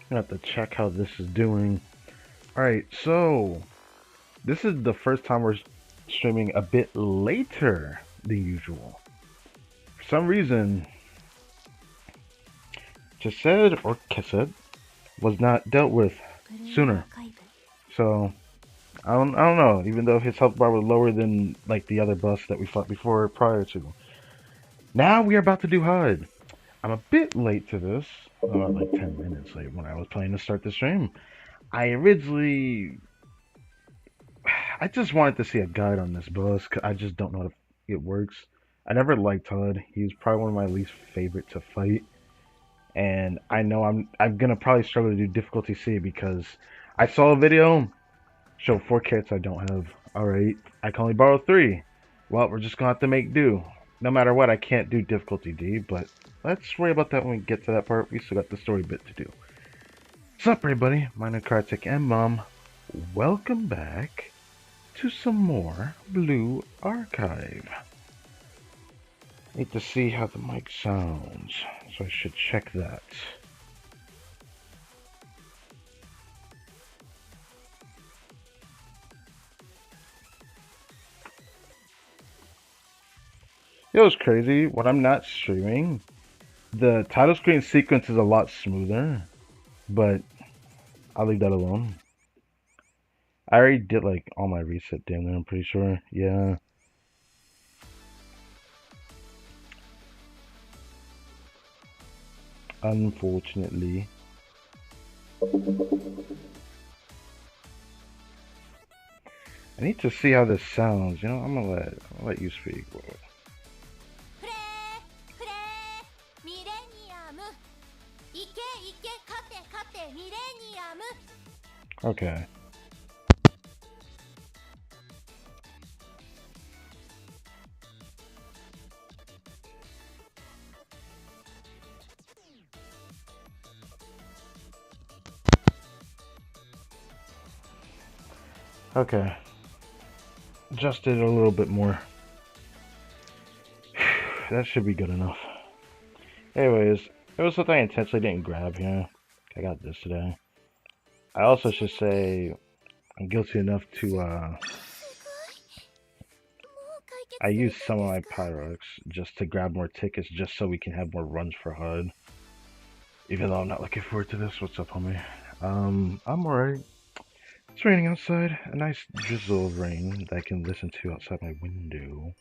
gonna have to check how this is doing. Alright, so this is the first time we're streaming a bit later than usual. For some reason, Chesed or Kesed was not dealt with sooner. So I don't know, even though his health bar was lower than like the other boss that we fought before prior to. Now we are about to do HUD. I'm a bit late to this. About like 10 minutes late when I was planning to start the stream. I originally I just wanted to see a guide on this boss. 'Cause I just don't know if it works. I never liked HUD. He's probably one of my least favorite to fight. And I know I'm gonna probably struggle to do difficulty C because I saw a video show 4 carrots I don't have. Alright, I can only borrow 3. Well, we're just gonna have to make do. No matter what, I can't do difficulty D, but let's worry about that when we get to that part. We still got the story bit to do. What's up, everybody? My name is Kartik and Mom. Welcome back to some more Blue Archive. Need to see how the mic sounds, so I should check that. It was crazy. When I'm not streaming, the title screen sequence is a lot smoother, but I'll leave that alone. I already did like all my reset damn there, I'm pretty sure. Yeah. Unfortunately. I need to see how this sounds. You know, I'll let you speak. Okay. Okay. Adjusted a little bit more. That should be good enough. Anyways, it was something I intentionally didn't grab here. I got this today. I also should say I'm guilty enough to I use some of my Pyrox just to grab more tickets just so we can have more runs for HUD. Even though I'm not looking forward to this. What's up, homie? I'm alright. It's raining outside. A nice drizzle of rain that I can listen to outside my window.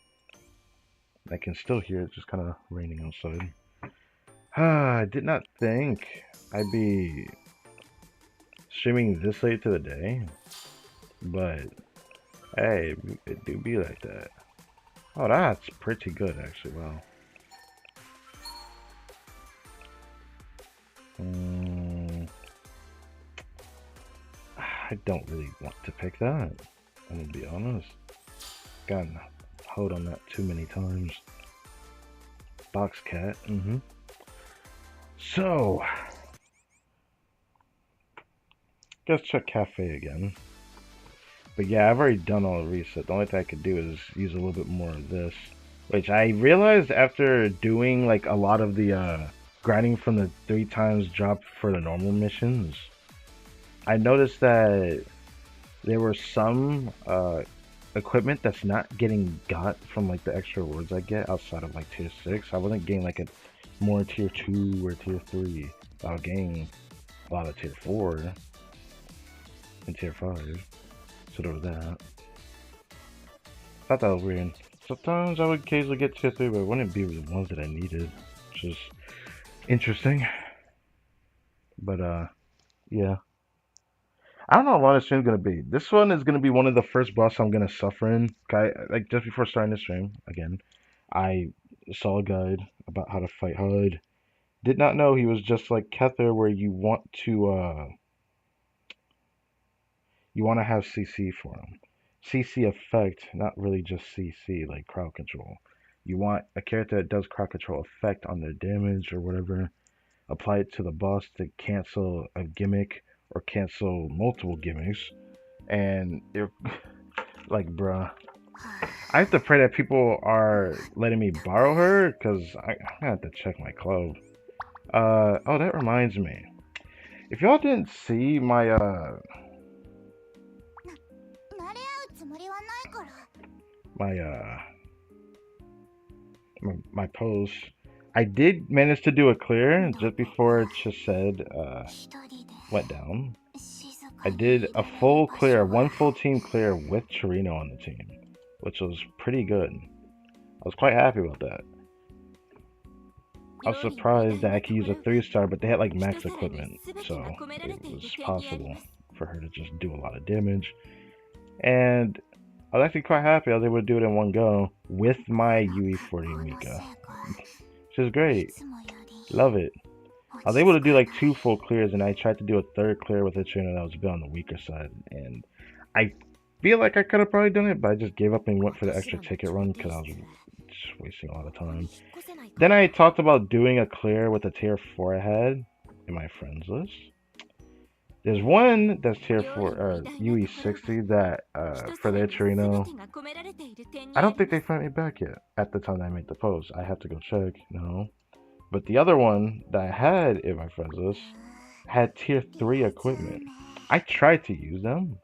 I can still hear it just kind of raining outside. I did not think I'd be streaming this late to the day. But, hey, it do be like that. Oh, that's pretty good, actually. Wow. I don't really want to pick that. I'm gonna be honest. Gotten hold on that too many times. Box cat. So, guess check cafe again. But yeah, I've already done all the reset. The only thing I could do is use a little bit more of this. Which I realized after doing like a lot of the grinding from the 3 times drop for the normal missions. I noticed that there were some equipment that's not getting got from like the extra rewards I get outside of like tier 6. I wasn't getting like a more tier 2 or tier 3. I was getting a lot of tier 4 and tier 5. So there was that. Thought that was weird. Sometimes I would occasionally get tier 3, but it wouldn't be the ones that I needed. Which is interesting. But yeah. I don't know how long this stream's gonna be. This one is gonna be one of the first bosses I'm gonna suffer in. Like just before starting the stream, again, I saw a guide about how to fight HUD. Did not know he was just like Kether, where you want to have CC for him. CC effect, not really just CC like crowd control. You want a character that does crowd control effect on their damage or whatever. Apply it to the boss to cancel a gimmick or cancel multiple gimmicks. And you're like, bruh. I have to pray that people are letting me borrow her, because I'm gonna have to check my club. Oh, that reminds me. If y'all didn't see my my my post, I did manage to do a clear just before Chesed went down. I did a full clear, one full team clear with Chirino on the team, which was pretty good. I was quite happy about that. I was surprised that I could use a 3-star, but they had like max equipment, so it was possible for her to just do a lot of damage. And I was actually quite happy I was able to do it in one go with my UE40 Mika, which is great. Love it. I was able to do like 2 full clears, and I tried to do a 3rd clear with a trainer that was a bit on the weaker side, and I feel like I could have probably done it, but I just gave up and went for the extra ticket run because I was just wasting a lot of time. Then I talked about doing a clear with a tier 4 I had in my friends list. There's one that's tier 4 or UE60 that for their Torino. I don't think they sent me back yet at the time I made the post. I have to go check. No. But the other one that I had in my friends list had tier 3 equipment. I tried to use them,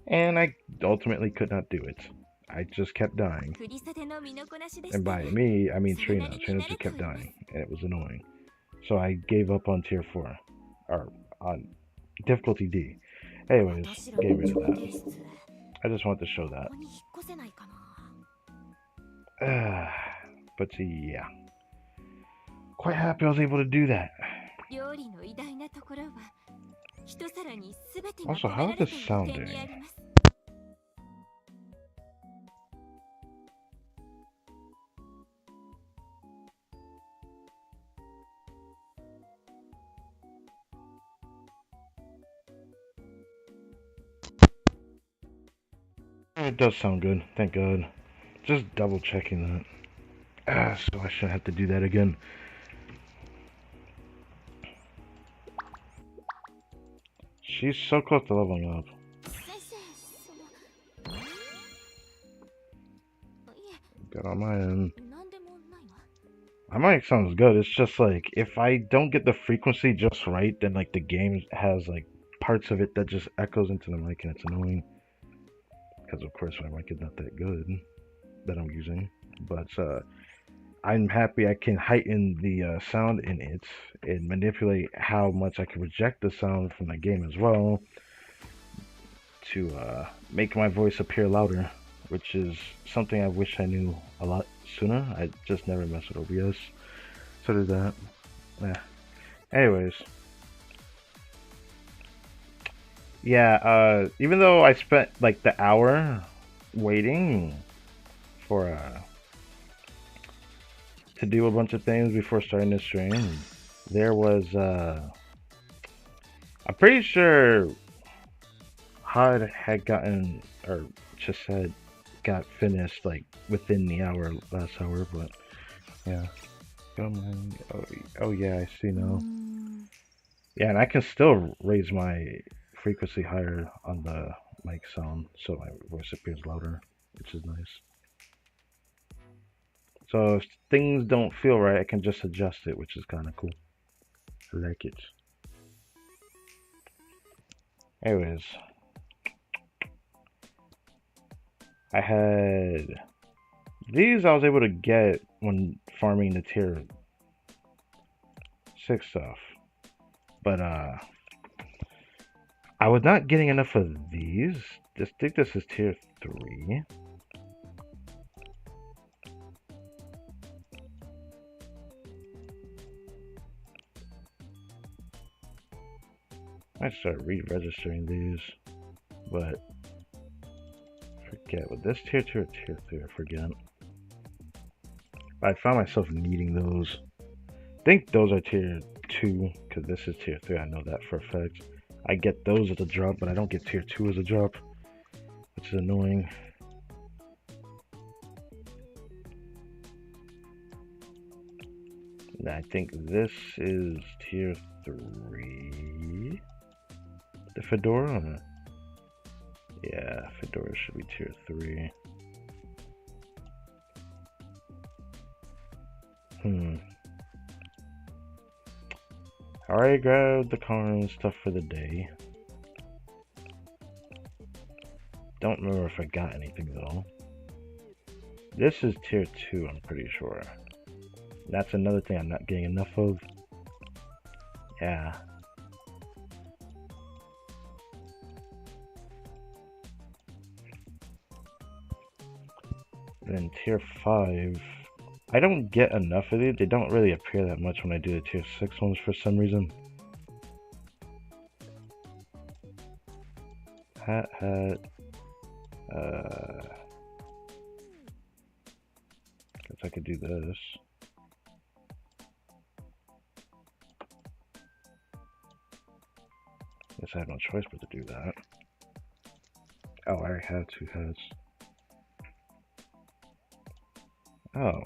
and I ultimately could not do it. I just kept dying. And by me, I mean Trina. Trina just kept dying, and it was annoying. So I gave up on tier 4, or on difficulty D. Anyways, gave rid of that. I just wanted to show that. But yeah. Quite happy I was able to do that. Also, how is this sounding? It does sound good, thank God. Just double checking that. So I shouldn't have to do that again. She's so close to leveling up. Good on my end. My mic sounds good. It's just like if I don't get the frequency just right, then like the game has like parts of it that just echoes into the mic, and it's annoying. Because of course my mic is not that good that I'm using. But I'm happy I can heighten the sound in it and manipulate how much I can reject the sound from the game as well to make my voice appear louder, which is something I wish I knew a lot sooner. I just never messed with OBS, so there's that. Anyways, yeah, even though I spent like the hour waiting for to do a bunch of things before starting the stream, there was I'm pretty sure HUD had gotten, or just said got finished like within the last hour, but yeah. Oh yeah, I see now. Yeah, and I can still raise my frequency higher on the mic sound so my voice appears louder, which is nice. So if things don't feel right, I can just adjust it, which is kind of cool. I like it. Anyways, I had these I was able to get when farming the tier 6 stuff, but I was not getting enough of these. I think this is tier 3. I start re-registering these, but forget what this tier 2 or tier 3. I forget. I found myself needing those. I think those are tier 2 because this is tier 3. I know that for a fact. I get those as a drop, but I don't get tier 2 as a drop, which is annoying. And I think this is tier 3. The Fedora? Yeah, Fedora should be tier 3. I already grabbed the car and stuff for the day. Don't remember if I got anything though. This is tier 2, I'm pretty sure. That's another thing I'm not getting enough of. Yeah. Then tier 5, I don't get enough of these. They don't really appear that much when I do the tier 6 ones for some reason. Hat. Guess I could do this. Guess I have no choice but to do that. Oh, I already have 2 hats. Oh.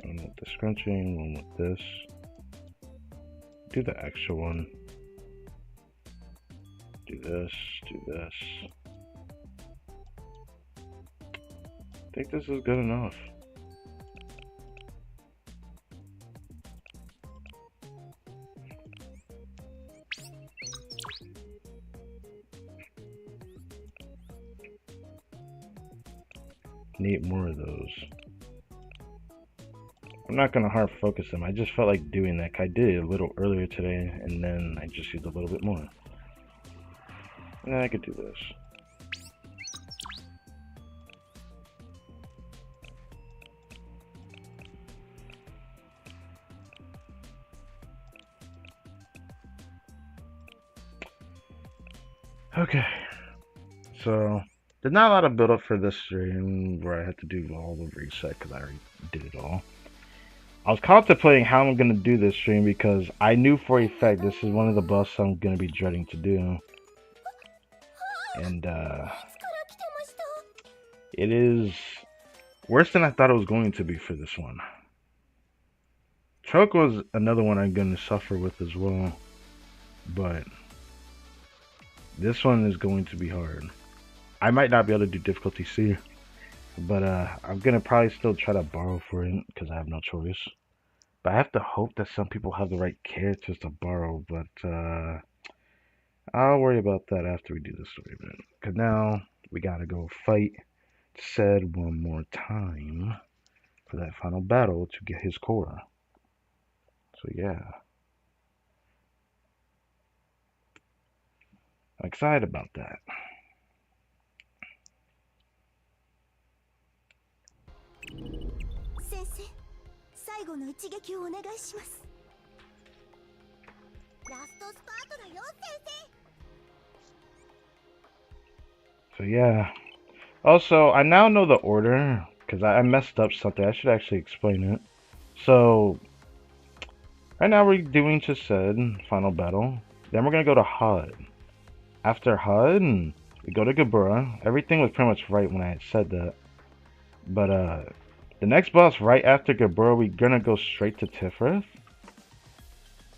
One with the scrunching, one with this. Do the extra one. Do this, do this. I think this is good enough. Need more of those. I'm not gonna hard focus them. I just felt like doing that. I did it a little earlier today, and then I just used a little bit more. And I could do this. Okay, so there's not a lot of build up for this stream where I had to do all the reset because I already did it all. I was contemplating how I'm gonna do this stream because I knew for a fact this is one of the buffs I'm gonna be dreading to do, and it is worse than I thought it was going to be for this one. Choke was another one I'm gonna suffer with as well, but this one is going to be hard. I might not be able to do difficulty C, but I'm gonna probably still try to borrow for it because I have no choice. But I have to hope that some people have the right characters to borrow, but I'll worry about that after we do the story bit. Because now we gotta go fight Ced one more time for that final battle to get his core. So yeah. I'm excited about that. So yeah. Also, I now know the order because I messed up something. I should actually explain it. So right now we're doing Ced final battle. Then we're gonna go to HUD. After HUD, we go to Gabura. Everything was pretty much right when I had said that. But the next boss right after Gabura, we're gonna go straight to Tifrith.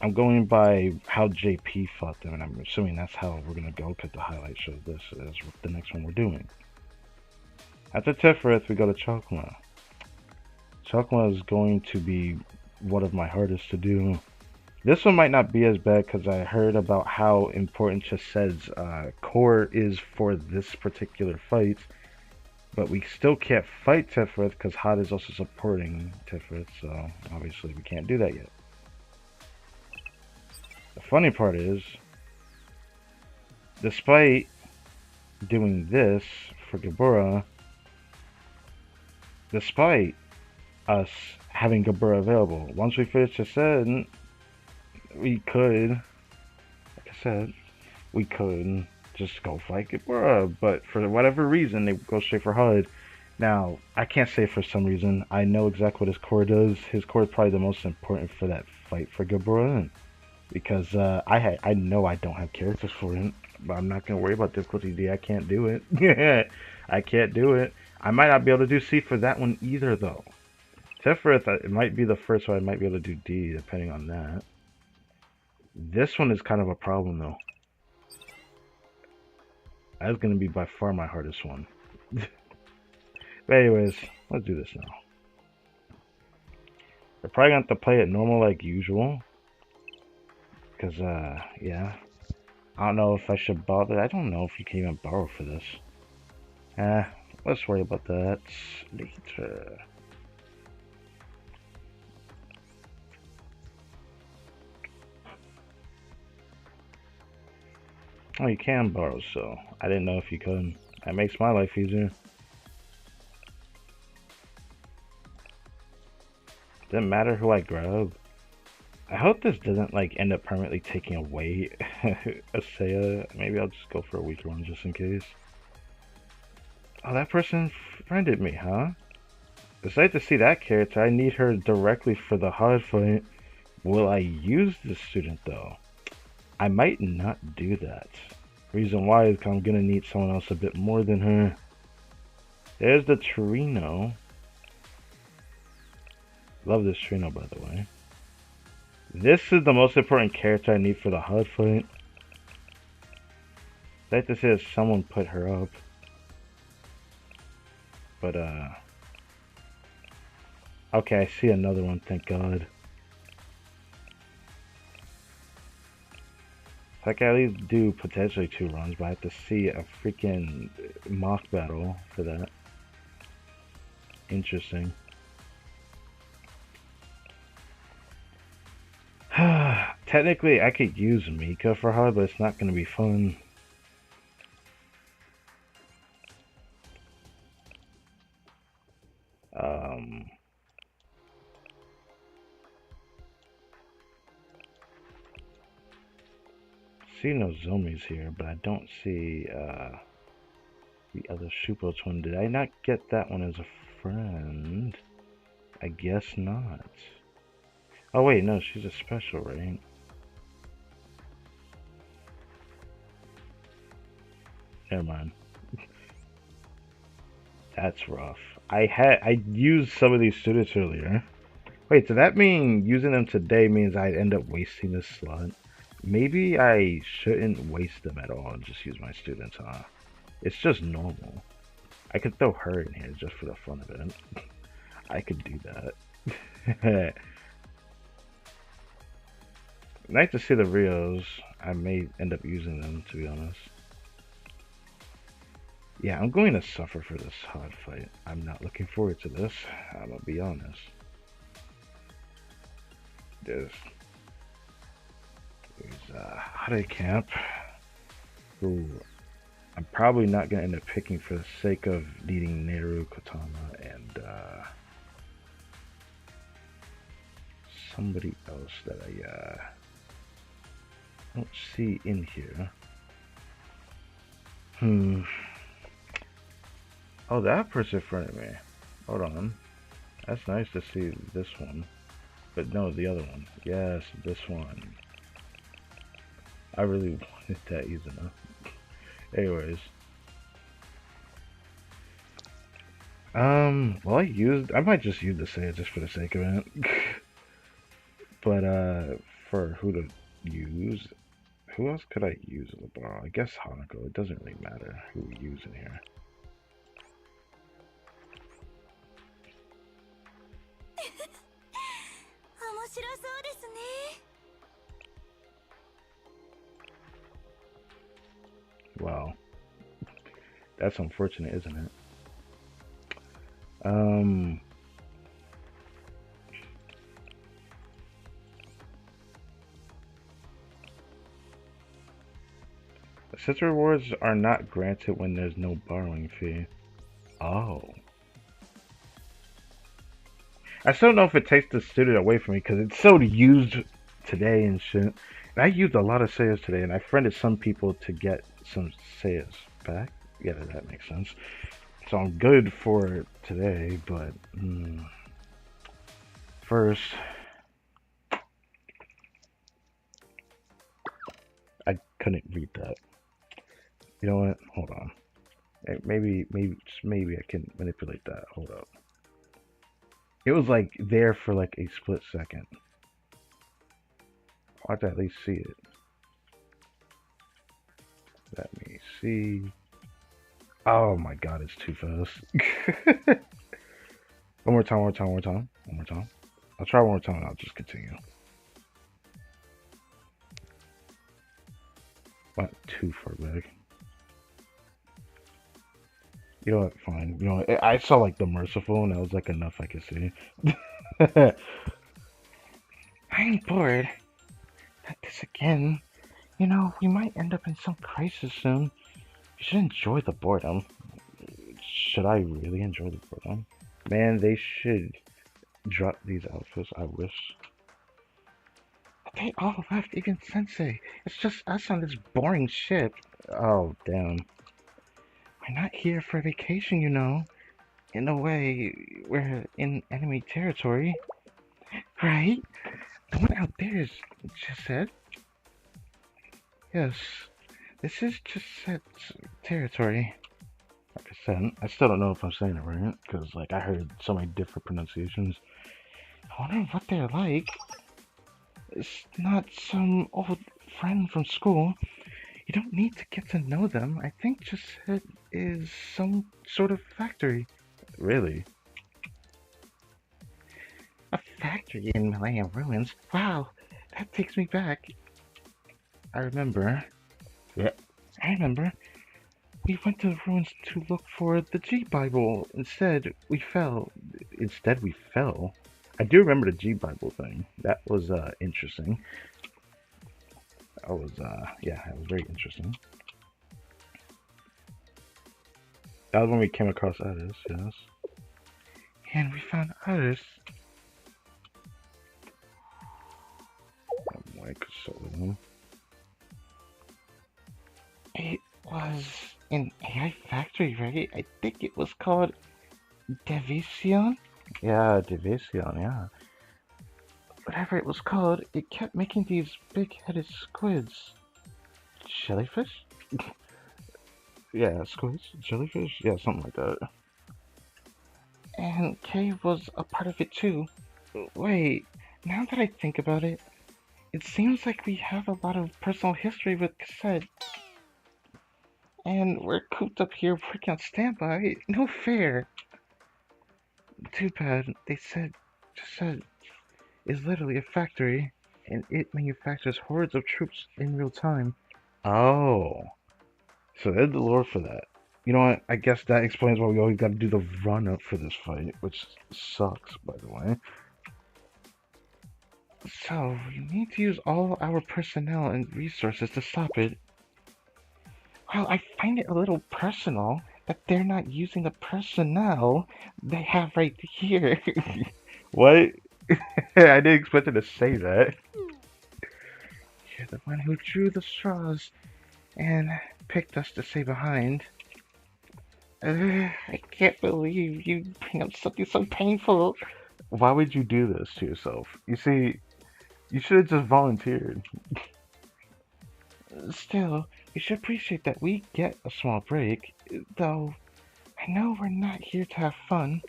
I'm going by how JP fought them, and I'm assuming that's how we're gonna go because the highlight shows this is the next one we're doing. After Tifrith, we go to Chokma. Chokma is going to be one of my hardest to do. This one might not be as bad because I heard about how important Ced's core is for this particular fight. But we still can't fight Tifrith because HUD is also supporting Tifrith, so obviously we can't do that yet. The funny part is, despite doing this for Gabura, despite us having Gabura available, once we finish Ced, we could, like I said, we could just go fight Gabura, but for whatever reason, they go straight for HUD. Now, I can't say for some reason. I know exactly what his core does. His core is probably the most important for that fight for Gabura, because I know I don't have characters for it, but I'm not going to worry about difficulty D. I can't do it. I can't do it. I might not be able to do C for that one either, though. Tifrith, it might be the first one I might be able to do D, depending on that. This one is kind of a problem, though. That's going to be by far my hardest one. But anyways, let's do this now. We're probably going to have to play it normal like usual. Because, yeah. I don't know if I should bother. I don't know if you can even borrow for this. Let's worry about that later. Oh, you can borrow, so I didn't know if you could. That makes my life easier. Doesn't matter who I grab. I hope this doesn't like end up permanently taking away a Seiya. Maybe I'll just go for a weaker one just in case. Oh, that person friended me, huh? It's nice to see that character. I need her directly for the hard fight. Will I use this student though? I might not do that. Reason why is because I'm gonna need someone else a bit more than her. There's the Torino. Love this Trino, by the way. This is the most important character I need for the hard fight. I'd like to say that someone put her up. But, okay, I see another one, thank God. I can at least do potentially 2 runs, but I have to see a freaking mock battle for that. Interesting. Technically, I could use Mika for hard, but it's not going to be fun. See no Zomis here, but I don't see the other Shupo twin. Did I not get that one as a friend? I guess not. Oh wait, no, she's a special, right? Never mind. That's rough. I used some of these students earlier. Wait, does that mean using them today means I'd end up wasting this slot? Maybe I shouldn't waste them at all and just use my students, huh? It's just normal. I could throw her in here just for the fun of it. I could do that. Nice to see the Rios. I may end up using them, to be honest. Yeah, I'm going to suffer for this hard fight. I'm not looking forward to this. I'm gonna be honest. There's Hade Camp, who I'm probably not gonna end up picking for the sake of needing Neru, Katana, and somebody else that I don't see in here. Oh, that person in front of me. Hold on. That's nice to see this one. But no, the other one. Yes, this one. I really wanted that Izuna. Anyways. Well, I might just use the Seiya just for the sake of it. But, for who to use, who else could I use in the bar? I guess Hanako. It doesn't really matter who we use in here. Wow. That's unfortunate, isn't it? Sister rewards are not granted when there's no borrowing fee. Oh. I still don't know if it takes the student away from me because it's so used today and shit. And I used a lot of Seiyas today, and I friended some people to get some Seiyas back. Yeah, that makes sense. So I'm good for today, but first, I couldn't read that. You know what? Hold on. Maybe I can manipulate that. Hold up. It was like there for like a split second. I have to at least see it. Let me see. Oh my god, it's too fast. One more time. I'll try one more time and I'll just continue. Not too far back. You know what? Fine. You know what? I saw like the merciful, and that was like enough I could see. I'm bored. Not this again. You know, we might end up in some crisis soon. You should enjoy the boredom. Should I really enjoy the boredom? Man, they should drop these outfits. I wish. They all left, even Sensei. It's just us on this boring ship. Oh, damn. We're not here for vacation, you know. In a way, we're in enemy territory. Right? The one out there is just said. Yes, this is just said territory. Like I said, I still don't know if I'm saying it right, because like I heard so many different pronunciations. I wonder what they're like. It's not some old friend from school. You don't need to get to know them. I think just said is some sort of factory. Really? A factory in Malayan ruins? Wow, that takes me back. I remember. Yeah, I remember. We went to the ruins to look for the G Bible. Instead, we fell. I do remember the G Bible thing. That was interesting. Yeah, that was very interesting. That was when we came across others, yes. And we found others. I'm like, so. It was an AI factory, right? I think it was called Devision? Yeah, Devision, yeah. Whatever it was called, it kept making these big-headed squids. Jellyfish? Yeah, squids? Jellyfish? Yeah, something like that. And Cave was a part of it too. Wait, now that I think about it, it seems like we have a lot of personal history with Cassette. And we're cooped up here working on standby. No fair. Too bad. Just said, is literally a factory, and it manufactures hordes of troops in real time. Oh, so there's the lore for that. You know what? I guess that explains why we always got to do the run up for this fight, which sucks, by the way. So, we need to use all our personnel and resources to stop it. Well, I find it a little personal that they're not using the personnel they have right here. What? I didn't expect her to say that. You're the one who drew the straws and picked us to stay behind. I can't believe you bring up something so painful. Why would you do this to yourself? You see, you should have just volunteered. Still, you should appreciate that we get a small break, though I know we're not here to have fun.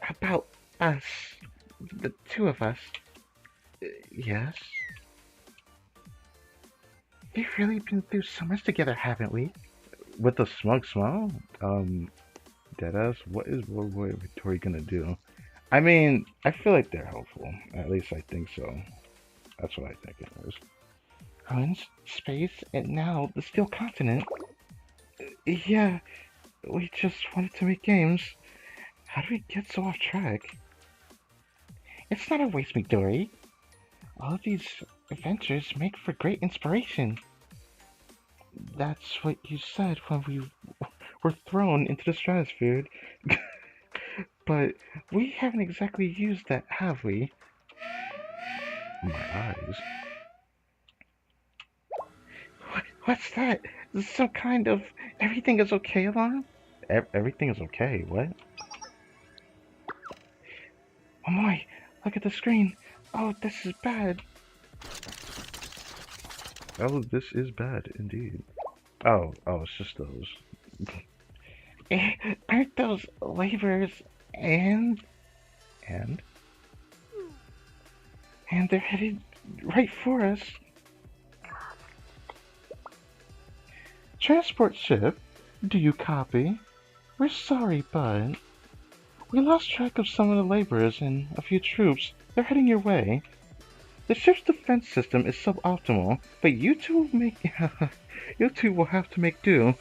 About us, the two of us. Yes? We've really been through so much together, haven't we? With a smug smile? Deadass, what Victoria gonna do? I mean, I feel like they're helpful. At least I think so. That's what I think it is. Ruins, space, and now the Steel Continent. Yeah, we just wanted to make games. How did we get so off track? It's not a waste, Midori. All of these adventures make for great inspiration. That's what you said when we were thrown into the stratosphere. But we haven't exactly used that, have we? My eyes. What's that? Some kind of everything is okay alarm? Everything is okay, what? Oh my, look at the screen. Oh, this is bad. Oh, this is bad indeed. Oh, it's just those. Aren't those labors and and they're headed right for us. Transport ship, do you copy? We're sorry, bud. We lost track of some of the laborers and a few troops. They're heading your way. The ship's defense system is suboptimal, but you two you two will have to make do.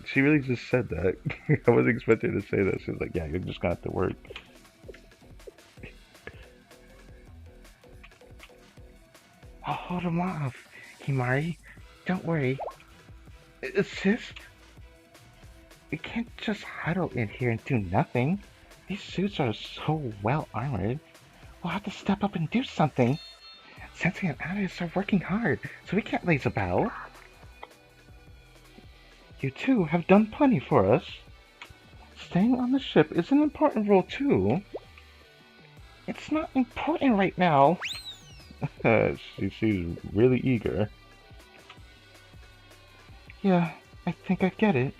She really just said that. I wasn't expecting her to say that. She was like, yeah, you're just gonna have to work. I'll hold him off, Himari. Don't worry. Assist? We can't just huddle in here and do nothing. These suits are so well armored. We'll have to step up and do something. Sensei and Alice are working hard, so we can't laze about. You two have done plenty for us. Staying on the ship is an important role too. It's not important right now. She seems really eager. Yeah, I think I get it.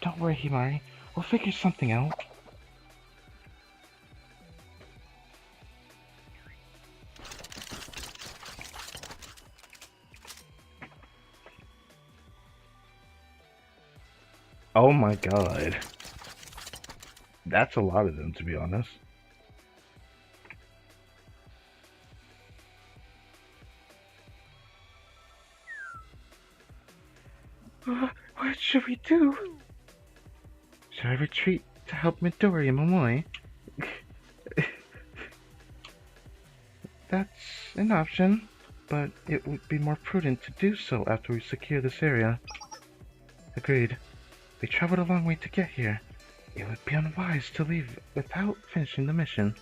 Don't worry, Himari. We'll figure something out. Oh my god. That's a lot of them, to be honest. What should we do? Should I retreat to help Midori and Momoi? That's an option, but it would be more prudent to do so after we secure this area. Agreed. We traveled a long way to get here. It would be unwise to leave without finishing the mission.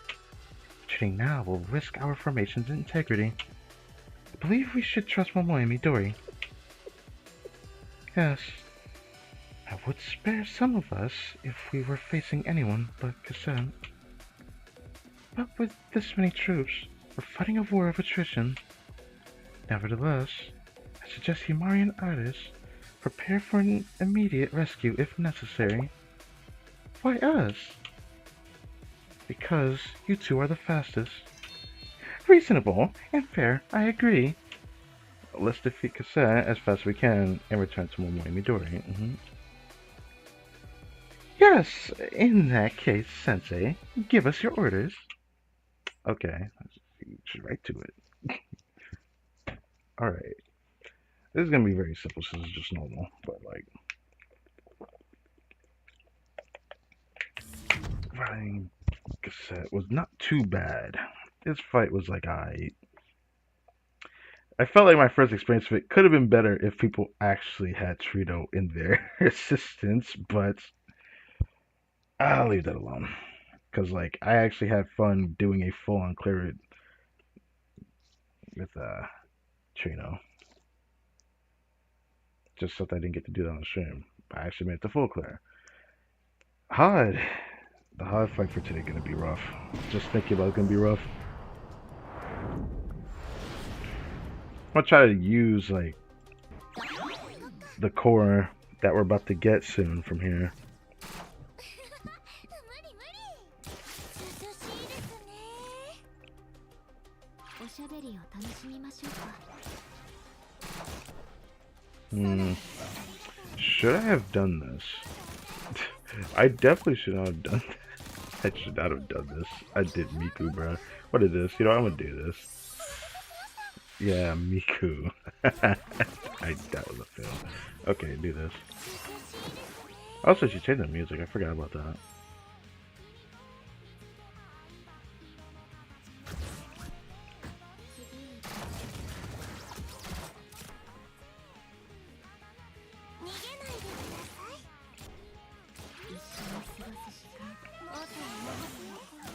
Retreating now will risk our formation's integrity. I believe we should trust Momoi and Midori. Yes. I would spare some of us if we were facing anyone but Cassette. But with this many troops, we're fighting a war of attrition. Nevertheless, I suggest Himari and Aris prepare for an immediate rescue if necessary. Why us? Because you two are the fastest. Reasonable and fair, I agree. Let's defeat Cassette as fast as we can and return to Momoi and Midori. Yes, in that case, Sensei, give us your orders. Okay, she's right to it. Alright. This is gonna be very simple since it's just normal, but like... Fighting Cassette was not too bad. This fight was like, alright. I felt like my first experience of it could have been better if people actually had Trito in their assistance, but I'll leave that alone. Because, like, I actually had fun doing a full-on clear with Trino. Just something I didn't get to do that on the stream. I actually made it the full clear. Hard. The hard fight for today gonna be rough. Just thinking about it's gonna be rough. I'm gonna try to use, like, the core that we're about to get soon from here. Should I have done this? I definitely should not have done that. I should not have done this. I did Miku, bro. What is this? You know, I'm gonna do this. Yeah, Miku. That was a fail. Okay, do this. Also, she changed the music. I forgot about that.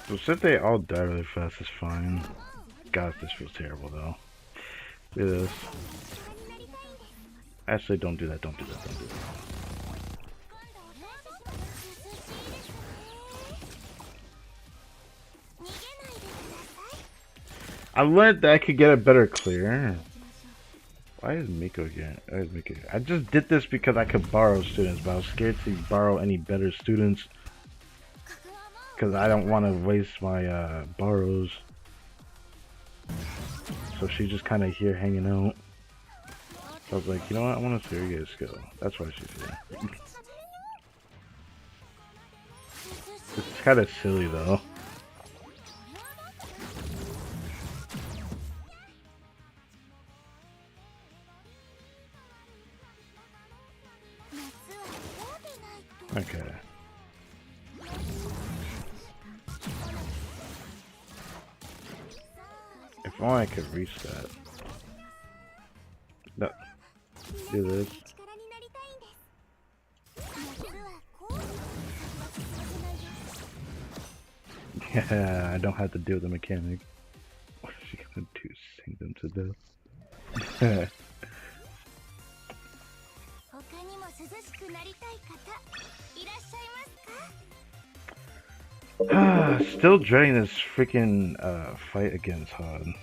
So since they all die really fast, it's fine. God, this feels terrible though. Do this. Actually, don't do that. Don't do that. Don't do that. I learned that I could get a better clear. Why is Miko here? I just did this because I could borrow students, but I was scared to borrow any better students. Because I don't want to waste my borrows. So she's just kind of here hanging out. So I was like, you know what? I want to see her get a skill. That's why she's here. It's kind of silly though. Okay. If only I could reach that. No. Do this. Yeah, I don't have to deal with the mechanic. What is she gonna do? Sing them to death? Still dreading this freaking fight against Han.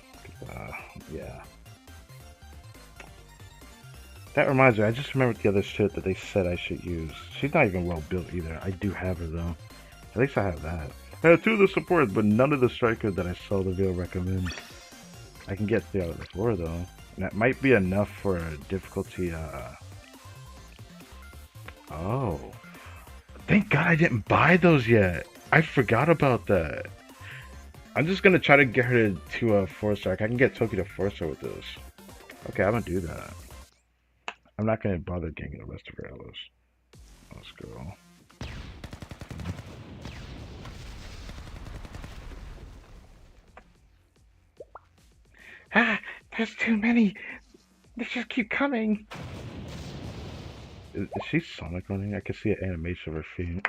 Yeah. That reminds me, I just remembered the other shit that they said I should use. She's not even well built either. I do have her though. At least I have that. I have 2 of the supports, but none of the strikers that I saw the video recommend. I can get 3 out of the 4 though. And that might be enough for a difficulty, Oh. Thank God I didn't buy those yet. I forgot about that. I'm just gonna try to get her to a 4-star. I can get Toki to 4-star with this. Okay, I'm gonna do that. I'm not gonna bother getting the rest of her allos. Let's go. Ah, there's too many. They just keep coming. Is she Sonic running? I can see an animation of her feet.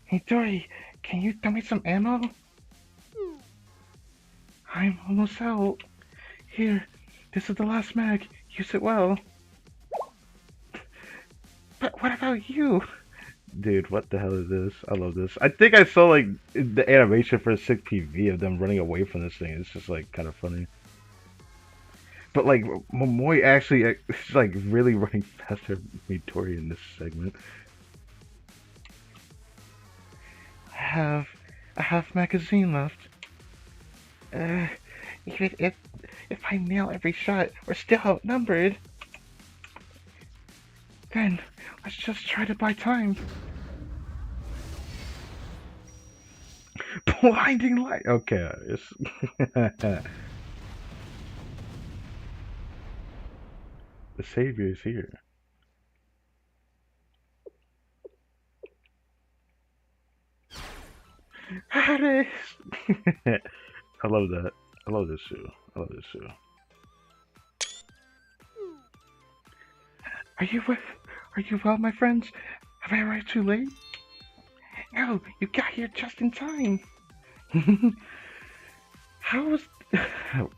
Hey Dory, can you throw me some ammo? I'm almost out. Here, this is the last mag. Use it well. But what about you? Dude, what the hell is this? I love this. I think I saw like the animation for 6 PV of them running away from this thing. It's just like kind of funny. But like Momoy actually is like really running faster than Midori in this segment. I have a half magazine left. Even if I nail every shot, we're still outnumbered. Then let's just try to buy time. Blinding light. Okay. The savior is here. Hades! I love that. I love this shoe. I love this shoe. Are you well, my friends? Have I arrived too late? No, you got here just in time. How was...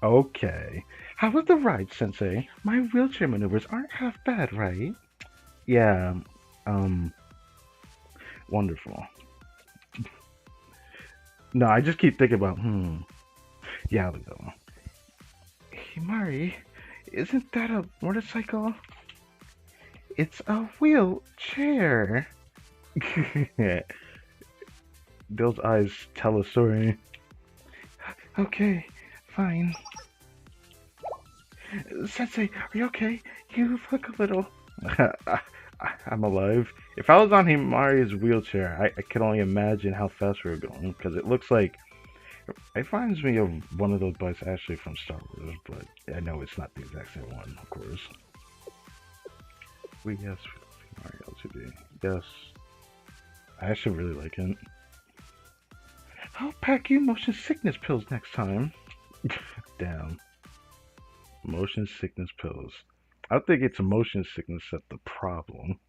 Okay. How was the ride, Sensei? My wheelchair maneuvers aren't half bad, right? Yeah, wonderful. No, I just keep thinking about, Yeah, we go. Himari, isn't that a motorcycle? It's a wheelchair. Bill's eyes tell a story. Okay, fine. Sensei, are you okay? You look a little... I'm alive. If I was on Himari's wheelchair, I could only imagine how fast we were going, because it looks like... It reminds me of one of those bikes actually from Star Wars, but I know it's not the exact same one, of course. Yes, Himari LTD. Yes. I actually really like it. I'll pack you motion sickness pills next time. Damn. Motion sickness pills. I think it's motion sickness that's the problem.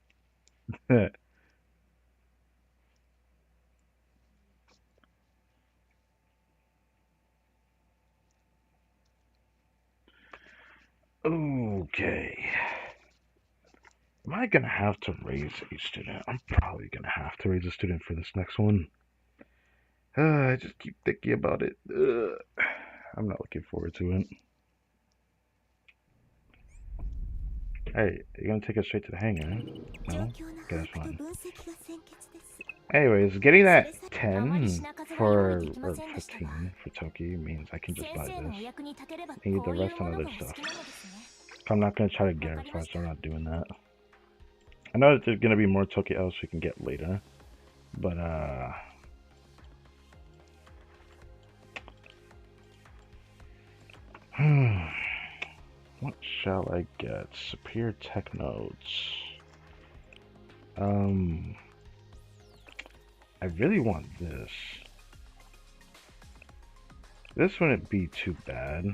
Okay. Am I gonna have to raise a student? I'm probably gonna have to raise a student for this next one. I just keep thinking about it. I'm not looking forward to it. Hey, you're gonna take us straight to the hangar? No? Okay, that's fine. Anyways, getting that 10 or 15 for Toki means I can just buy this. Need the rest on other stuff. I'm not gonna try to get her first, so I'm not doing that. I know that there's gonna be more Toki else we can get later, but shall I get? Superior tech notes. I really want this. This wouldn't be too bad,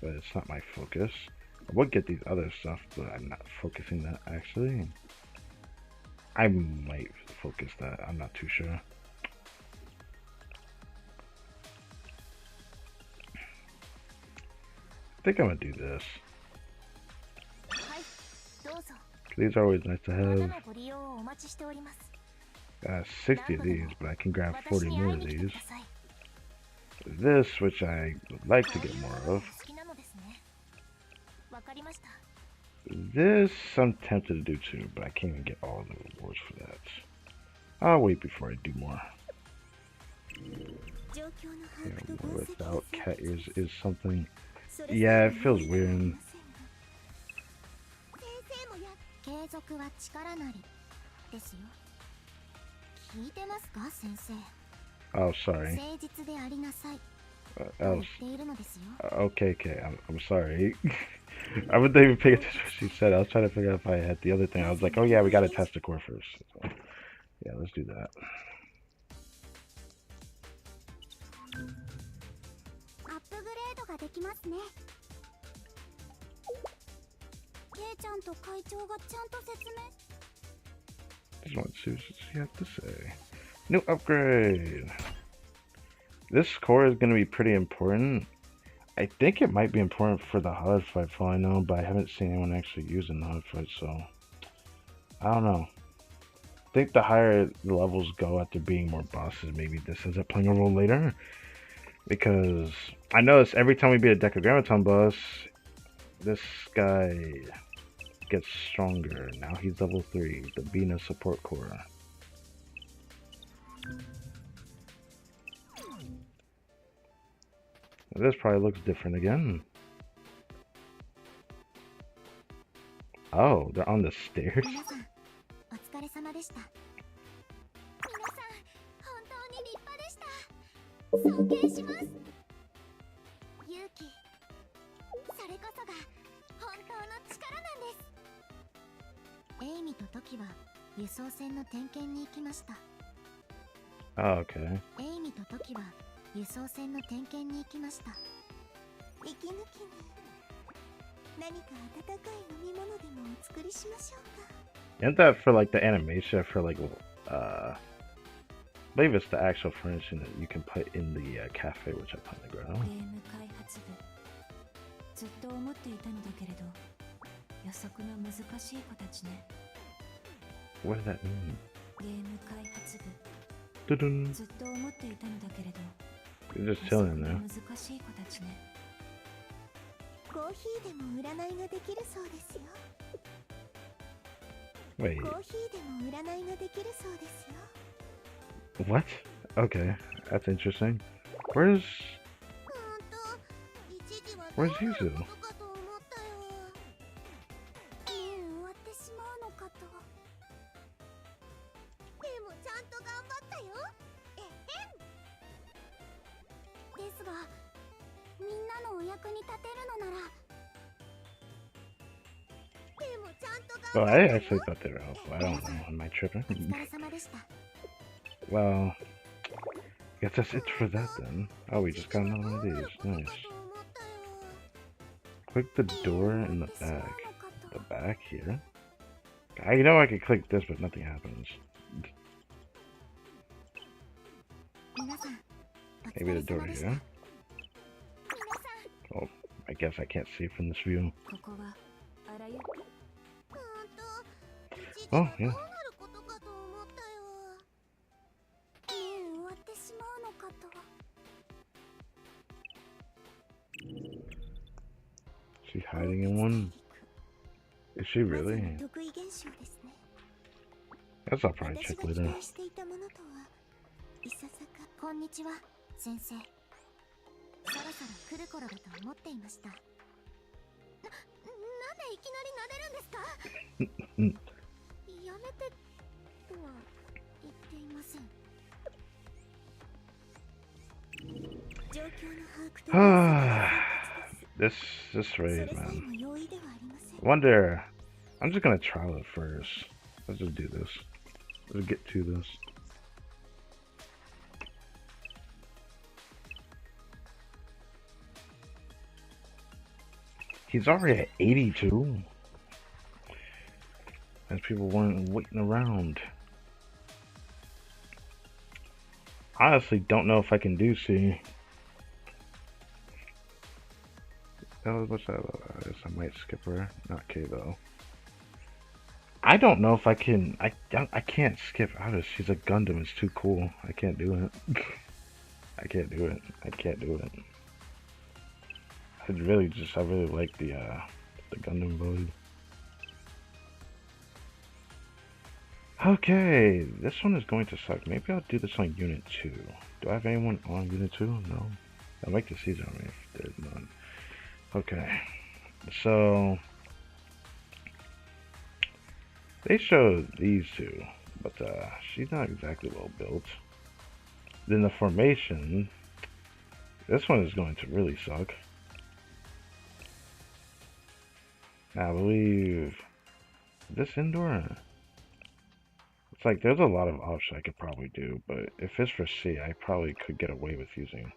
but it's not my focus. I would get these other stuff, but I'm not focusing that actually. I might focus that, I'm not too sure. I think I'm gonna do this. These are always nice to have. 60 of these, but I can grab 40 more of these. This, which I would like to get more of. This, I'm tempted to do too, but I can't even get all the rewards for that. I'll wait before I do more. Without cat ears is something. Yeah, it feels weird. Oh, sorry. Okay, I'm sorry. I wasn't even paying attention to what she said. I was trying to figure out if I had the other thing. I was like, oh yeah, we gotta test the core first. So, yeah, let's do that. Just want to see what she has to say. New upgrade. This core is going to be pretty important. I think it might be important for the HUD fight for all I know, but I haven't seen anyone actually using the HUD fight, so I don't know. I think the higher the levels go after being more bosses, maybe this ends up playing a role later. Because I notice every time we beat a Decagrammaton boss, this guy gets stronger. Now he's level 3, the Bina support core. This probably looks different again. Oh, they're on the stairs? Oh, okay. Isn't that for like the animation for like I believe it's the actual furnishing that you can put in the cafe, which I put in the ground. What does that mean? You're just chilling in there. Wait. What? Okay, that's interesting. Where's Yuzu? Oh, I actually thought they were helpful. I don't know. Am I tripping? Well, I guess that's it for that then. Oh, we just got another one of these. Nice. Click the door in the back. The back here? I know I can click this, but nothing happens. Maybe the door here? Oh, I guess I can't see from this view. Oh, yeah. She's hiding in one? Is she really? That's I'll probably check later. This raid, man. wonder. I'm just gonna trial it first. Let's just do this. Let's get to this. He's already at 82. And people weren't waiting around. Honestly, don't know if I can do C. What's that? I guess I might skip her. Not K though. I don't know if I can. I can't skip out of. She's a Gundam. It's too cool. I can't do it. I can't do it. I can't do it. I really like the Gundam mode. Okay, this one is going to suck. Maybe I'll do this on Unit 2. Do I have anyone on Unit 2? No. I'd like to see them if there's none. Okay, so they showed these two, but she's not exactly well built. Then the formation, this one is going to really suck. I believe this indoor. It's like there's a lot of options I could probably do, but if it's for C, I probably could get away with using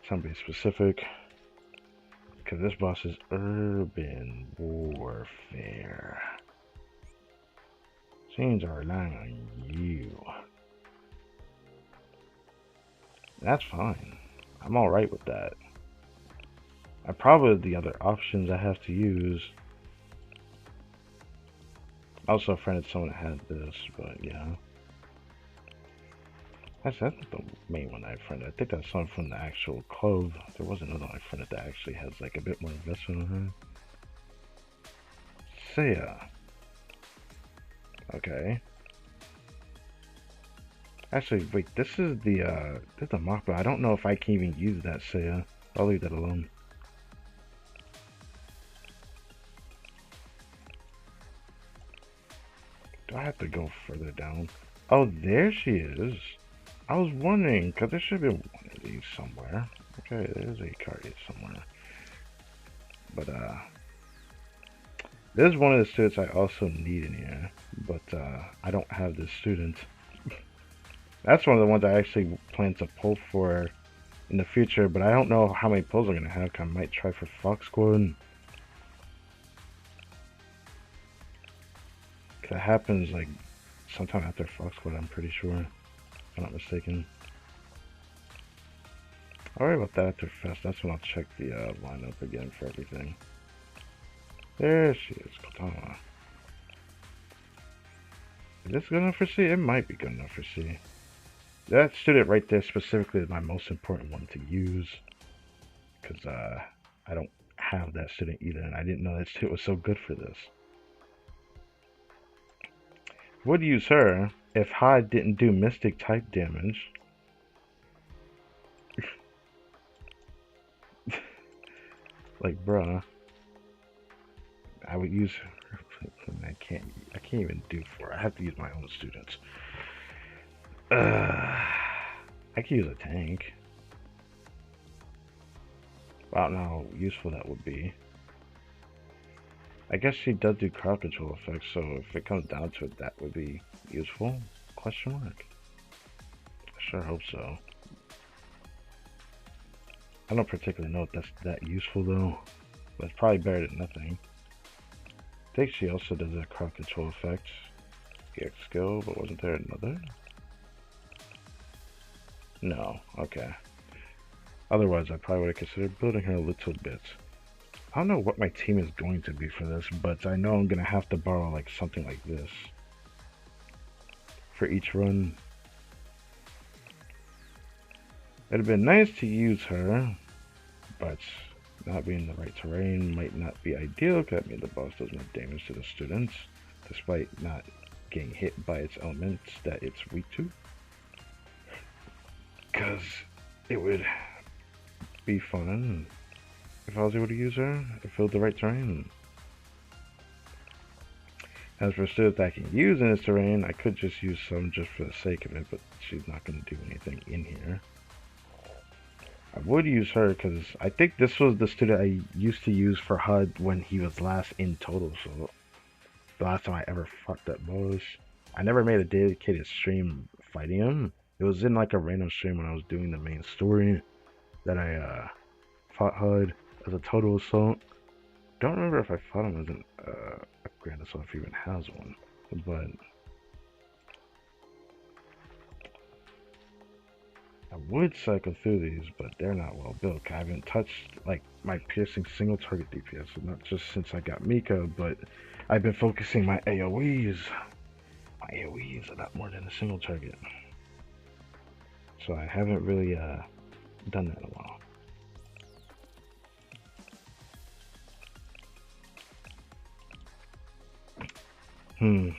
somebody specific. Because this boss is urban warfare. Scenes are relying on you. That's fine. I'm alright with that. I probably the other options I have to use. I also friended someone that had this, but yeah. That's not the main one I friended. I think that's someone from the actual clove. There was another one I friended that actually has like a bit more investment on her. Seiya. Okay. Actually, wait, this is the mock, but I don't know if I can even use that Seiya. I'll leave that alone. Do I have to go further down? Oh, there she is. I was wondering, because there should be one of these somewhere. Okay, there's a card somewhere. But, there's one of the students I also need in here. But, I don't have this student. That's one of the ones I actually plan to pull for in the future. But I don't know how many pulls I'm going to have. I might try for Fox Squad. That happens like sometime after Fox Squad, I'm pretty sure, if I'm not mistaken. I'll worry about that after Fest. That's when I'll check the lineup again for everything. There she is, Katana. Is this good enough for C? It might be good enough for C. That student right there specifically is my most important one to use, because I don't have that student either, and I didn't know that student was so good for this. Would use her if Hyde didn't do mystic type damage. Like, bruh. I would use her. I can't even do 4. I have to use my own students. I could use a tank. I don't know how useful that would be. I guess she does do crowd control effects, so if it comes down to it, that would be useful? Question mark. I sure hope so. I don't particularly know if that's that useful though, but it's probably better than nothing. I think she also does a crowd control effect. EX skill, but wasn't there another? No, okay. Otherwise, I probably would have considered building her a little bit. I don't know what my team is going to be for this, but I know I'm going to have to borrow like something like this for each run. It'd have been nice to use her, but not being in the right terrain might not be ideal, because that means the boss does more damage to the students, despite not getting hit by its elements that it's weak to. Because it would be fun if I was able to use her, if it was the right terrain. As for students that I can use in this terrain, I could just use some just for the sake of it, but she's not going to do anything in here. I would use her because I think this was the student I used to use for HUD when he was last in Total. So the last time I ever fought that boss. I never made a dedicated stream fighting him. It was in like a random stream when I was doing the main story that I fought HUD as a Total Assault. Don't remember if I fought him as an a Grand Assault if he even has one, but I would cycle through these, but they're not well built. I haven't touched like my piercing single target DPS, so not just since I got Mika, but I've been focusing my AoEs. My AoEs a lot more than a single target, so I haven't really done that in a while. I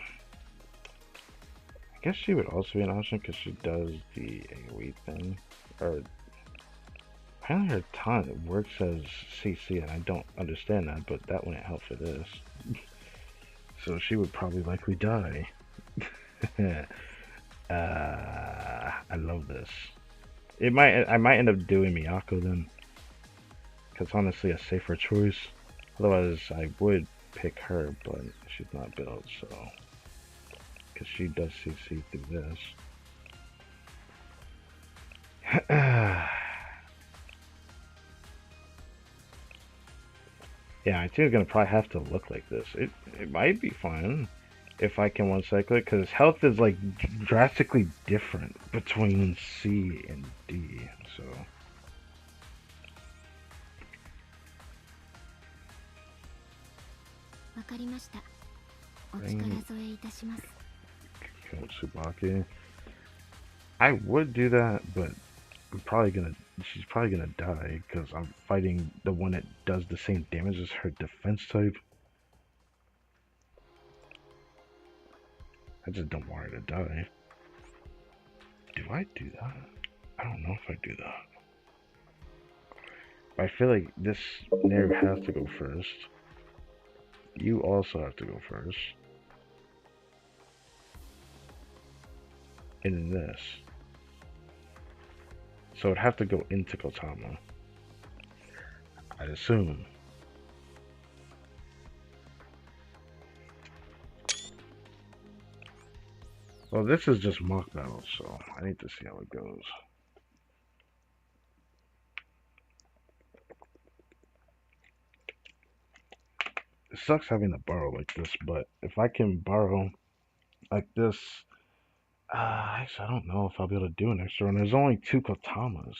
guess she would also be an option because she does the AoE thing. Or apparently her taunt works as CC, and I don't understand that, but that wouldn't help for this. So she would probably likely die. I love this. I might end up doing Miyako then, because honestly a safer choice. Otherwise I would pick her, but she's not built, so because she does CC through this. Yeah, I think it's gonna probably have to look like this. It might be fun if I can one cycle it, because health is like drastically different between C and D. So Tsubaki. I would do that, but she's probably gonna die because I'm fighting the one that does the same damage as her defense type. I just don't want her to die. Do I do that? I don't know if I do that. I feel like this nerve has to go first. You also have to go first. And then this. So it'd have to go into Kotama, I'd assume. Well, this is just mock battle, so I need to see how it goes. It sucks having to borrow like this, but if I can borrow like this, actually I don't know if I'll be able to do an extra run. There's only 2 Kotamas.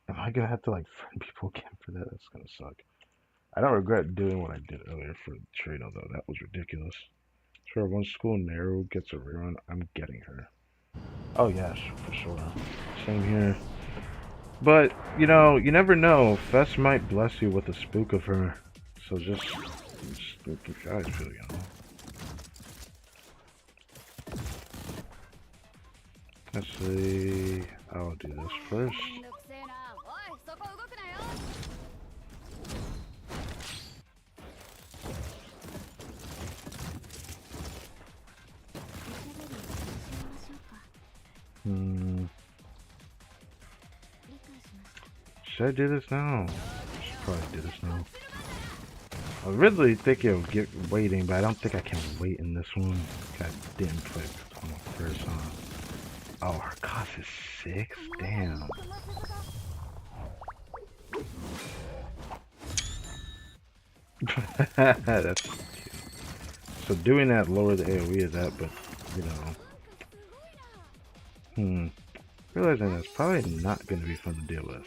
Am I gonna have to like friend people again for that? That's gonna suck. I don't regret doing what I did earlier for Trino though. That was ridiculous. Sure, one school narrow gets a rerun. I'm getting her. Oh yes, for sure. Same here. But you know, you never know. Fest might bless you with a spook of her. So just keep your eyes peeled, you know. Let's see. I'll do this first. Should I do this now? I should probably do this now. I really think it'll get waiting, but I don't think I can wait in this one. I didn't play on the first one. Oh, her cost is 6? Damn. That's cute. So doing that lower the AoE of that, but you know. Realizing that's probably not going to be fun to deal with.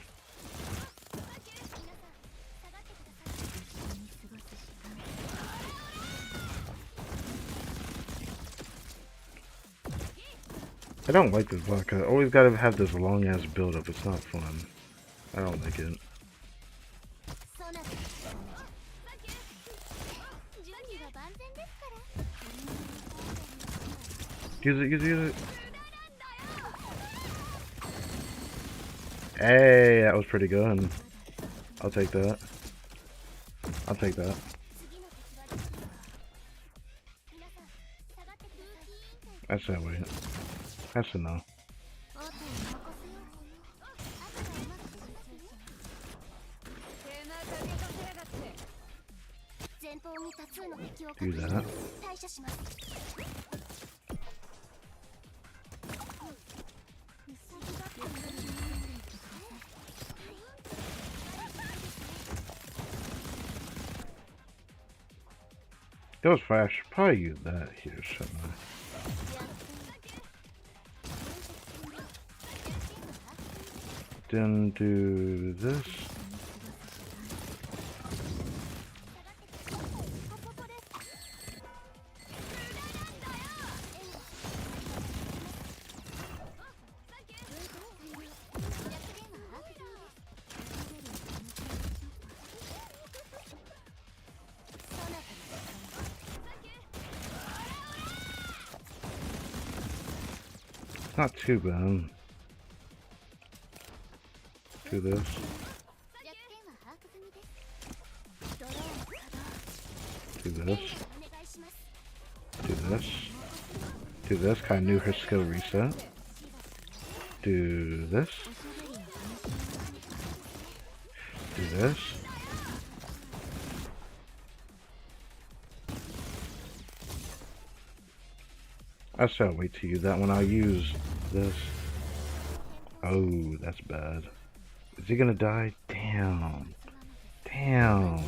I don't like this block. I always gotta have this long ass build up. It's not fun. I don't like it. Use it. Hey, that was pretty good. I'll take that. That's that way. That's enough. Do that. That was fast. I should probably use that here, shouldn't I? Then do this. Not too bad. Do this. Do this. Do this. Do this. Kind of knew her skill reset. Do this. Do this. I shall wait to use that when I use this. Oh, that's bad. Is he gonna die? Damn. Damn.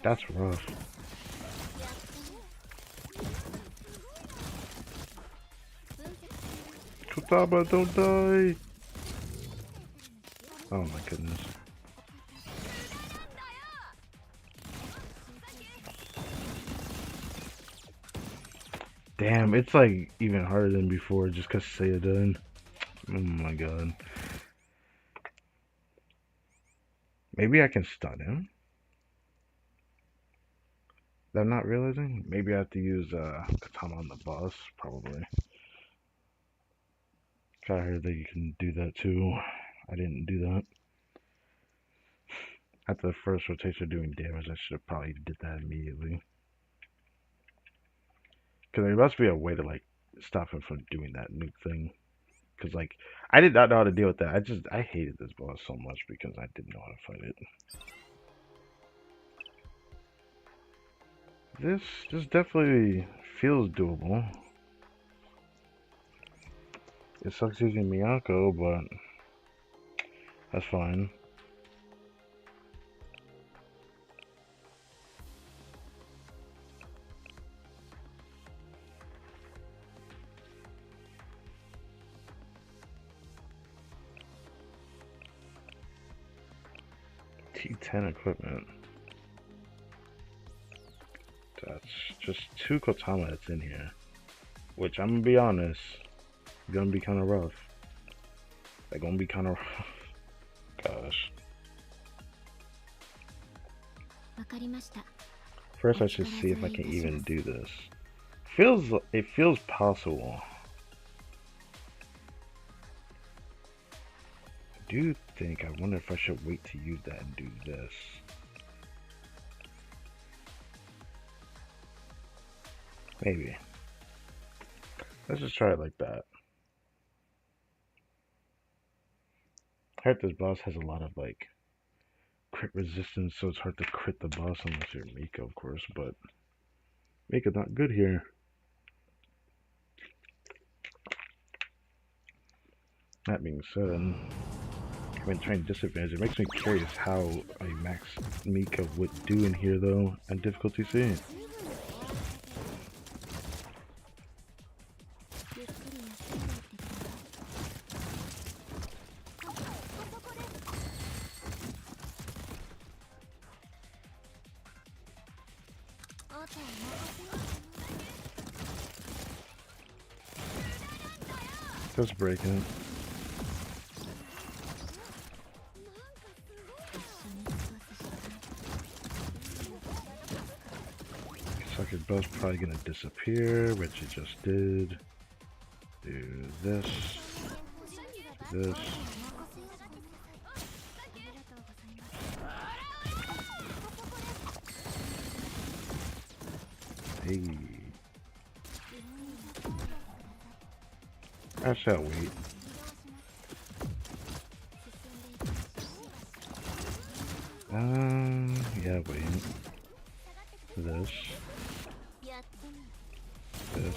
That's rough. Futaba, don't die! Oh my goodness. Damn, it's like even harder than before just cause Seiya done. Oh my god. Maybe I can stun him? That I'm not realizing? Maybe I have to use Katana on the boss, probably. I heard that you can do that too. I didn't do that. After the first rotation doing damage, I should have probably did that immediately. Because there must be a way to like stop him from doing that new thing. Because like I did not know how to deal with that. I hated this boss so much because I didn't know how to fight it. This definitely feels doable. It sucks using Miyako, but that's fine. T10 equipment. That's just 2 Kotama that's in here. Which, I'm gonna be honest, gonna be kind of rough. They're gonna be kind of rough. Gosh. First I should see if I can even do this. It feels possible. I do think, I wonder if I should wait to use that and do this. Maybe. Let's just try it like that. I heard this boss has a lot of like crit resistance, so it's hard to crit the boss unless you're Mika, of course, but Mika's not good here. That being said, I've been trying disadvantage. It makes me curious how a max Mika would do in here though, at difficulty C. Just breaking it. Sucker bell's probably gonna disappear, which it just did. Do this. This. Hey. I shall wait. Yeah, wait. This. This.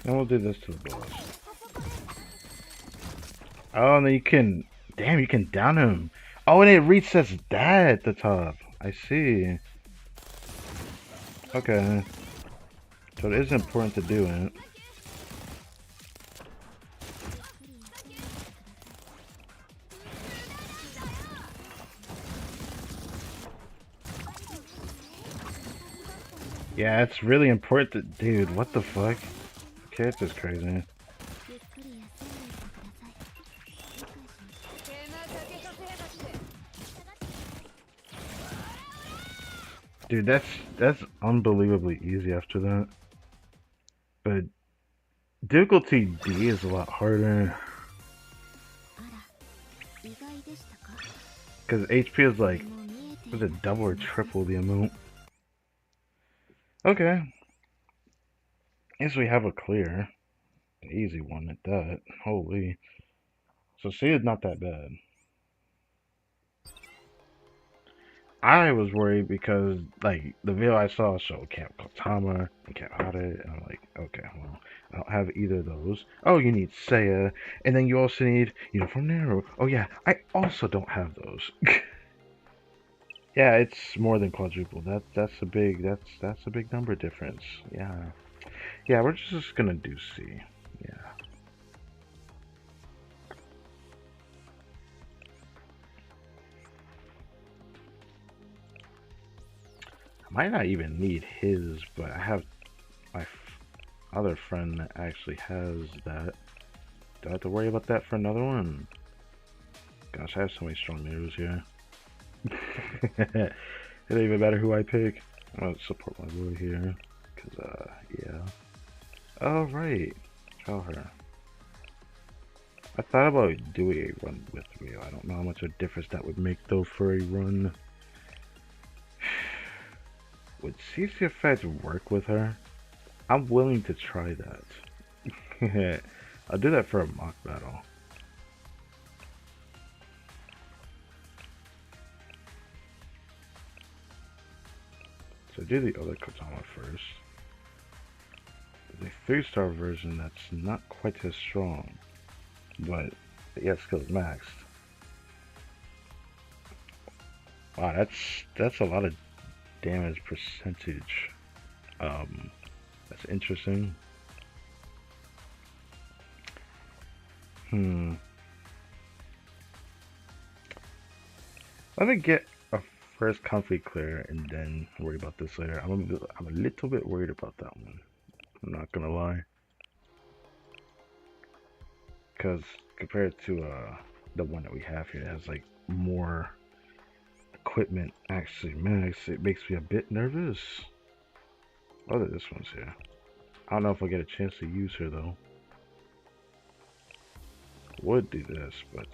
And we'll do this to the boss. Oh, and then you can... Damn, you can down him. Oh, and it resets that at the top. I see. Okay. So it is important to do it. Yeah, it's really important to... Dude, what the fuck? Okay, it's just crazy. Dude, that's unbelievably easy after that. But difficulty D is a lot harder. Because HP is like, was it double or triple the amount? Okay. Guess we have a clear. An easy one at that. Holy. So C is not that bad. I was worried because, like, the video I saw showed Camp Kotama and Camp Hade, and I'm like, okay, well, I don't have either of those. Oh, you need Seiya, and then you also need Uniform Nero. Oh yeah, I also don't have those. Yeah, it's more than quadruple. That's a big number difference. Yeah, yeah, we're just gonna do C. Yeah. I might not even need his, but I have my other friend that actually has that. Do I have to worry about that for another one? Gosh, I have so many strong mirrors here. It doesn't even matter who I pick. I'm gonna support my boy here. Cause, yeah. Oh, right. Tell her. I thought about doing a run with Rio. I don't know how much of a difference that would make, though, for a run. Would CC effects work with her? I'm willing to try that. I'll do that for a mock battle. So do the other Katana first. The 3-star version that's not quite as strong, but yet skills maxed. Wow, that's a lot of damage percentage. That's interesting. Let me get a first comfy clear and then worry about this later. I'm a little bit worried about that one. I'm not gonna lie. Because compared to the one that we have here, it has like more equipment actually max. It makes me a bit nervous. Oh, this one's here. I don't know if I'll get a chance to use her though. Would do this, but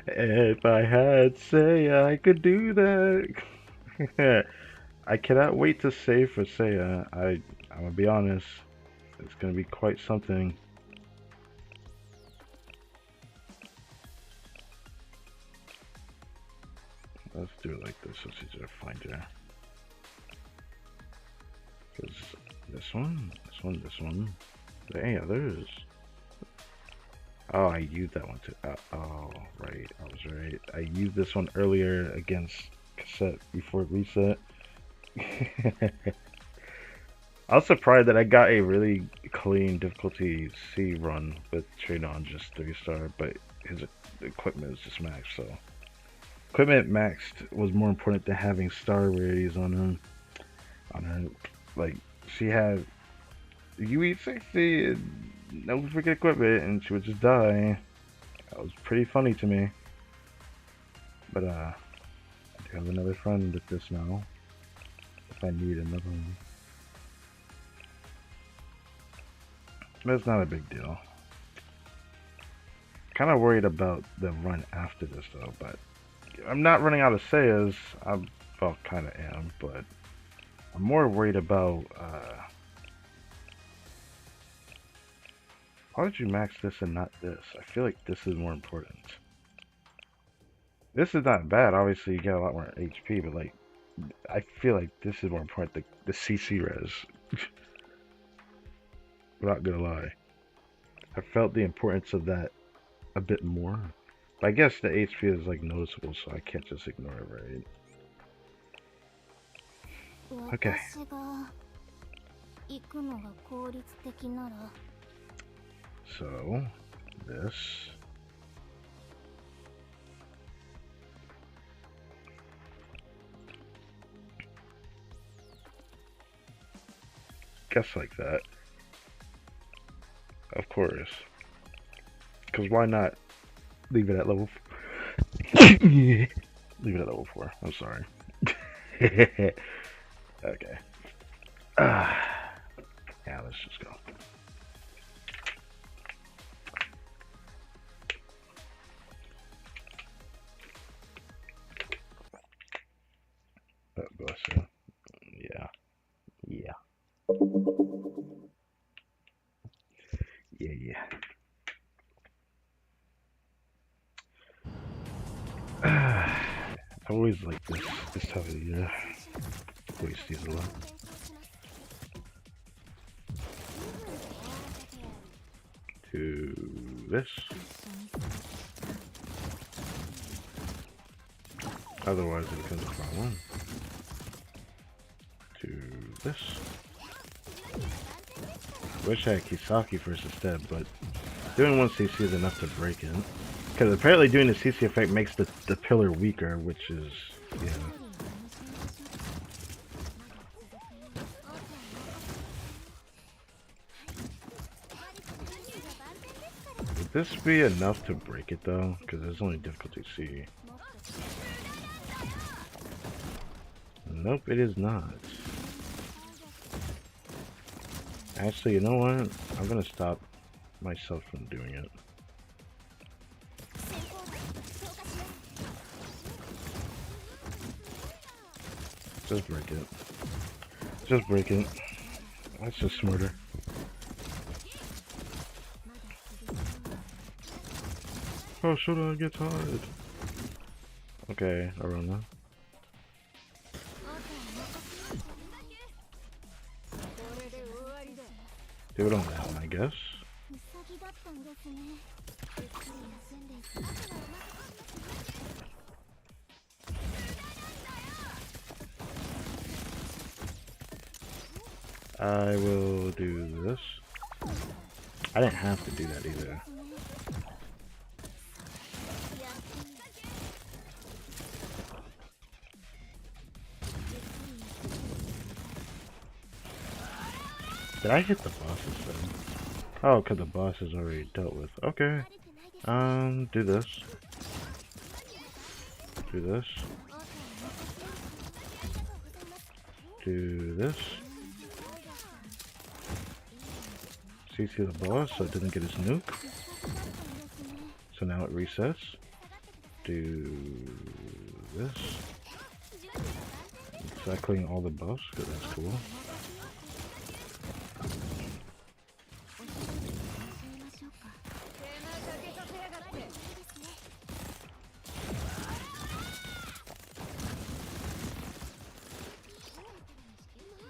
if I had Seiya, I could do that. I cannot wait to save for Seiya. I'm gonna be honest, it's gonna be quite something. Let's do it like this so it's easier to find her. Because this one, this one. Are there any others? Oh, I used that one too. Oh, right. I was right. I used this one earlier against cassette before it reset. I was surprised that I got a really clean difficulty C run with Trade on just 3-star, but his equipment is just maxed, so. Equipment maxed was more important than having star rarities on him. on her. Like, she had UE 60 and no freaking equipment, and she would just die. That was pretty funny to me. But, I do have another friend with this now. If I need another one. But it's not a big deal. Kind of worried about the run after this, though, but I'm not running out of sayas. Well, kind of am, but I'm more worried about, why would you max this and not this? I feel like this is more important. This is not bad. Obviously, you get a lot more HP, but, like, I feel like this is more important, the CC res. I'm not gonna lie. I felt the importance of that a bit more. But I guess the HP is, like, noticeable, so I can't just ignore it, right? Okay. So, this. Guess like that. Of course. Because why not leave it at level leave it at level 4. I'm sorry. Okay. Yeah, let's just go. Bless you. Yeah. Yeah. Yeah. I always like this time of the year. Waste these a lot. To this. Otherwise it becomes a problem. To this. Wish I had Kisaki first instead, but doing 1 CC is enough to break it. Because apparently doing the CC effect makes the pillar weaker, which is, yeah. Would this be enough to break it though? Because it's only difficulty C. Nope, it is not. Actually, you know what? I'm gonna stop myself from doing it. Just break it. Just break it. That's just smarter. Oh, should I get tired? Okay, around that. Do it on that one, I guess. I will do this. I didn't have to do that either. Did I hit the bosses then? Oh, because the boss is already dealt with. Okay. Do this. Do this. Do this. CC the boss so it didn't get his nuke. So now it resets. Do this. Cycling all the buffs, because that's cool.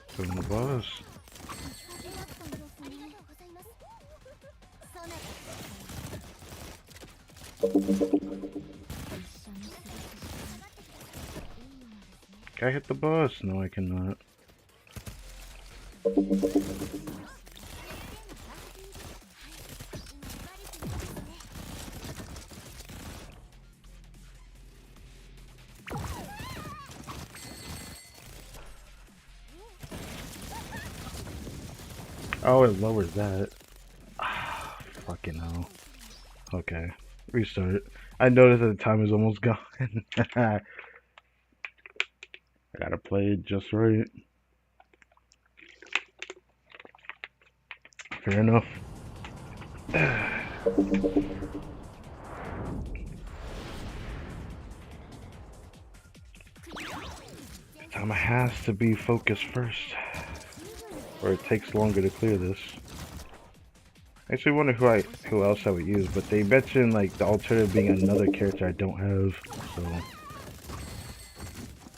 From the boss. Can I hit the boss? No, I cannot. Oh, it lowers that. Ah, fucking hell. Okay. Restart. I noticed that the time is almost gone. I gotta play it just right. Fair enough. Time has to be focused first, or it takes longer to clear this. I actually wonder who else I would use, but they mentioned like the alternative being another character I don't have. So,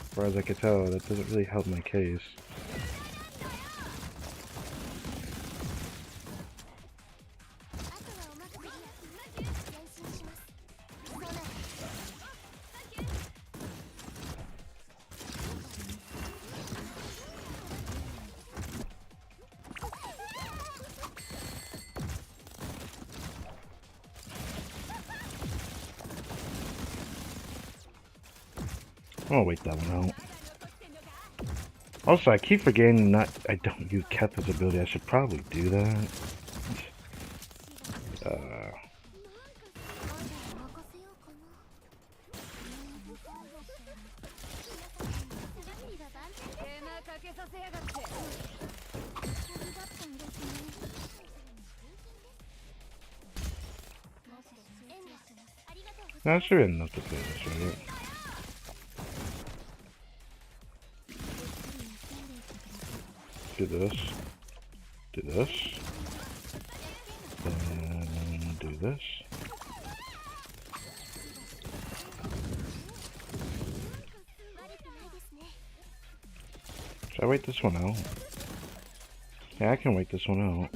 as far as I can tell, that doesn't really help my case. I'm gonna wait that one out. Also, I keep forgetting I don't use Keth's ability. I should probably do that. That should be enough to play this, right? Do this. Do this. Then do this. Should I wait this one out? Yeah, I can wait this one out.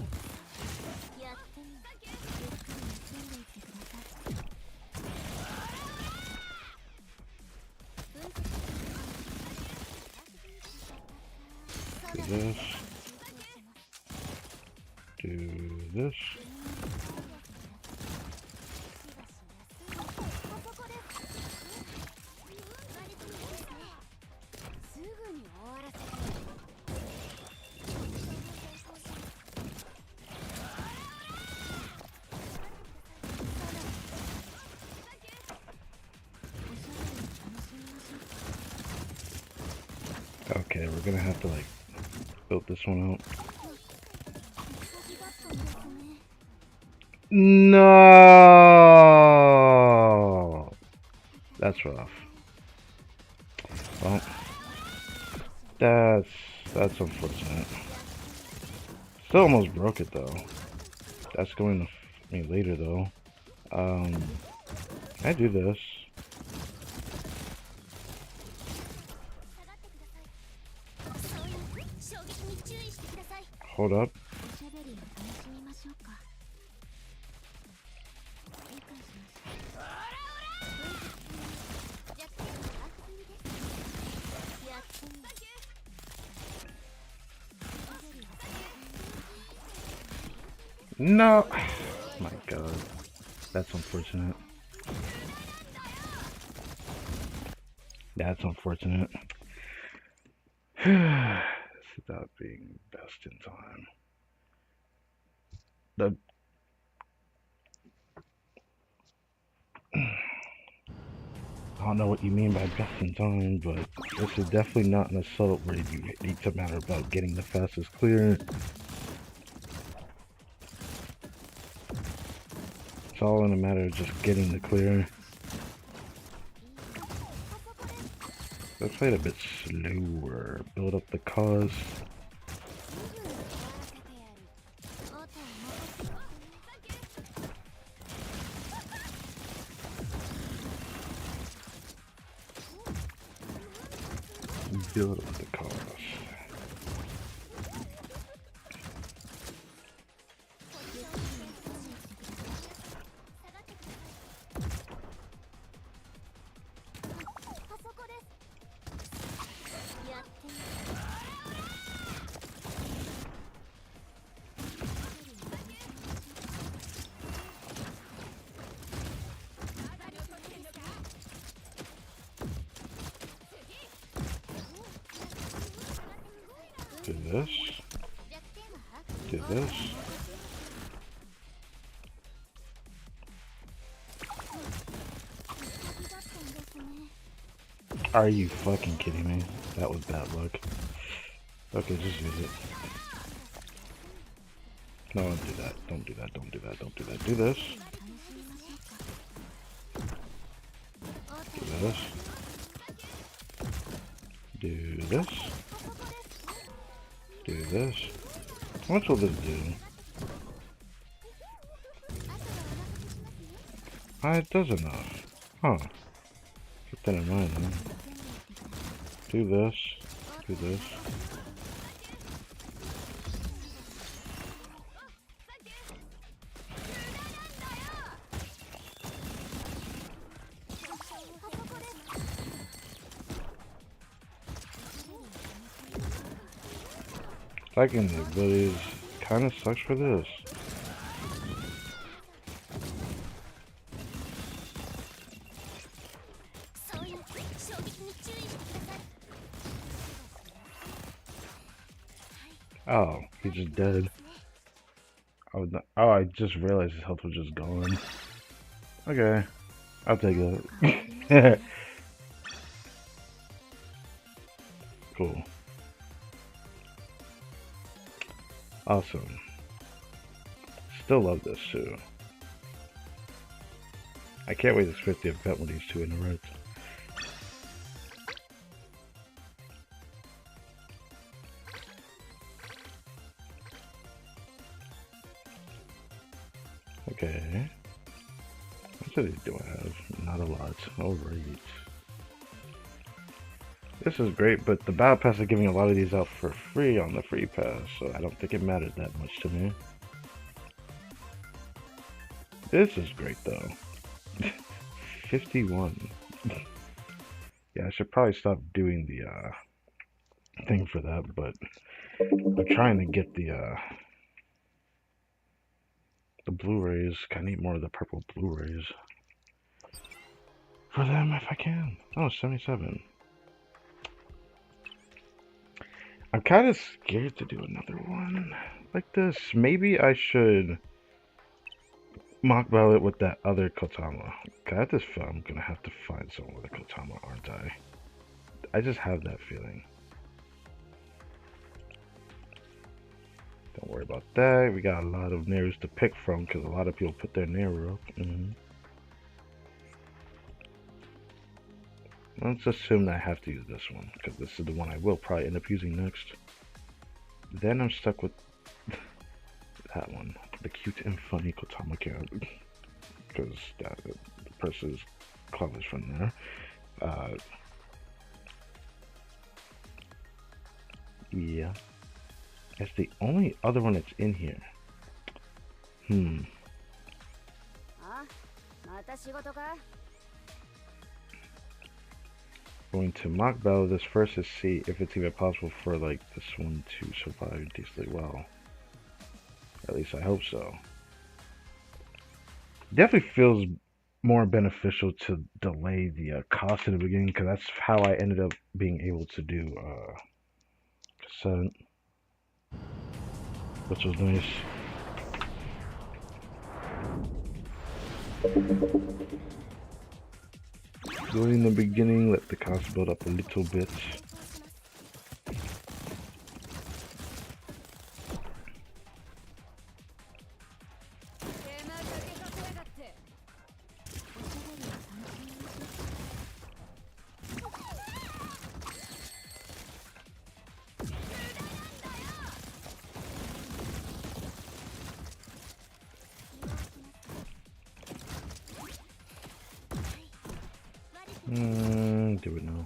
Do this. Do this. Okay, we're gonna have to like build this one out. No, that's rough. Well, that's unfortunate. Still almost broke it though. That's going to f me later though. I do this. Hold up. No! My god. That's unfortunate. That's unfortunate. Without being best in time. I don't know what you mean by best in time, but this is definitely not an assault where you need to matter about getting the fastest clear. It's all in a matter of just getting the clear. Let's play it a bit slower, build up the cause. Build up the cause. Do this. Do this. Are you fucking kidding me? That was bad luck. Okay, just use it. No, don't do that. Don't do that. Don't do that. Don't do that. Do this. Do this. Do this. Do this. How much will this do? It does enough. Huh. Keep that in mind, then. Do this. Do this. Liking the abilities kind of sucks for this. Oh, he's just dead. Oh, I just realized his health was just gone. Okay, I'll take that. Cool. Awesome. Still love this too. I can't wait to split the event with these two in the red. Okay. What cities do I have? Not a lot. Alright. This is great, but the Battle Pass is giving a lot of these out for free on the free pass, so I don't think it mattered that much to me. This is great though. 51. Yeah, I should probably stop doing the thing for that, but I'm trying to get the Blu-rays. I need more of the purple Blu-rays for them if I can. Oh, 77. I'm kind of scared to do another one like this. Maybe I should mock battle it with that other Kotama. I just feel I'm gonna have to find someone with a Kotama, aren't I? I just have that feeling. Don't worry about that. We got a lot of Nerus to pick from because a lot of people put their Neru up. Let's assume that I have to use this one because this is the one I will probably end up using next. Then I'm stuck with that one, the cute and funny Kotama character, because the person's club is from there. Yeah, that's the only other one that's in here. Going to mock battle this first to see if it's even possible for like this one to survive decently well. At least I hope so. Definitely feels more beneficial to delay the cost in the beginning because that's how I ended up being able to do cassette, which was nice. Go in the beginning, let the cost build up a little bit. Do it now.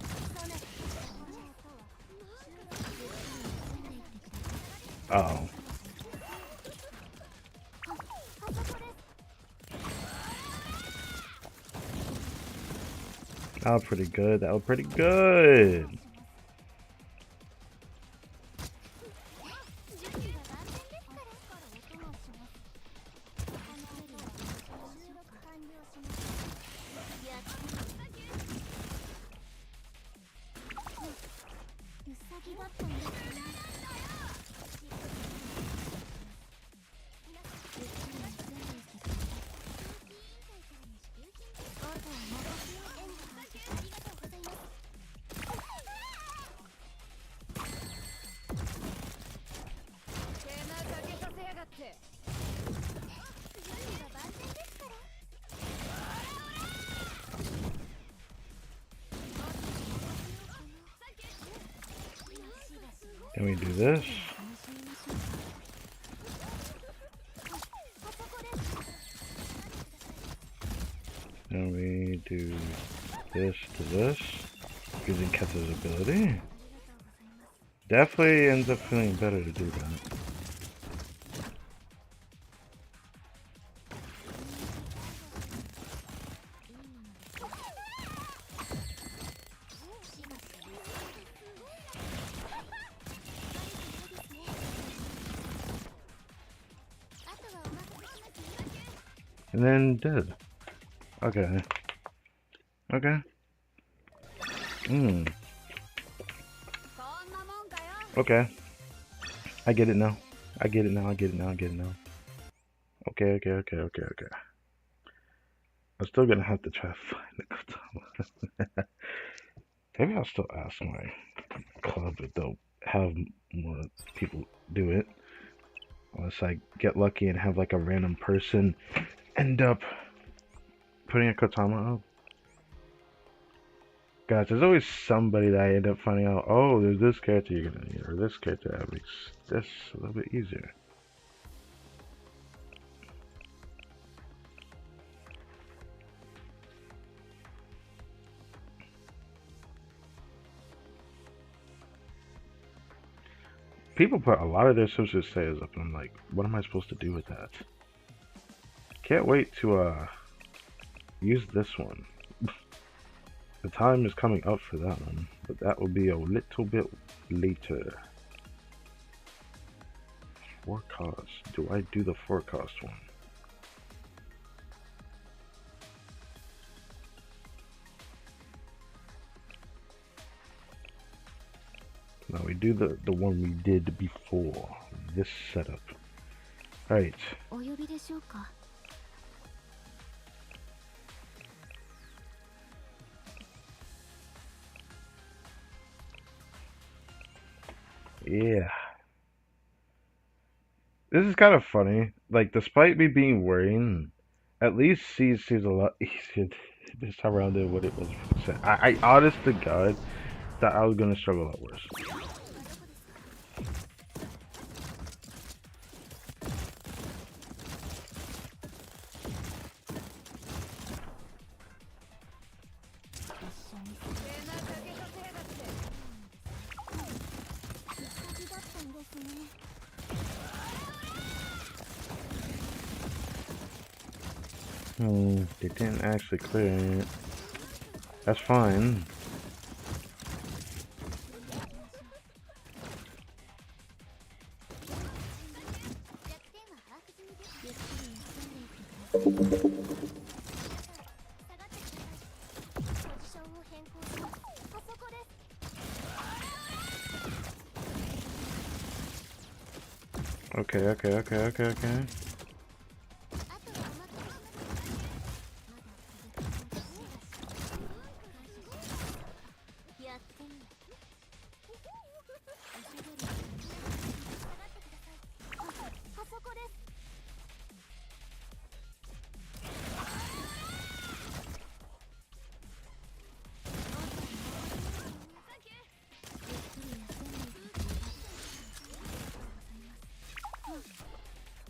Uh-oh. That was pretty good. That was pretty good. Then we do this. Then we do this to this, using Keta's ability. Definitely ends up feeling better to do that. And then dead. Okay. Okay. Okay. I get it now. I get it now. I get it now. I get it now. Okay. I'm still gonna have to try to find the katana. Maybe I'll still ask my club if they'll have more people do it. Unless I get lucky and have like a random person end up putting a katana up. Guys, there's always somebody that I end up finding out, oh, there's this character you're gonna need, or this character that makes this a little bit easier. People put a lot of their social status up, and I'm like, what am I supposed to do with that? Can't wait to use this one. The time is coming up for that one, but that will be a little bit later. Forecast. Do I do the forecast one? No, we do the one we did before. This setup. Alright. Yeah. This is kind of funny. Like, despite me being worried, at least CH seems a lot easier this time around than what it was. I honest to God, that I was gonna struggle a lot worse. They didn't actually clear it. That's fine. Okay.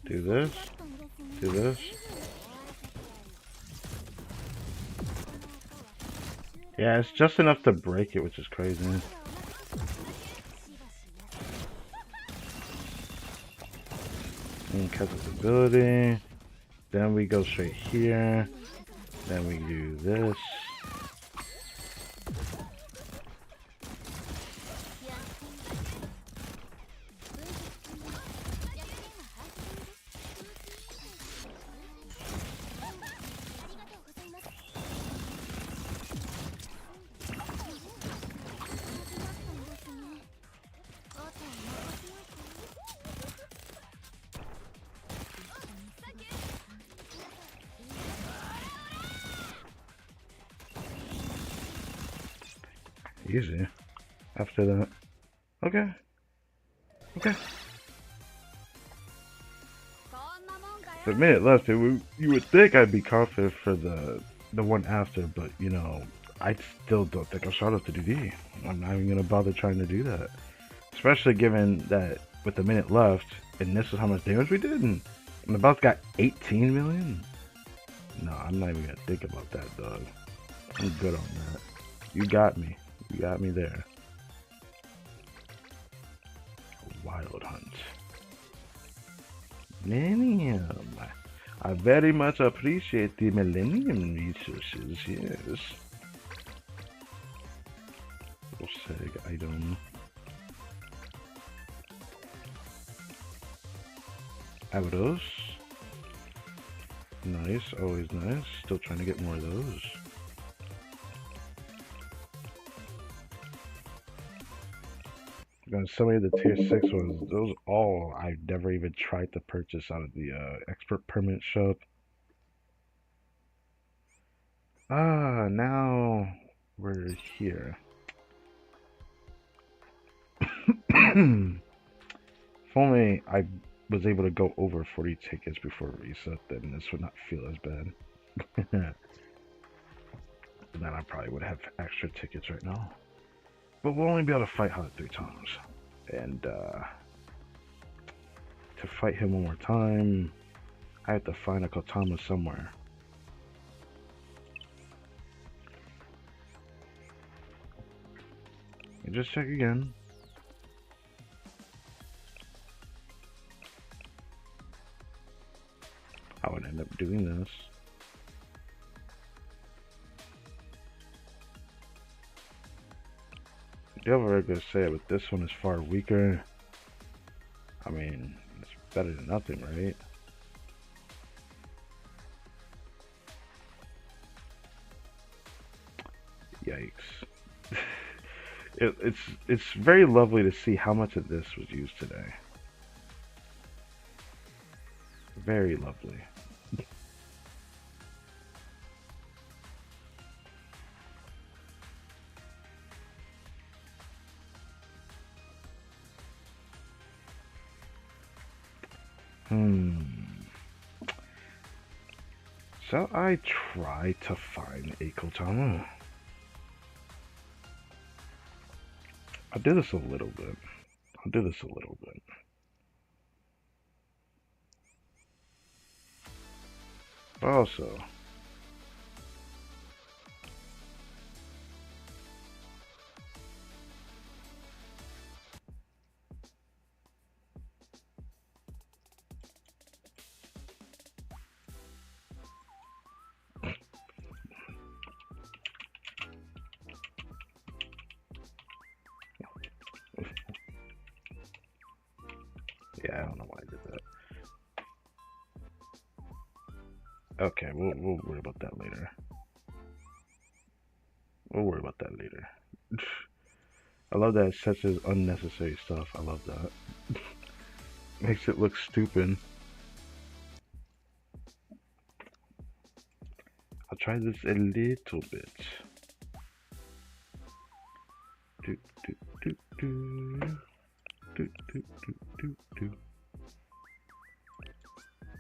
Do this. Do this. Yeah, it's just enough to break it, which is crazy. And Keta's ability. Then we go straight here. Then we do this. Easy. After that. Okay. A minute left. You would think I'd be confident for the one after, but you know, I still don't think I'm strong enough to do D. I'm not even gonna bother trying to do that. Especially given that with a minute left, and this is how much damage we did, and the boss got 18 million? No, I'm not even gonna think about that, dog. I'm good on that. You got me. You got me there. Wild hunt. Millennium. I very much appreciate the Millennium resources, yes. Seg item. Avados. Nice, always nice. Still trying to get more of those. Some of the tier 6 ones, those all I've never even tried to purchase out of the expert permanent shop. Ah, now we're here. If only I was able to go over 40 tickets before reset, then this would not feel as bad. Then I probably would have extra tickets right now. But we'll only be able to fight Hot 3 times. And to fight him one more time, I have to find a Kotama somewhere. And just check again. I would end up doing this. The other regular say it, but this one is far weaker. I mean, it's better than nothing, right? Yikes. It's very lovely to see how much of this was used today. Very lovely. Shall I try to find a Kotama? I'll do this a little bit. But also, yeah, I don't know why I did that. Okay, we'll worry about that later. I love that it sets as unnecessary stuff. I love that. Makes it look stupid. I'll try this a little bit. Do, do, do, do. Do, do, do, do, do.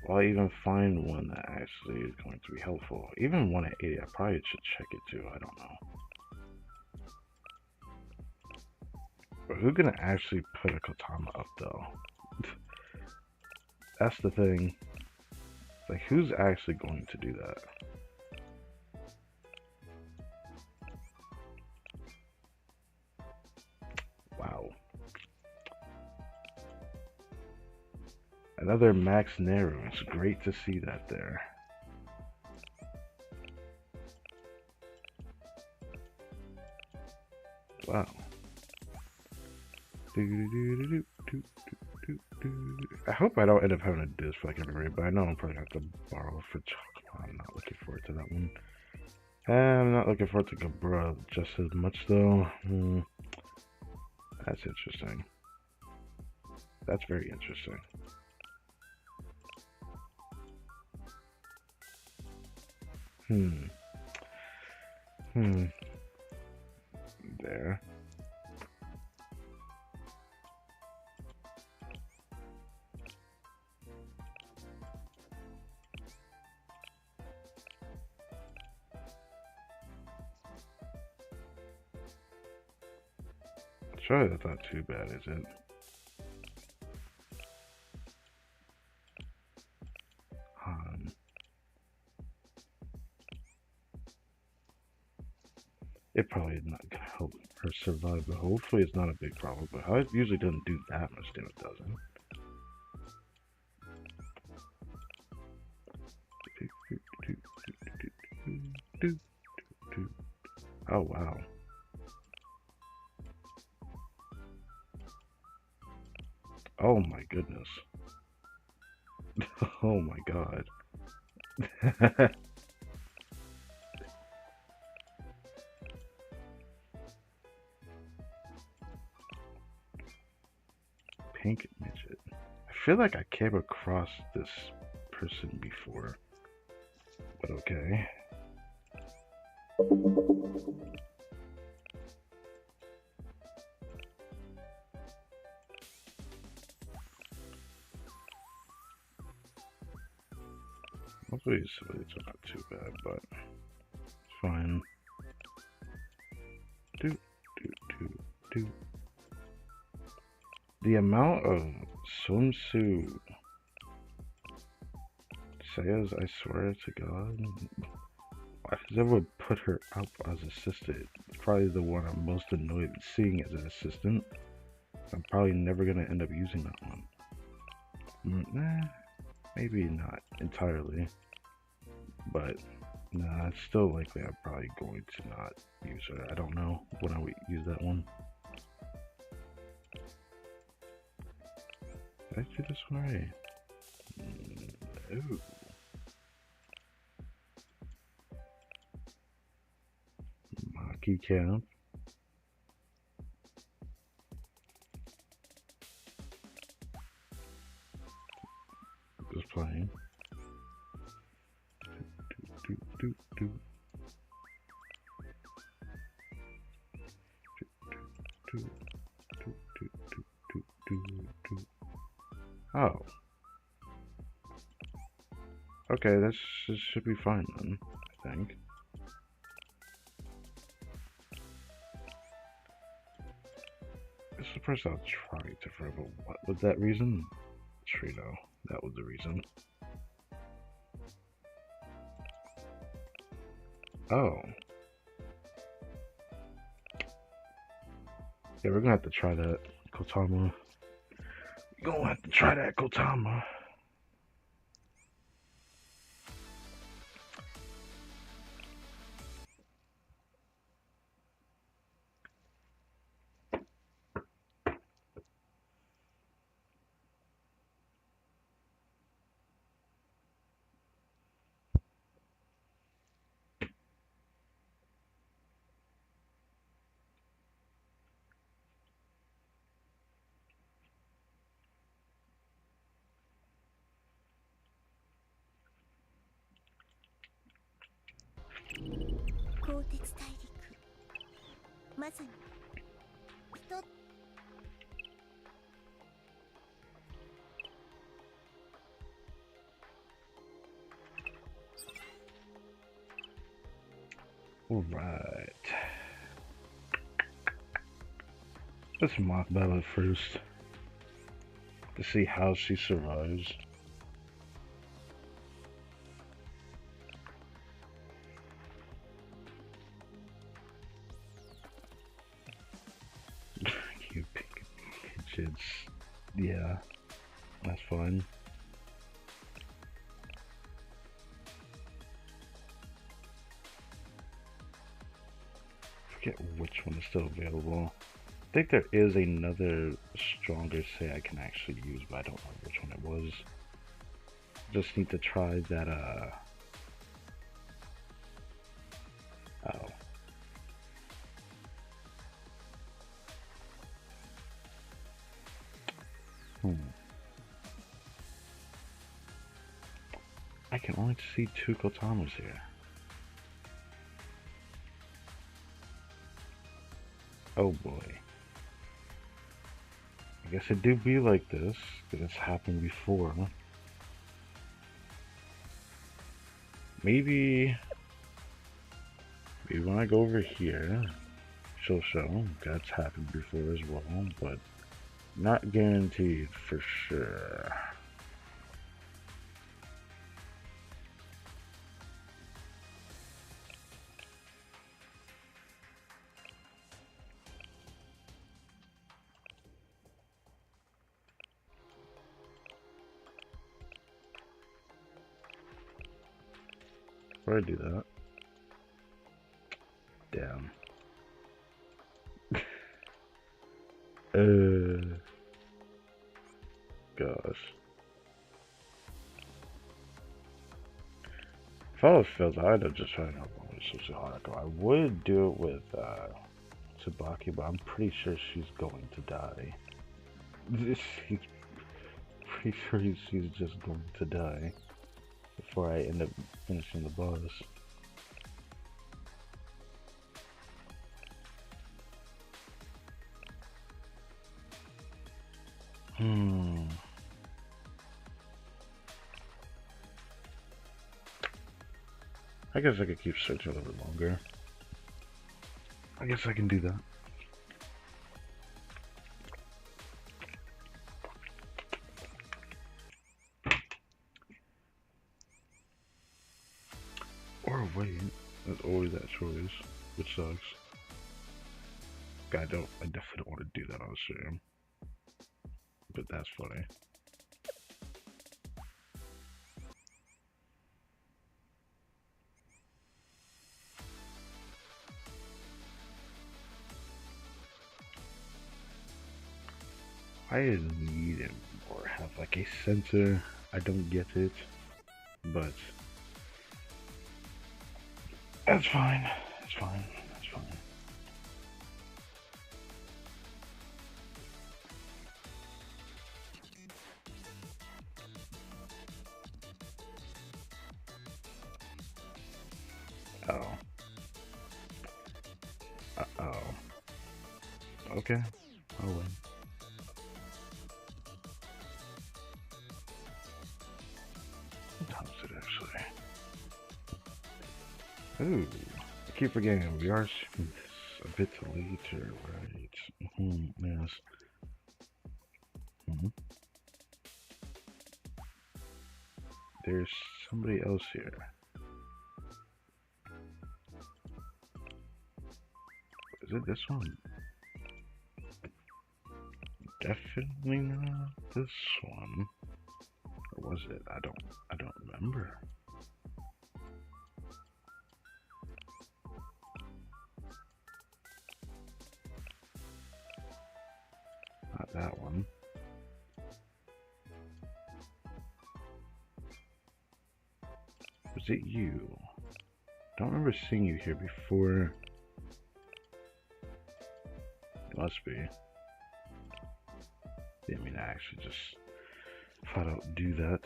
Will I even find one that actually is going to be helpful? Even one at 80, I probably should check it too. I don't know. But who's gonna actually put a Kotama up though? That's the thing. Like, who's actually going to do that? Wow. Another Max Nero. It's great to see that there. Wow. I hope I don't end up having to do this for like every raid, but I know I'm probably gonna have to borrow for chocolate. I'm not looking forward to that one. I'm not looking forward to Gabra just as much though. That's interesting. That's very interesting. There. Surely that's not too bad, is it? It probably is not gonna help her survive, but hopefully it's not a big problem. But it usually doesn't do that much damage, does it? Oh wow. Oh my goodness. Oh my god. Pink midget. I feel like I came across this person before. But okay. Hopefully these civilians are not too bad, but it's fine. The amount of swimsuit says, I swear to God. Why does everyone put her up as assistant? It's probably the one I'm most annoyed with seeing as an assistant. I'm probably never going to end up using that one. Nah, maybe not entirely. But, nah, it's still likely I'm probably going to not use her. I don't know when I would use that one. Did I do this one right? No. Maki camp. Just playing. Oh. Okay, this should be fine then, I think. This is the person I was trying to forever. What was that reason? Trito. That was the reason. Oh. Yeah, we're gonna have to try that, Kotama. We're gonna have to try that, Kotama. Alright. Let's mock battle it first. To see how she survives. You pigeons. Yeah, that's fine. Forget which one is still available. I think there is another stronger say I can actually use, but I don't know which one it was. Just need to try that, oh. I can only see 2 Kotamas here. Oh boy. I guess it do be like this, because it's happened before. Maybe when I go over here, So that's happened before as well, but not guaranteed for sure. Where do I do that? Damn. Gosh. If I was Phil, I'd have just tried to help with Suzuhara. I would do it with Tsubaki, but I'm pretty sure she's going to die. She's pretty sure she's just going to die before I end up finishing the boss. I guess I could keep searching a little bit longer. I guess I can do that. Or wait, there's always that choice, which sucks. I definitely don't want to do that on stream. But that's funny. I need it or have like a sensor. I don't get it, but that's fine. It's fine. That's fine. Oh. Uh-oh. Okay. I'll win. What time is it actually? Ooh. I keep forgetting we are shooting this a bit later, right? Yes. There's somebody else here. Is it this one? Definitely not this one. Or was it? I don't remember. Not that one. Was it you? Don't remember seeing you here before. It must be. Didn't mean to actually just flat out do that.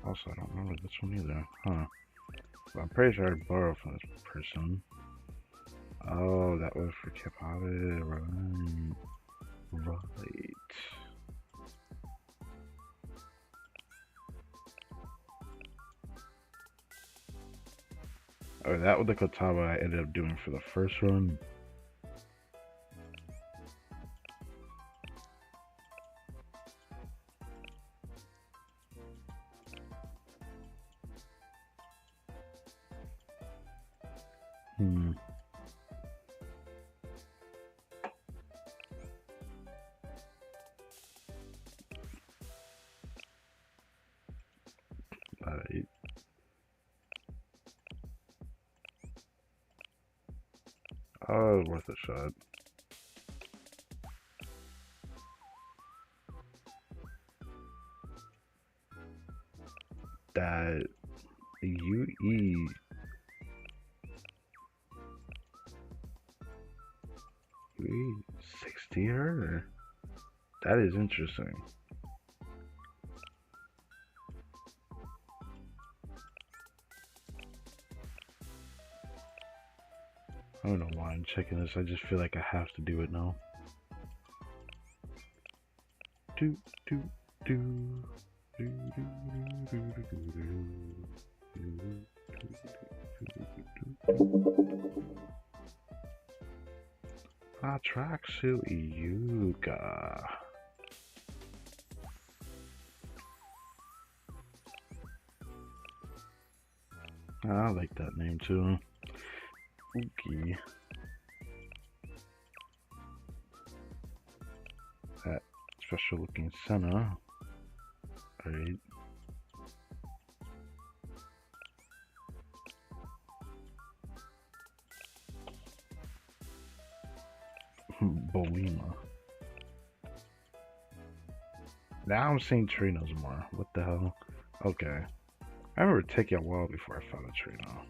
Also, I don't remember this one either. Huh. But I'm pretty sure I borrowed from this person. Oh, that was for Kipade, right. Right. Oh, that was the Kotaba I ended up doing for the first run. Alright. Oh, worth a shot. That UE UE 60 her? That is interesting. I don't know why I'm checking this, I just feel like I have to do it now. Tracksuit Yuga. I like that name too. Ookie. That special looking Senna. Alright. Bolima. Now I'm seeing Trinos more. What the hell? Okay. I remember taking a while before I found a Trino.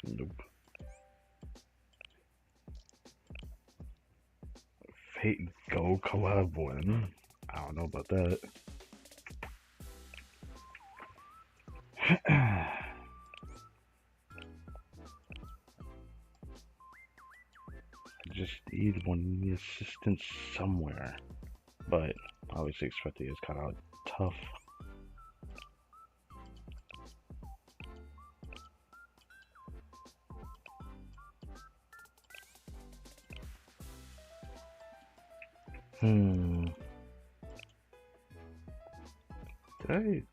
Nope. Fate Go collab win. I don't know about that. Just need one assistance somewhere, but obviously expecting it's kind of tough. Did I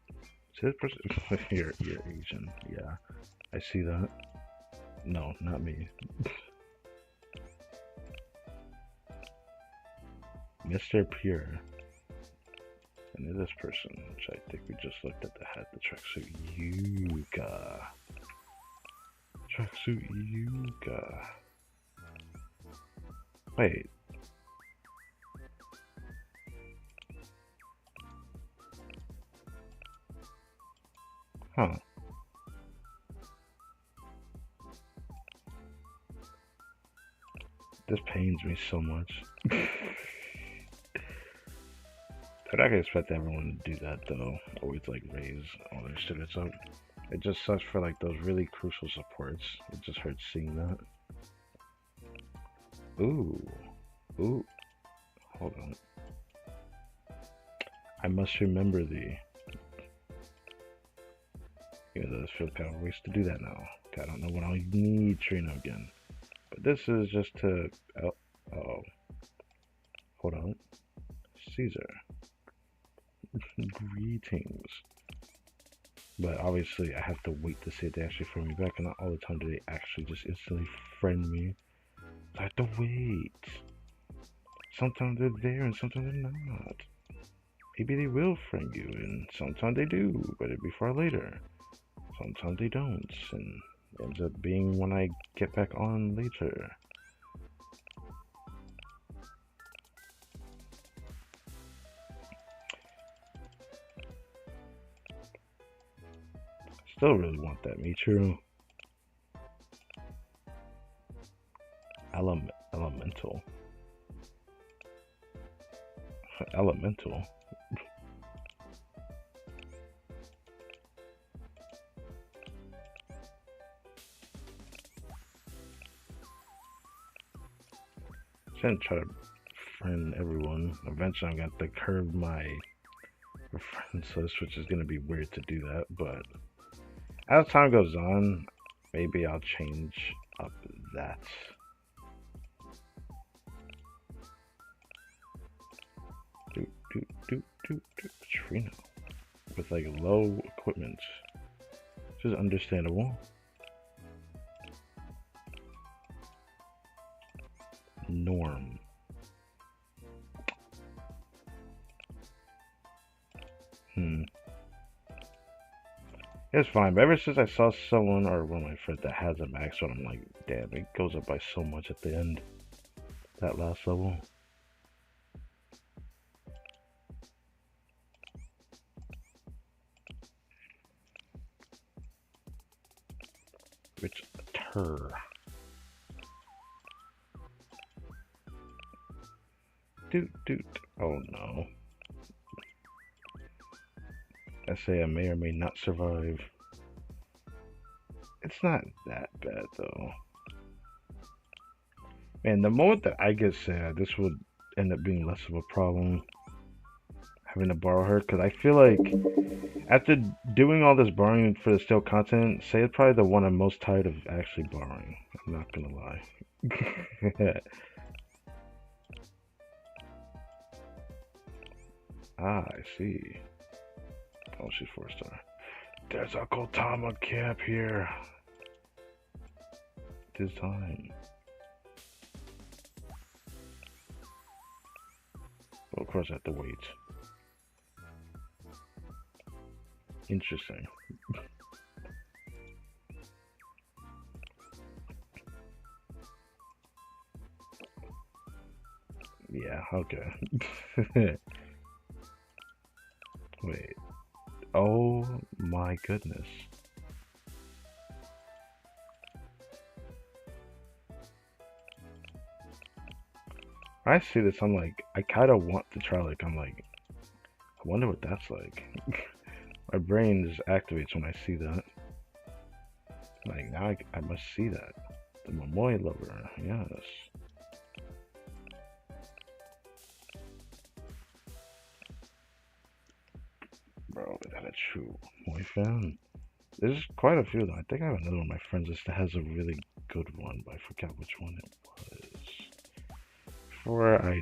see this person? You're Asian. Yeah, I see that. No, not me. Mr. Pure. And this person, which I think we just looked at, that had the tracksuit Yuga. Tracksuit Yuga. Wait. Huh. This pains me so much. I'm not gonna expect everyone to do that though. Always like raise all their students up. It just sucks for like those really crucial supports. It just hurts seeing that. Ooh. Ooh. Hold on. I must remember thee. Even though this feels kind of waste to do that now. I don't know when I'll need Trino again. But this is just to... Oh. Hold on. Caesar. Greetings. But obviously I have to wait to see if they actually friend me back, and not all the time do they actually just instantly friend me. I have to wait. Sometimes they're there and sometimes they're not. Maybe they will friend you, and sometimes they do, but it'll be far later. Sometimes they don't, and it ends up being when I get back on later. Still really want that Michiru. Elemental. Elemental. Shouldn't try to friend everyone. Eventually I'm going to have to curb my friends list, which is going to be weird to do that, but as time goes on, maybe I'll change up that. Trino. With like low equipment. Which is understandable. Norm. It's fine, but ever since I saw someone or one of my friends that has a max one, I'm like, damn, it goes up by so much at the end. That last level. Which tur. Doot. Oh no. essay I may or may not survive. It's not that bad though. Man, the moment that I get sad, this would end up being less of a problem having to borrow her, because I feel like after doing all this borrowing for the stale content, say it's probably the one I'm most tired of actually borrowing. I'm not gonna lie. Ah, I see. Oh, she's 4-star. There's a Kotama cap here. This time. Well, of course I have to wait. Interesting. Yeah, okay. Wait. Oh my goodness. I see this, I'm like, I kind of want to try, like, I'm like, I wonder what that's like. My brain just activates when I see that. Like, now I must see that. The Momoy lover, yes. Bro, is that a true Momoy fan? There's quite a few though. I think I have another one of my friends that has a really good one, but I forgot which one it was. Before I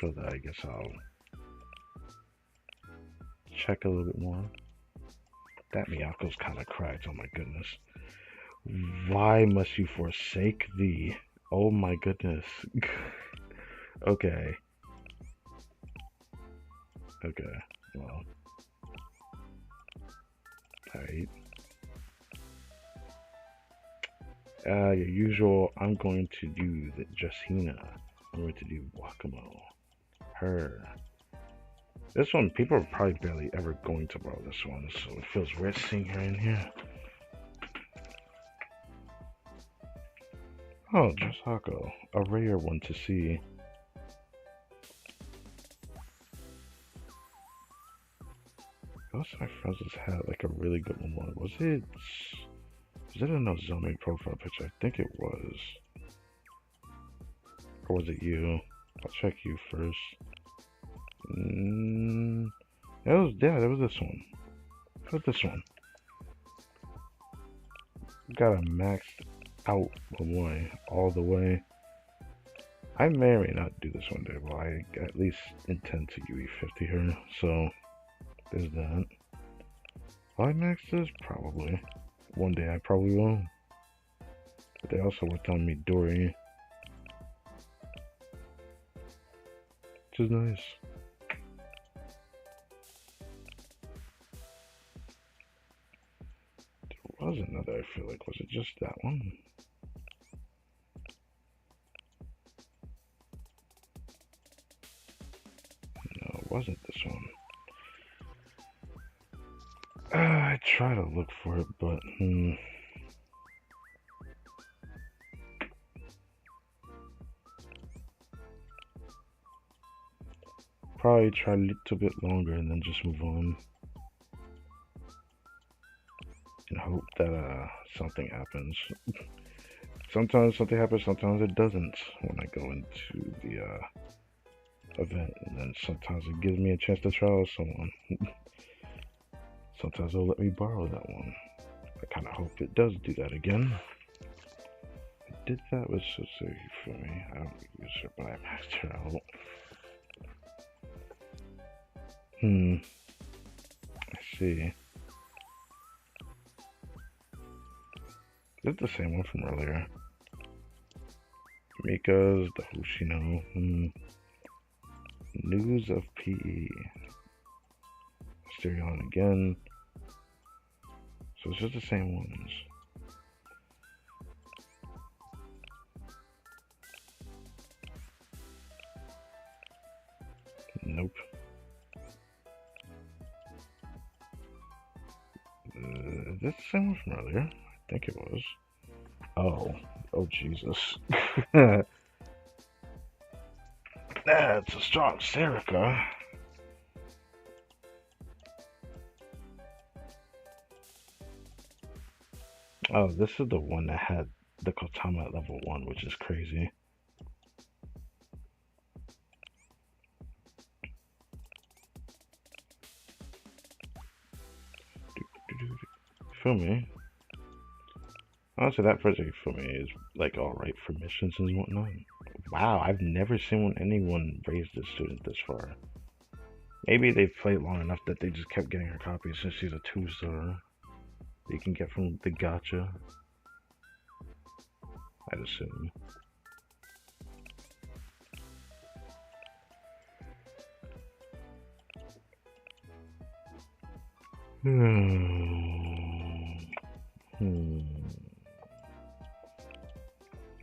show that, I guess I'll check a little bit more. That Miyako's kind of cracked, oh my goodness. Why must you forsake thee? Oh my goodness. Okay. Okay, well. Alright. Your usual, I'm going to do the Justina. I'm going to do Wakamo. Her. This one, people are probably barely ever going to borrow this one, so it feels weird seeing her in here. Oh, Josako. A rare one to see. Most of my friends just had like a really good one. Was it a Nozomi profile picture? I think it was. Or was it you? I'll check you first. That was this one. It was this one. Got a maxed out Momoy all the way. I may or may not do this one day, but I at least intend to UE 50 her, so there's that. Will I max this? Probably. One day I probably will. But they also worked on Midori, which is nice. There was another, I feel like. Was it just that one? No, it wasn't this one. I try to look for it, but probably try a little bit longer and then just move on. And hope that something happens. Sometimes something happens, sometimes it doesn't when I go into the event, and then sometimes it gives me a chance to try with someone. Sometimes they'll let me borrow that one. I kind of hope it does do that again. I did that with Suzuki for me. I don't use her, but I maxed her out. I see. Is it the same one from earlier? Mika's, the Hoshino. News of PE. Asterion again. So it's just the same ones. Nope. Is this the same one from earlier? I think it was. Oh Jesus. That's a strong Serica. Oh, this is the one that had the Kotama at level 1, which is crazy. Feel me? Honestly, that project for me is like alright for missions and whatnot. Wow, I've never seen anyone raise this student this far. Maybe they've played long enough that they just kept getting her copies since she's a 2-star. You can get from the gacha, I'd assume.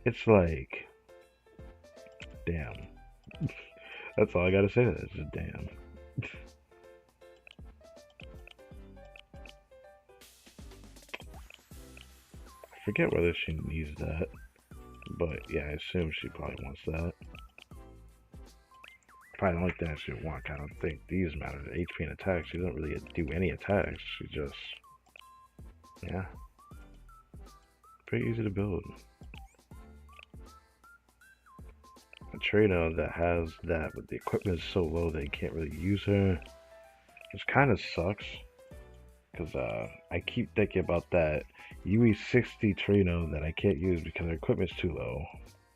It's like, damn. That's all I gotta say to that. It's just damn. I forget whether she needs that, but yeah, I assume she probably wants that. Probably the only thing she would want. I don't think these matter. The HP and attack. She doesn't really do any attacks. She just, yeah, pretty easy to build. A trainer that has that, but the equipment is so low they can't really use her, which kind of sucks. Because I keep thinking about that UE60 trainer that I can't use because her equipment's too low,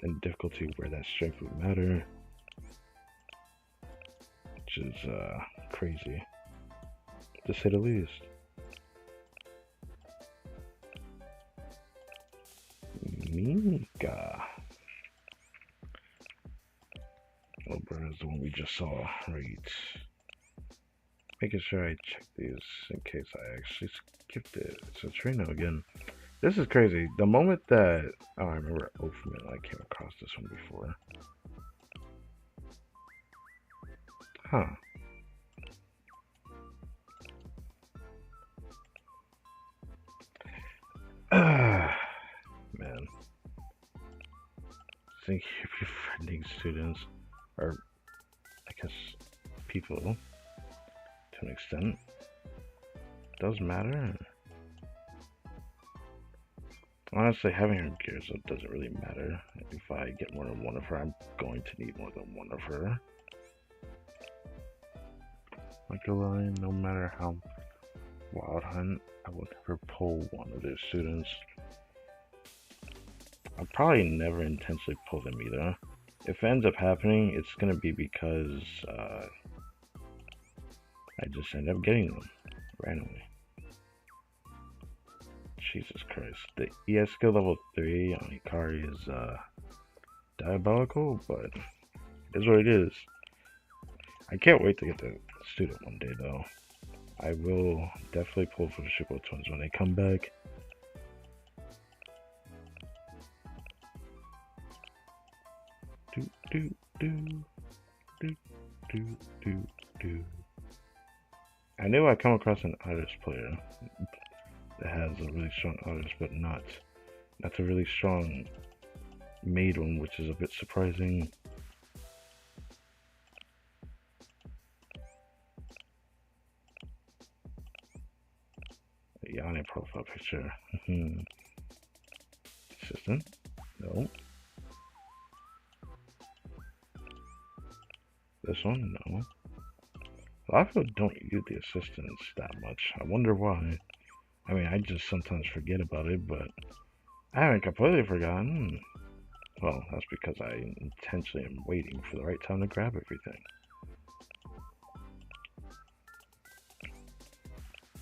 and difficulty where that strength would matter, which is crazy, to say the least. Mika. Wilbur is the one we just saw, right? Making sure I check these in case I actually skipped it. It's a Trino again. This is crazy. The moment that... Oh, I remember Ophman. I came across this one before. Huh. Man. Think if you're friending students, or I guess people, to an extent, does matter. Honestly, having her gears up doesn't really matter. If I get more than one of her, I'm going to need more than one of her. Like a line, no matter how wild hunt, I would never pull one of their students. I'll probably never intentionally pull them either. If it ends up happening, it's gonna be because I just end up getting them randomly. Jesus Christ. The ES skill level 3 on Ikari is diabolical, but it is what it is. I can't wait to get the student one day though. I will definitely pull for the Shippo twins when they come back. I knew I'd come across an artist player that has a really strong artist, but not a really strong made one, which is a bit surprising. Yanni profile picture. Assistant? No. This one? No. A lot of people don't use the assistants that much. I wonder why. I mean, I just sometimes forget about it, but I haven't completely forgotten. Well, that's because I intentionally am waiting for the right time to grab everything.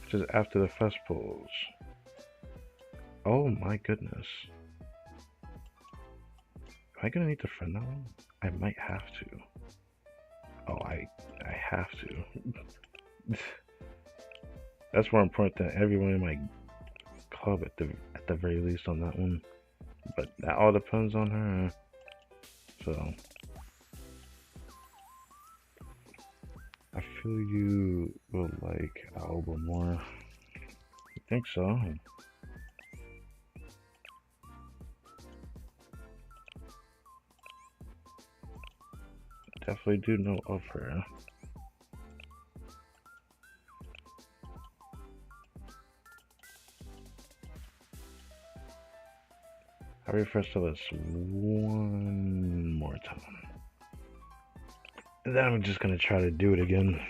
Which is after the fest pulls. Oh my goodness. Am I gonna need to friend that one? I might have to. Oh, I have to. That's more important than everyone in my club at the very least on that one. But that all depends on her. So I feel you will like Alba more. I think so. Definitely do know of her. I'll refresh the list one more time. And then I'm just gonna try to do it again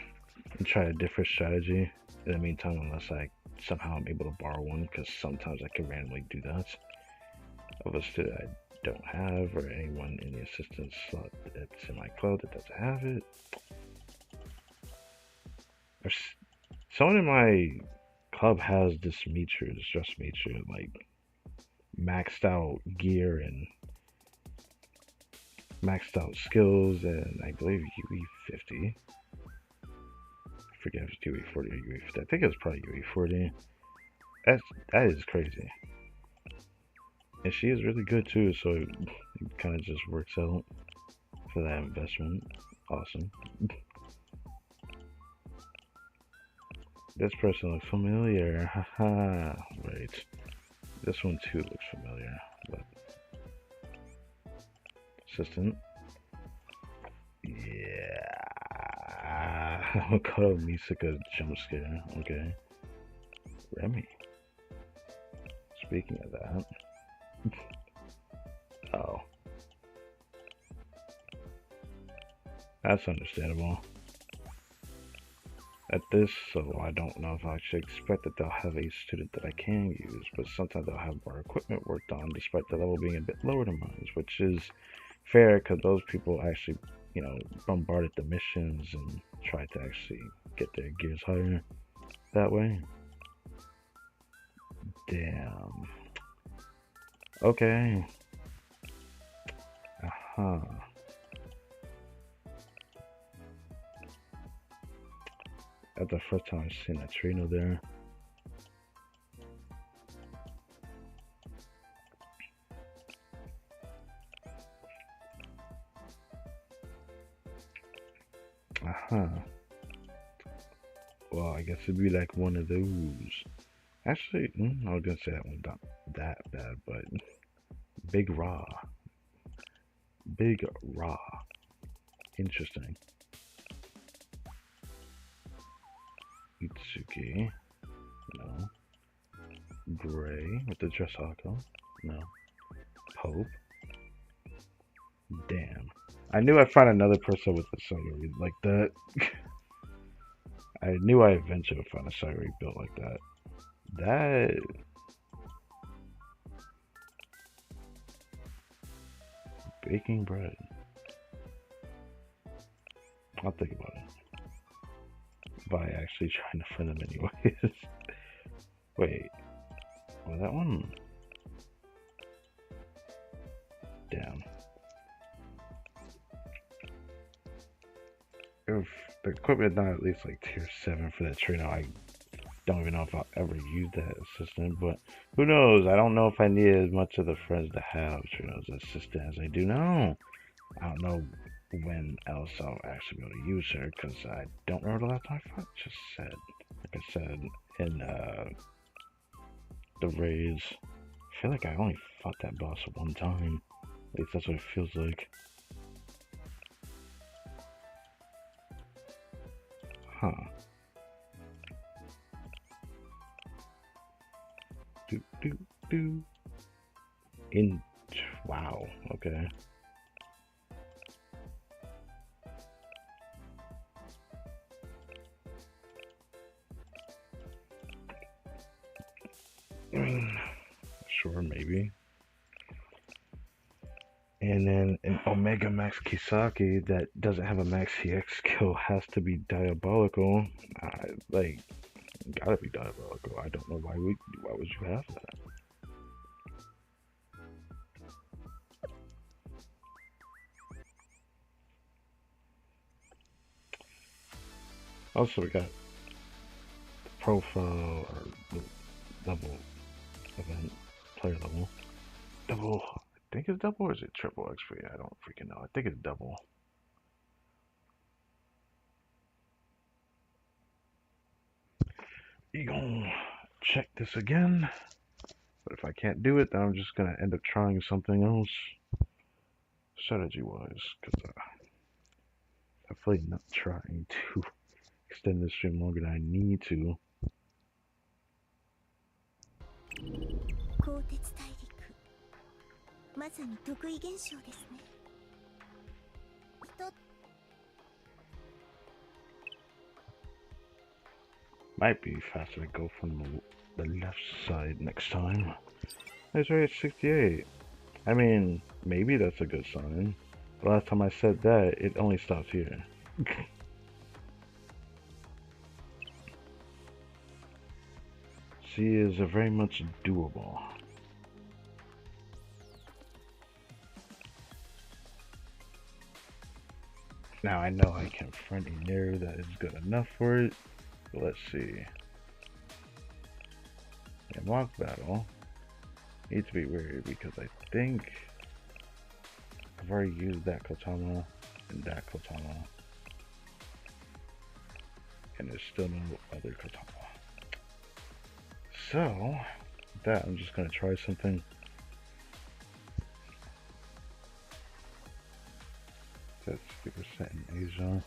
and try a different strategy in the meantime, unless I somehow am able to borrow one, because sometimes I can randomly do that. Of a student I don't have, or anyone in the assistance slot that's in my club that doesn't have it. There's someone in my club has this Mitru, this dress Mitru, like maxed out gear and maxed out skills, and I believe UE50. I forget if it's UE40 or UE50. I think it was probably UE40. That is crazy. And she is really good too, so it kind of just works out for that investment. Awesome. This person looks familiar. Haha. Right. This one too looks familiar. But assistant. Yeah. I'll call Misaka jump scare. Okay. Remy. Speaking of that. Oh. That's understandable. At this, so I don't know if I should expect that they'll have a student that I can use, but sometimes they'll have more equipment worked on despite the level being a bit lower than mine, which is fair because those people actually, you know, bombarded the missions and tried to actually get their gears higher that way. Damn. Okay. Uh-huh. That's the first time I've seen a Trino there. Uh-huh. Well, I guess it'd be like one of those. Actually, I was gonna say that one's not that bad, but Big Raw. Big Raw. Interesting. Itsuki. No. Gray with the dress Akko. No. Pope. Damn. I knew I'd find another person with a Sayuri like that. I knew I eventually would find a Sayuri built like that. That... Baking bread. I'll think about it. By actually trying to find them anyways. Wait. Was that one? Damn. If the equipment not at least like tier 7 for that trainer, I don't even know if I'll ever use that assistant, but who knows? I don't know if I need as much of the friends to have Trino's assistant as I do now. I don't know when else I'll actually be able to use her, because I don't remember the last time I just said. Like I said in the raids, I feel like I only fought that boss one time. At least that's what it feels like. Huh. Do. Wow, okay. I mean, sure, maybe. And then an Omega Max Kisaki that doesn't have a Max CX skill has to be diabolical. Like, gotta be diabolical. I don't know why would you have that? Also, we got the profile or the double event player level. Double, I think it's double or is it triple XP? I don't freaking know. I think it's double. You gonna check this again? But if I can't do it, then I'm just gonna end up trying something else, strategy-wise, because I'm definitely not trying to extend this stream longer than I need to. まさに得意現象ですね。Might be faster to go from the left side next time. That's right, 68. I mean, maybe that's a good sign. The last time I said that, it only stops here. C is very much doable. Now I know I can front a narrow that is good enough for it. But let's see. In mock battle, need to be wary because I think I've already used that Kotama and that Kotama. And there's still no other Kotama. So, with that, I'm just going to try something. That's 50% in Asia.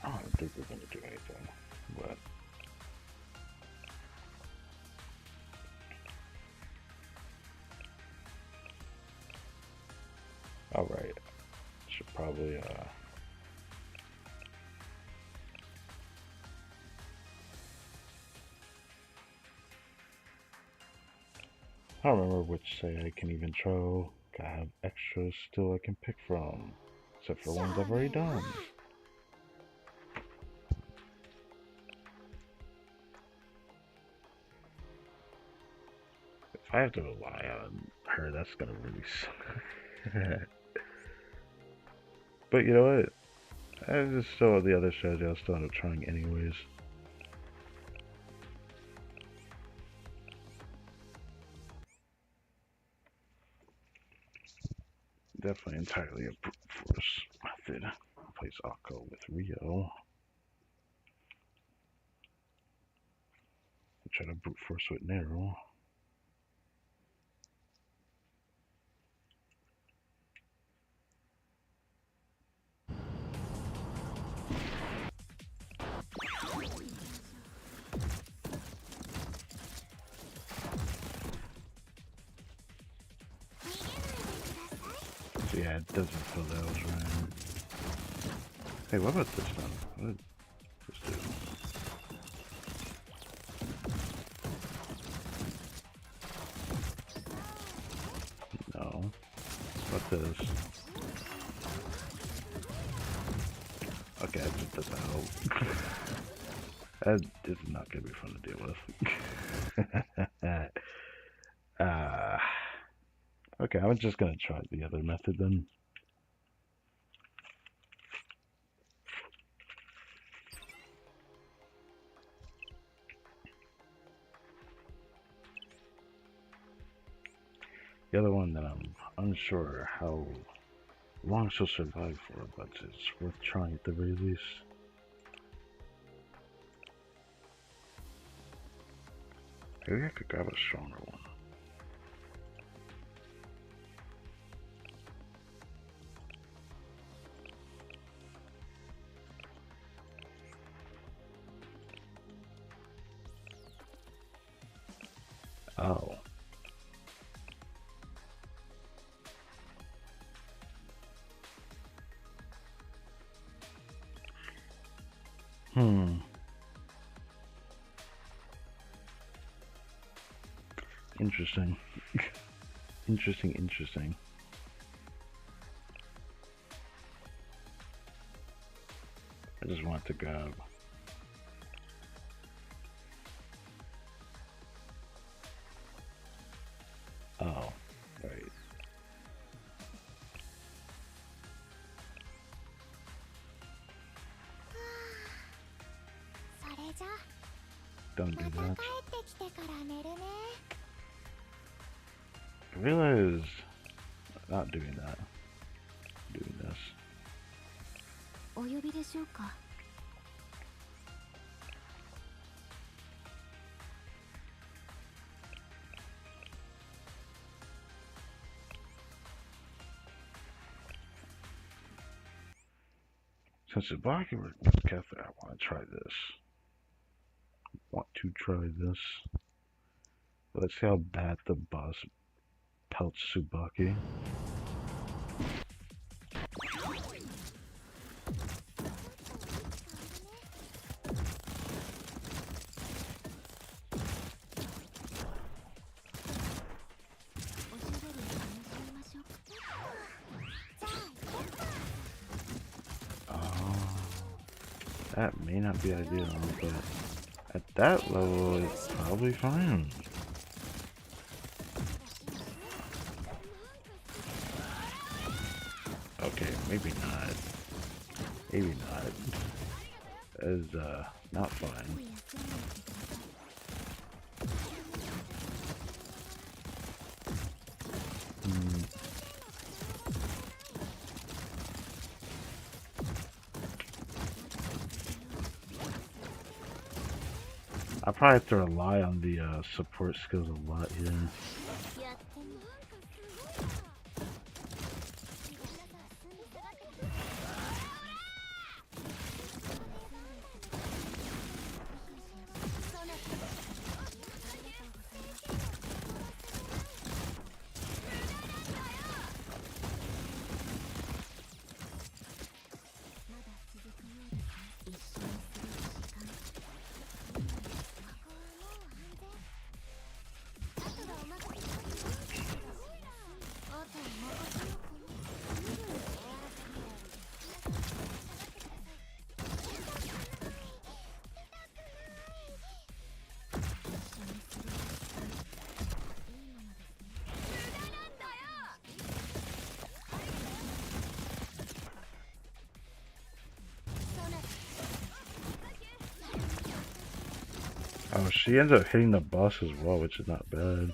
I don't think we're going to do anything, but alright, should probably, I don't remember which say I can even throw. I have extras still I can pick from, except for ones I've already done. If I have to rely on her, that's gonna really suck. But you know what? I just saw the other strategy I'll still end up trying anyways. Definitely entirely a brute force method. Replace Akko with Rio. Try to brute force with Nero. So yeah, it doesn't feel that was right. Hey, what about this one? What did this do? No. What this? Okay, that just doesn't help. That is not gonna be fun to deal with. Okay, I'm just gonna try the other method then. The other one that I'm unsure how long she'll survive for, but it's worth trying at the very least. Maybe I could grab a stronger one. Oh. Interesting. Interesting. I just want to grab. Oh, right. Don't do that. I realize not doing that. Doing this. Since Tsubaki were Cafe, I want to try this. Let's see how bad the boss pelts Tsubaki. That may not be ideal, but at that level, it's probably fine. Okay, maybe not. Maybe not. That is, not fine. I probably have to rely on the support skills a lot here. Oh, she ends up hitting the boss as well, which is not bad.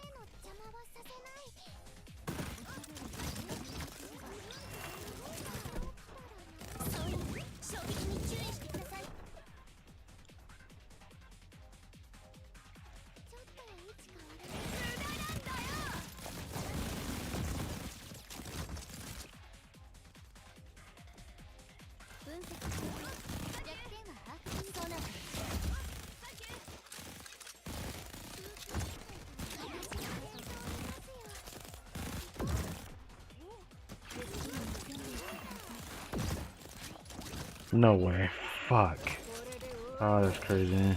No way. Fuck. Oh, that's crazy.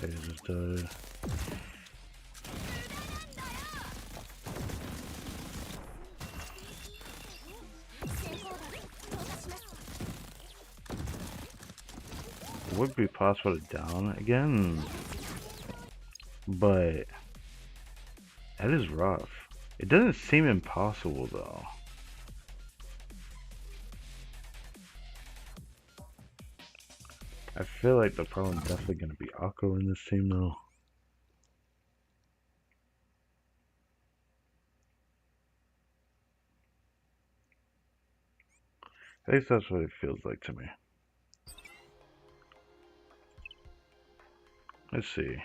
Say just died. Would be possible to down again, but that is rough. It doesn't seem impossible though. I feel like the problem is definitely going to be Akko in this team though. At least that's what it feels like to me. Let's see.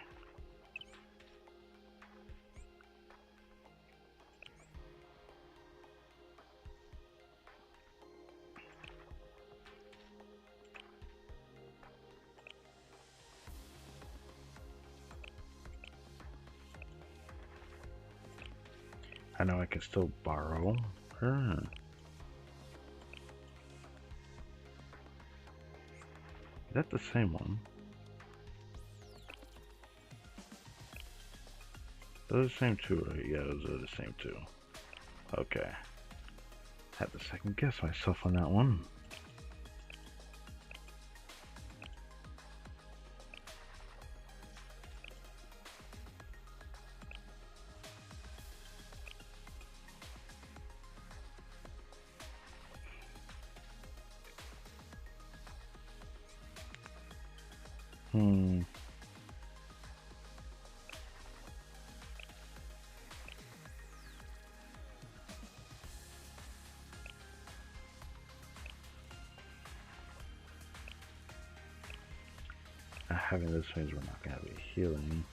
I know I can still borrow her. Is that the same one? Those are the same two, right? Yeah, those are the same two. Okay. Had to second guess myself on that one. Having this means we're not gonna be healing.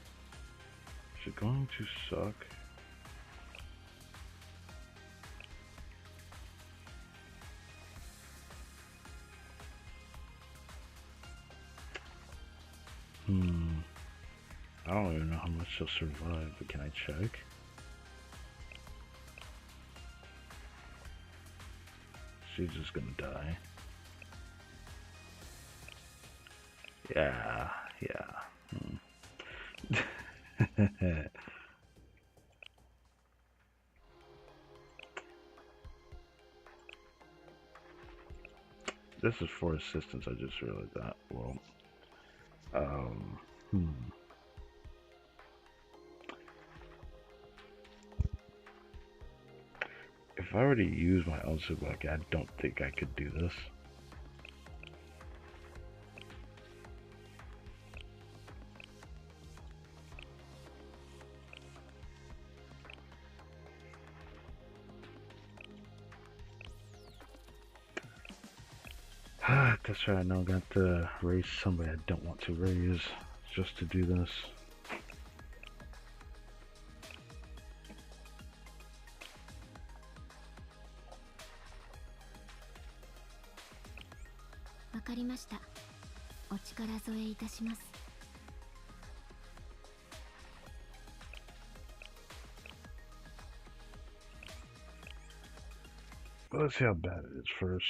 Is it going to suck? I don't even know how much she'll survive, but can I check? She's just gonna die. Yeah. This is for assistance, I just realized that. Well, If I already used my own Subaki, I don't think I could do this. That's right, I know I got to raise somebody I don't want to raise just to do this. Let's see how bad it is first.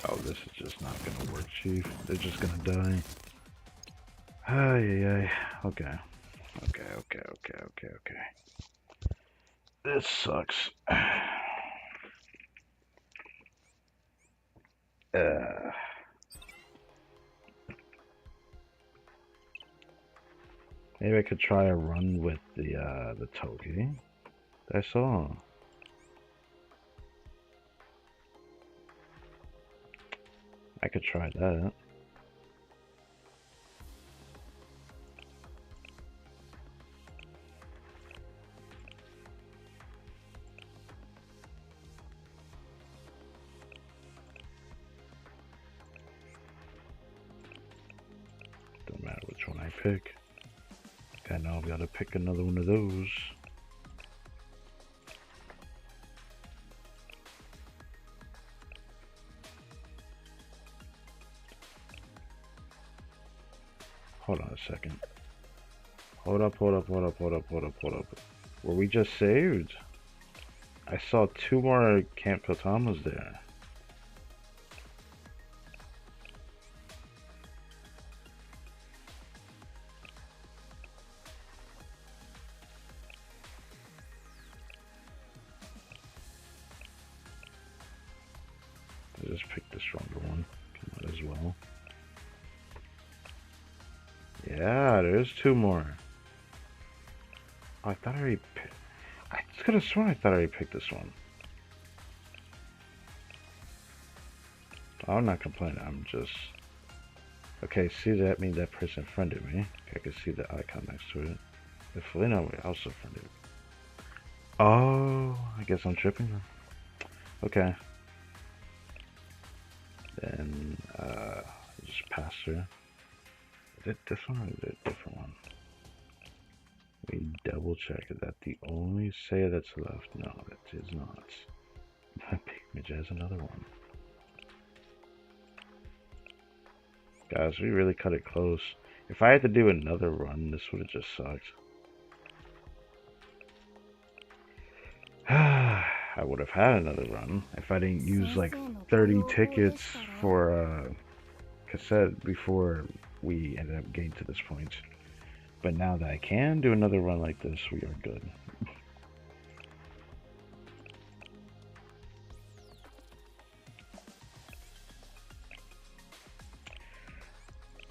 Oh, this is just not gonna work, Chief. They're just gonna die. Ay. Okay. Okay. This sucks. Maybe I could try a run with the Toki that I saw. I could try that. Don't matter which one I pick. I know I've got to pick another one of those. Hold on a second. Hold up. Were we just saved? I saw 2 more Camp Piltamas there. I just picked the stronger one. Might as well. Yeah, there's 2 more. Oh, I thought I already picked. I just could have sworn I thought I already picked this one. I'm not complaining. I'm just. Okay, see, that means that person friended me. Okay, I can see the icon next to it. If Lena also friended me. Oh, I guess I'm tripping then. Okay. Then, just pass through. Is it this one or is it a different one? Let me double check. Is that the only say that's left? No, that is not. Pigmage has another one. Guys, we really cut it close. If I had to do another run, this would have just sucked. I would have had another run if I didn't use like 30 tickets for cassette before we ended up getting to this point. But now that I can do another run like this, we are good.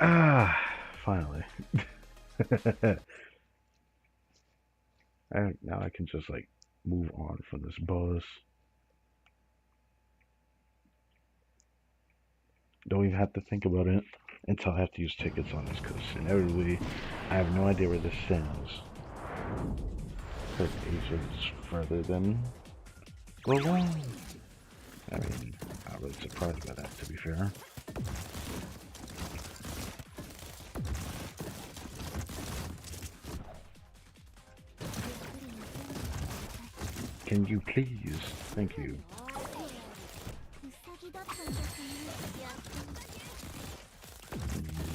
Ah, finally. Now I can just like move on from this boss. Don't even have to think about it until I have to use tickets on this, because inevitably I have no idea where this stands. But Asia's further than Global. I mean, not really surprised by that, to be fair. Can you please? Thank you.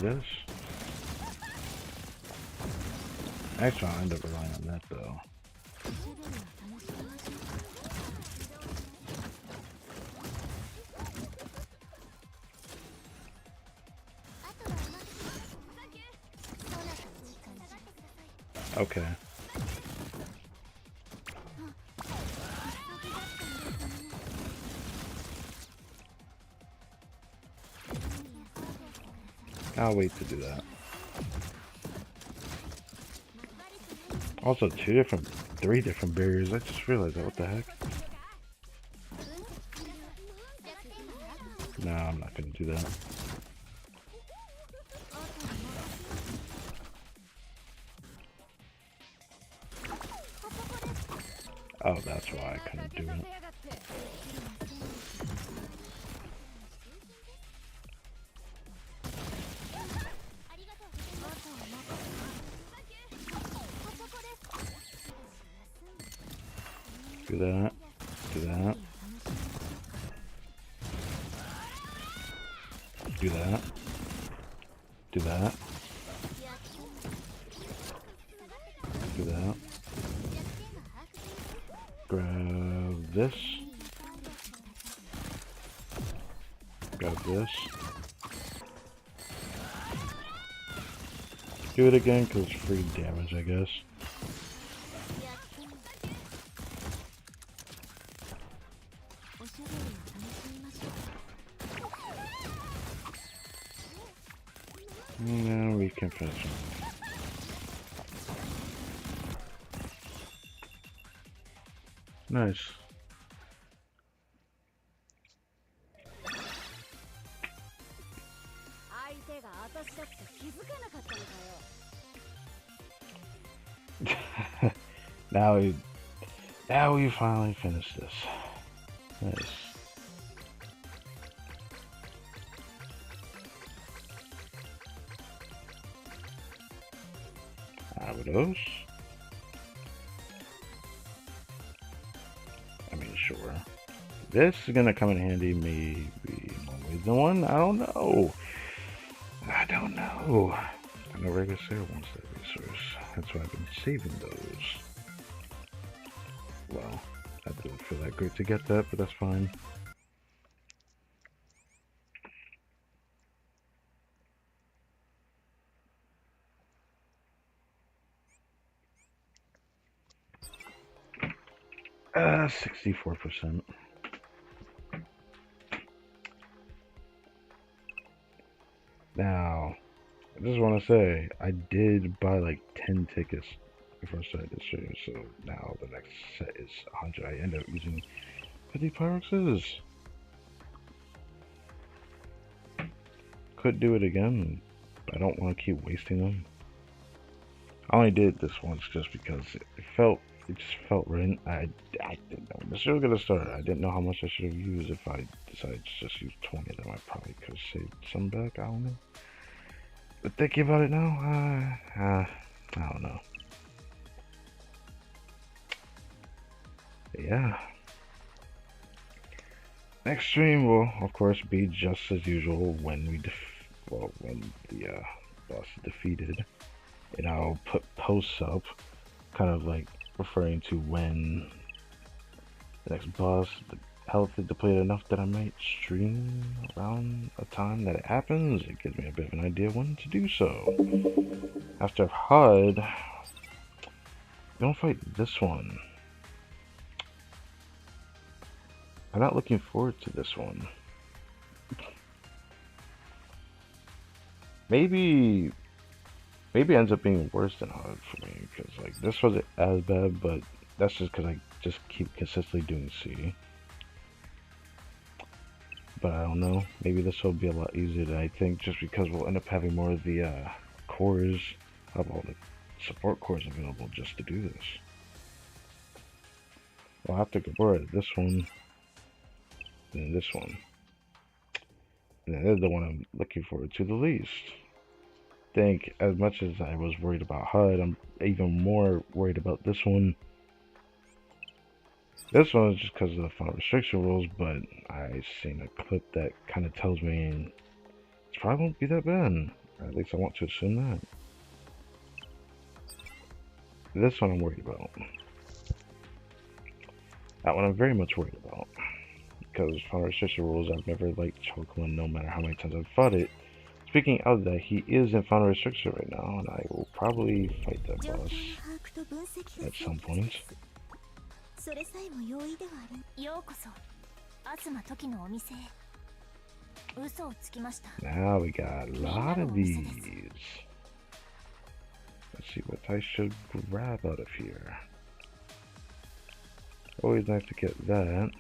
This. Actually, I'll end up relying on that though. Okay. I'll wait to do that. Also, three different barriers. I just realized that. What the heck? No, I'm not gonna do that. Oh, that's why I couldn't do it. Do that. Do that. Do that. Do that. Do that. Grab this. Grab this. Do it again because it's free damage, I guess. No, we can finish it. Nice. Now we finally finished this. Nice. Those? I mean, sure. This is gonna come in handy maybe more ways than one. I don't know. I don't know. I know regular sale wants that resource. That's why I've been saving those. Well, that didn't feel that great to get that, but that's fine. Uh, 64%. Now, I just want to say, I did buy like 10 tickets before I started this stream, so now the next set is 100. I end up using 50 Pyroxes. Could do it again, but I don't want to keep wasting them. I only did this once just because it just felt right. I didn't know when the show was gonna start. I didn't know how much I should have used. If I decided to just use 20 of them, I probably could have saved some back. I don't know. But thinking about it now, I don't know. But yeah. Next stream will, of course, be just as usual when when the boss is defeated, and I'll put posts up, kind of like referring to when The next boss, the health is depleted enough that I might stream around a time that it happens. It gives me a bit of an idea when to do so. After HUD, I'm gonna fight this one. I'm not looking forward to this one. Maybe it ends up being worse than HUD for me, because like this wasn't as bad, but that's just because I just keep consistently doing C. But I don't know, maybe this will be a lot easier than I think, just because we'll end up having more of the cores, of all the support cores available just to do this. I'll have to go over this one, and this one. And that is the one I'm looking forward to the least. I think as much as I was worried about HUD, I'm even more worried about this one. This one is just because of the font restriction rules, but I seen a clip that kind of tells me it probably won't be that bad. Or at least I want to assume that. This one I'm worried about. That one I'm very much worried about. Because font restriction rules, I've never liked Chocolate no matter how many times I've fought it. Speaking of that, he is in font restriction right now, and I will probably fight that boss at some point. Now we got a lot of these. Let's see what I should grab out of here. Always nice to get that.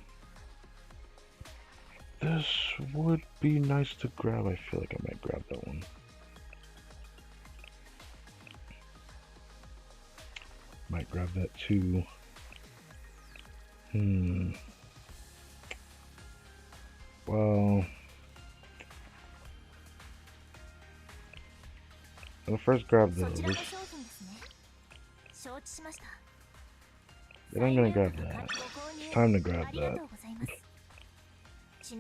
This would be nice to grab. I feel like I might grab that one. Might grab that too. Well, I'll first grab those. Then I'm gonna grab that. It's time to grab that. Give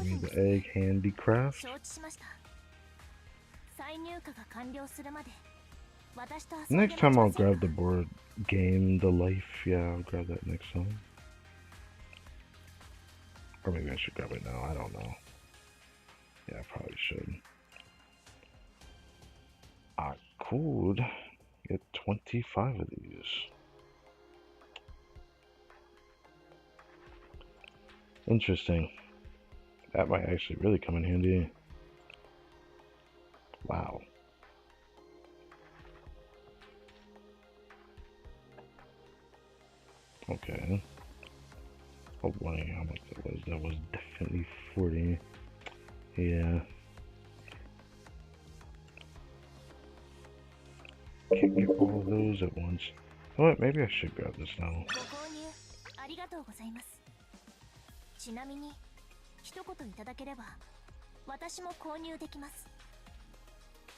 me the egg handicraft. Next time I'll grab the board game, the life. Yeah, I'll grab that next time. Or maybe I should grab it now. I don't know. Yeah, I probably should. I could get 25 of these. Interesting. That might actually really come in handy. Wow. Okay. Oh, wondering how much that was. That was definitely 40. Yeah. Can't get all of those at once. You know what? Maybe I should grab this now.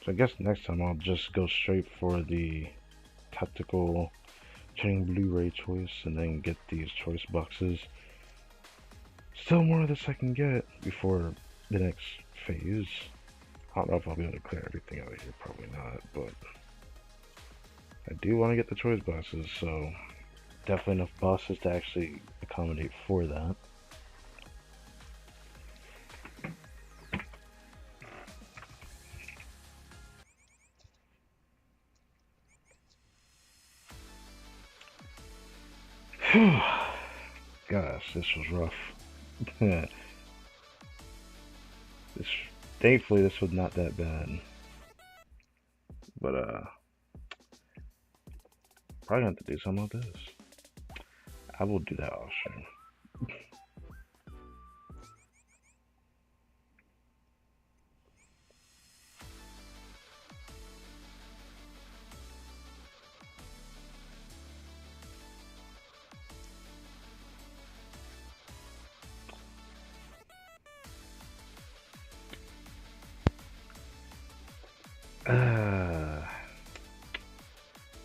So I guess next time I'll just go straight for the tactical training Blu-ray choice and then get these choice boxes. Still more of this I can get before the next phase. I don't know if I'll be able to clear everything out of here, probably not, but I do want to get the choice boxes, so definitely enough bosses to actually accommodate for that. Gosh, this was rough. Thankfully this was not that bad. But probably have to do something like this. I will do that off stream.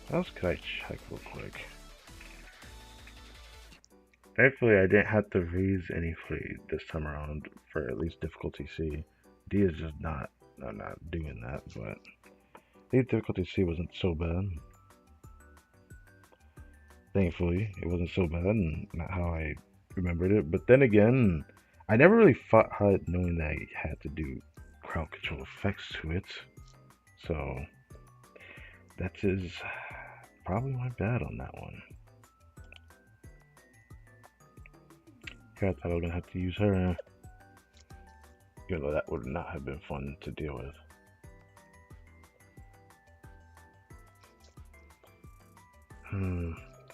What else could I check real quick? Thankfully, I didn't have to raise any fleet this time around for at least difficulty C. D is just not, I'm not doing that, but I think difficulty C wasn't so bad. Thankfully, it wasn't so bad and not how I remembered it. But then again, I never really fought hard knowing that I had to do crowd control effects to it. So that is probably my bad on that one. Here I thought I was gonna have to use her, even though that would not have been fun to deal with.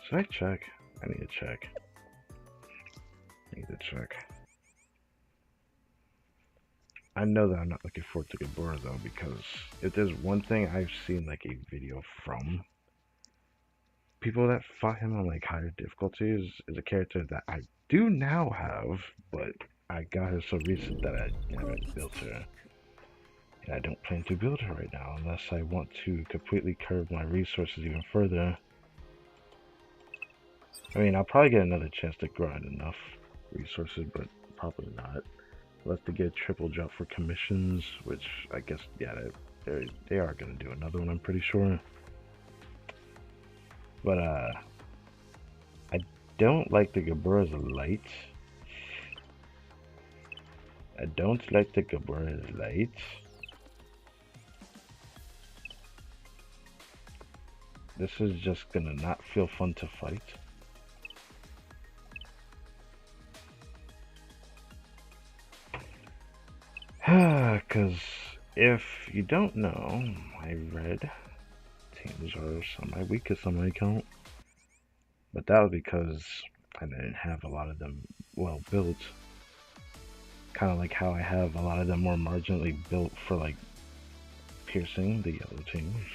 Should I check? I need to check. I know that I'm not looking forward to Gabora though, because if there's one thing I've seen like a video from people that fought him on like higher difficulties is a character that I do now have, but I got her so recent that I haven't built her. And I don't plan to build her right now unless I want to completely curb my resources even further. I mean, I'll probably get another chance to grind enough resources, but probably not. Unless they get a triple jump for commissions, which I guess, yeah, they are going to do another one, I'm pretty sure. But, I don't like the Gabura's light. This is just gonna not feel fun to fight. Because if you don't know, my red teams are some of my weakest on my account. But that was because I didn't have a lot of them well built. Kind of like how I have a lot of them more marginally built for like piercing the yellow teams.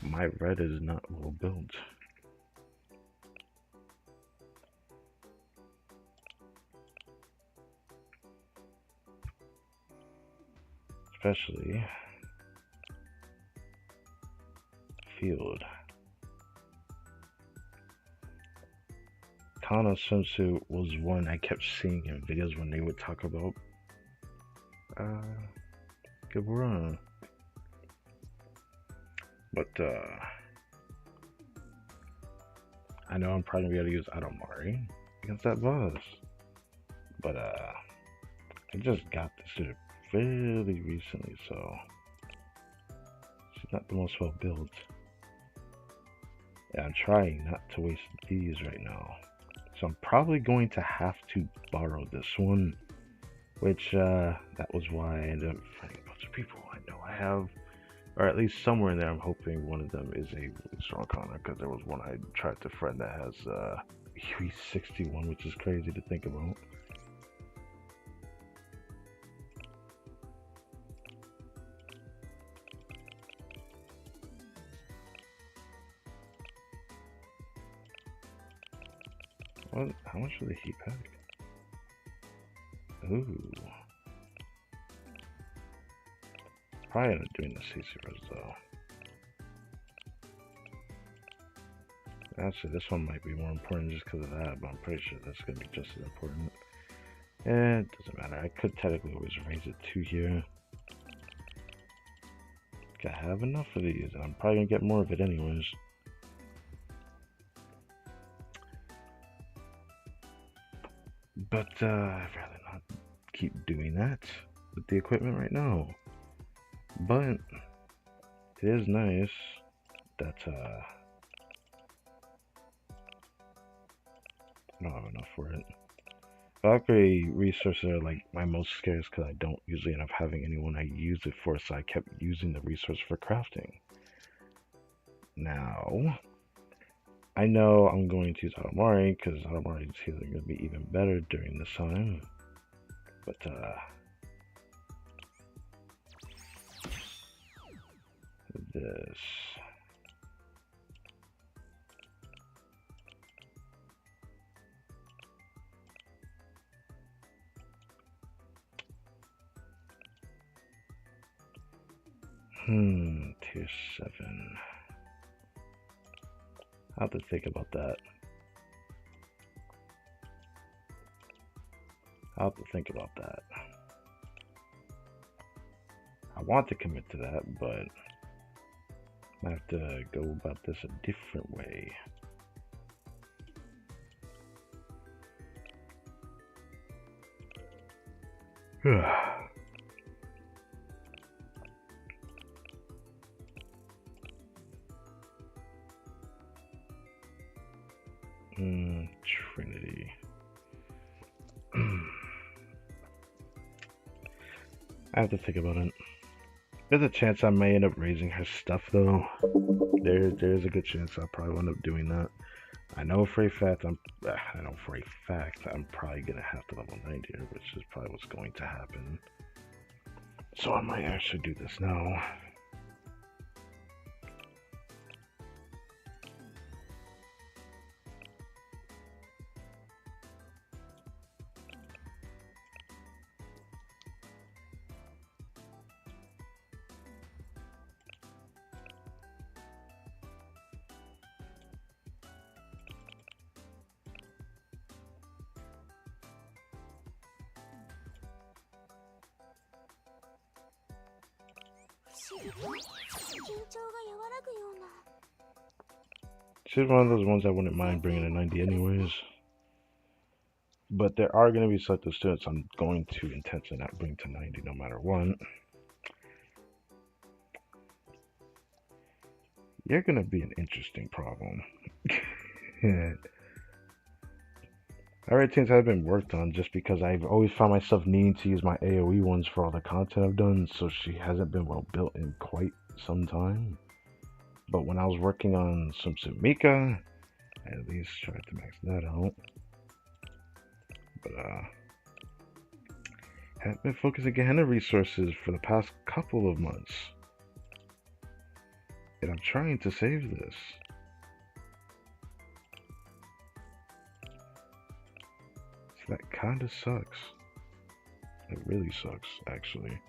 My red is not well built. Especially field. Kana swimsuit was one I kept seeing in videos when they would talk about Gabura. But I know I'm probably gonna be able to use Adomari against that boss. But I just got this suit fairly recently, so she's not the most well built. Yeah, I'm trying not to waste these right now. So I'm probably going to have to borrow this one, which that was why I ended up fighting a bunch of people I know I have, or at least somewhere in there I'm hoping one of them is a really strong Connor, because there was one I tried to friend that has Huey 61, which is crazy to think about. What? How much for the heat pack? Ooh. Probably end up doing the CC res though. Actually, this one might be more important just because of that, but I'm pretty sure that's going to be just as important. It doesn't matter. I could technically always raise it to here. I have enough of these, and I'm probably going to get more of it anyways. But I'd rather not keep doing that with the equipment right now. But it is nice that I don't have enough for it. Valkyrie resources are like my most scarce because I don't usually end up having anyone I use it for, so I kept using the resource for crafting. Now, I know I'm going to use Adomari because Adomari's healing going to be even better during this time. But this. Tier 7. I'll have to think about that. I want to commit to that, but I have to go about this a different way. Trinity. I have to think about it. There's a chance I may end up raising her stuff though. There's a good chance I'll probably end up doing that. I know for a fact I'm probably gonna have to level 90 her, which is probably what's going to happen. So I might actually do this now. She's one of those ones I wouldn't mind bringing to 90 anyways. But there are going to be selected students I'm going to intentionally not bring to 90 no matter what. You're going to be an interesting problem. Alright, things have been worked on just because I've always found myself needing to use my AoE ones for all the content I've done, so she hasn't been well built in quite some time. But when I was working on Swimsuit Mika, I at least tried to max that out. But haven't been focusing on the resources for the past couple of months. And I'm trying to save this. So that kinda sucks. It really sucks, actually.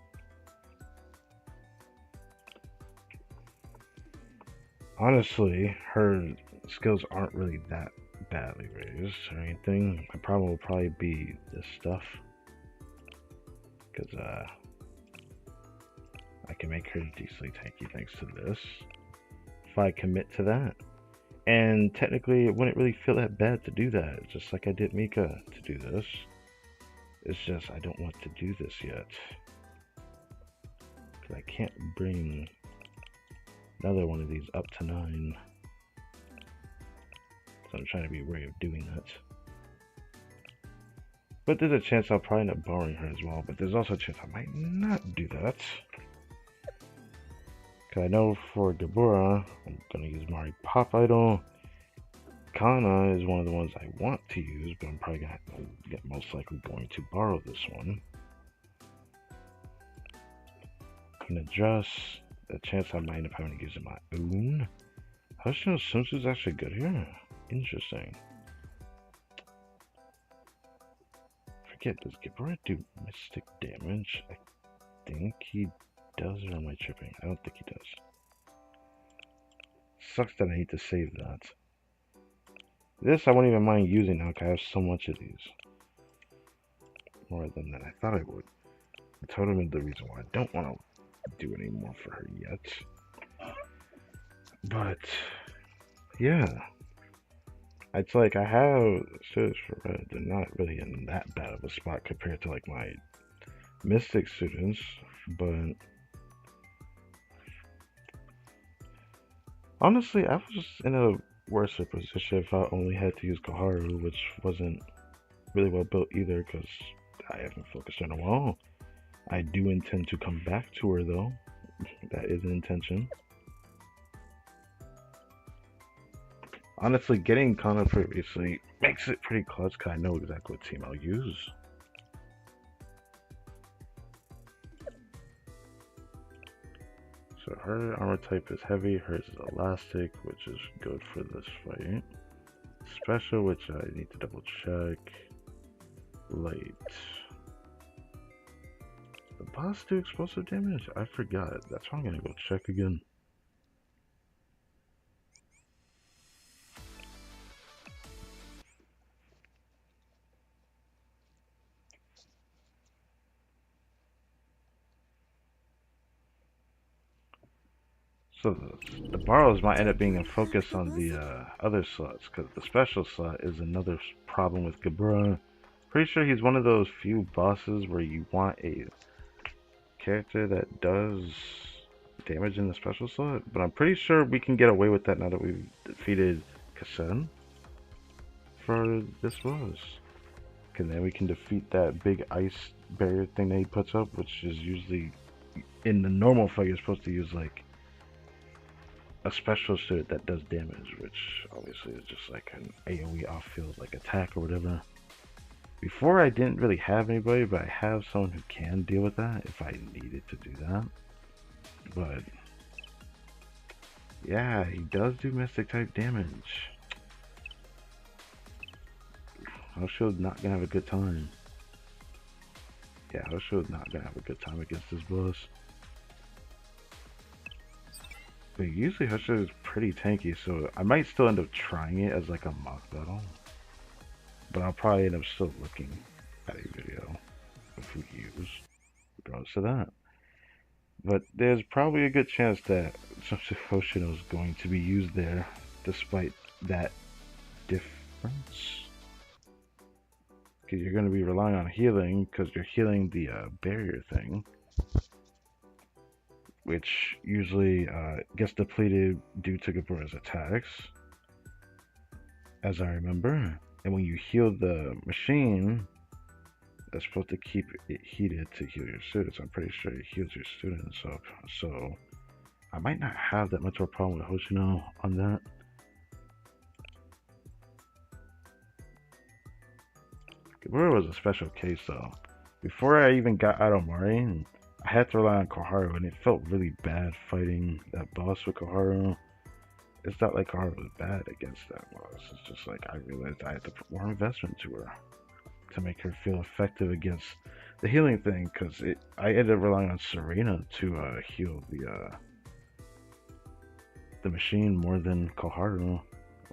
Honestly, her skills aren't really that badly raised or anything. My problem will probably be this stuff. Because, I can make her decently tanky thanks to this. If I commit to that. And technically, it wouldn't really feel that bad to do that. Just like I did Mika to do this. It's just, I don't want to do this yet. Because I can't bring another one of these up to 9. So I'm trying to be wary of doing that. But there's a chance I'll probably end up borrowing her as well. But there's also a chance I might not do that. Because I know for Gabura, I'm going to use Mari Pop Idol. Kana is one of the ones I want to use, but I'm probably going to get most likely going to borrow this one. And adjust. A chance I might end up having to use my own. How does she know Swimsuit's actually good here? Interesting. Forget, does Gabura do mystic damage? I think he does, or am I tripping? I don't think he does. Sucks that I need to save that. This I won't even mind using now because I have so much of these. More than that I thought I would. I told him the reason why I don't want to do any more for her yet. But yeah, it's like I have students for red. They're not really in that bad of a spot compared to like my mystic students, but honestly I was in a worse position if I only had to use Koharu, which wasn't really well built either because I haven't focused on a while. I do intend to come back to her though. That is an intention. Honestly, getting Kana previously makes it pretty clutch because I know exactly what team I'll use. So her armor type is heavy, hers is elastic, which is good for this fight. Special, which I need to double check. Light. The boss do explosive damage? I forgot. That's why I'm gonna go check again. So the borrows might end up being a focus on the other slots, because the special slot is another problem with Gabura. Pretty sure he's one of those few bosses where you want a character that does damage in the special slot, but I'm pretty sure we can get away with that now that we've defeated Kasen for this boss. And then we can defeat that big ice barrier thing that he puts up, which is usually in the normal fight you're supposed to use like a special suit that does damage, which obviously is just like an AoE off-field like attack or whatever. Before I didn't really have anybody, but I have someone who can deal with that if I needed to do that. But yeah, he does do mystic type damage. Hosho's not gonna have a good time. Yeah, Hosho's not gonna have a good time against this boss. But usually Hosho is pretty tanky, so I might still end up trying it as like a mock battle. But I'll probably end up still looking at a video of who he uses, regardless of that. But there's probably a good chance that Hoshino is going to be used there, despite that difference. Because you're going to be relying on healing, because you're healing the barrier thing, which usually gets depleted due to Gabura's attacks, as I remember. And when you heal the machine, that's supposed to keep it heated to heal your students. I'm pretty sure it heals your students up. So I might not have that much of a problem with Hoshino on that. Gabura was a special case though. Before I even got Adomari, I had to rely on Koharu, and it felt really bad fighting that boss with Koharu. It's not like Koharu was bad against that boss. It's just like I realized I had to put more investment to her to make her feel effective against the healing thing, because I ended up relying on Serena to heal the machine more than Koharu,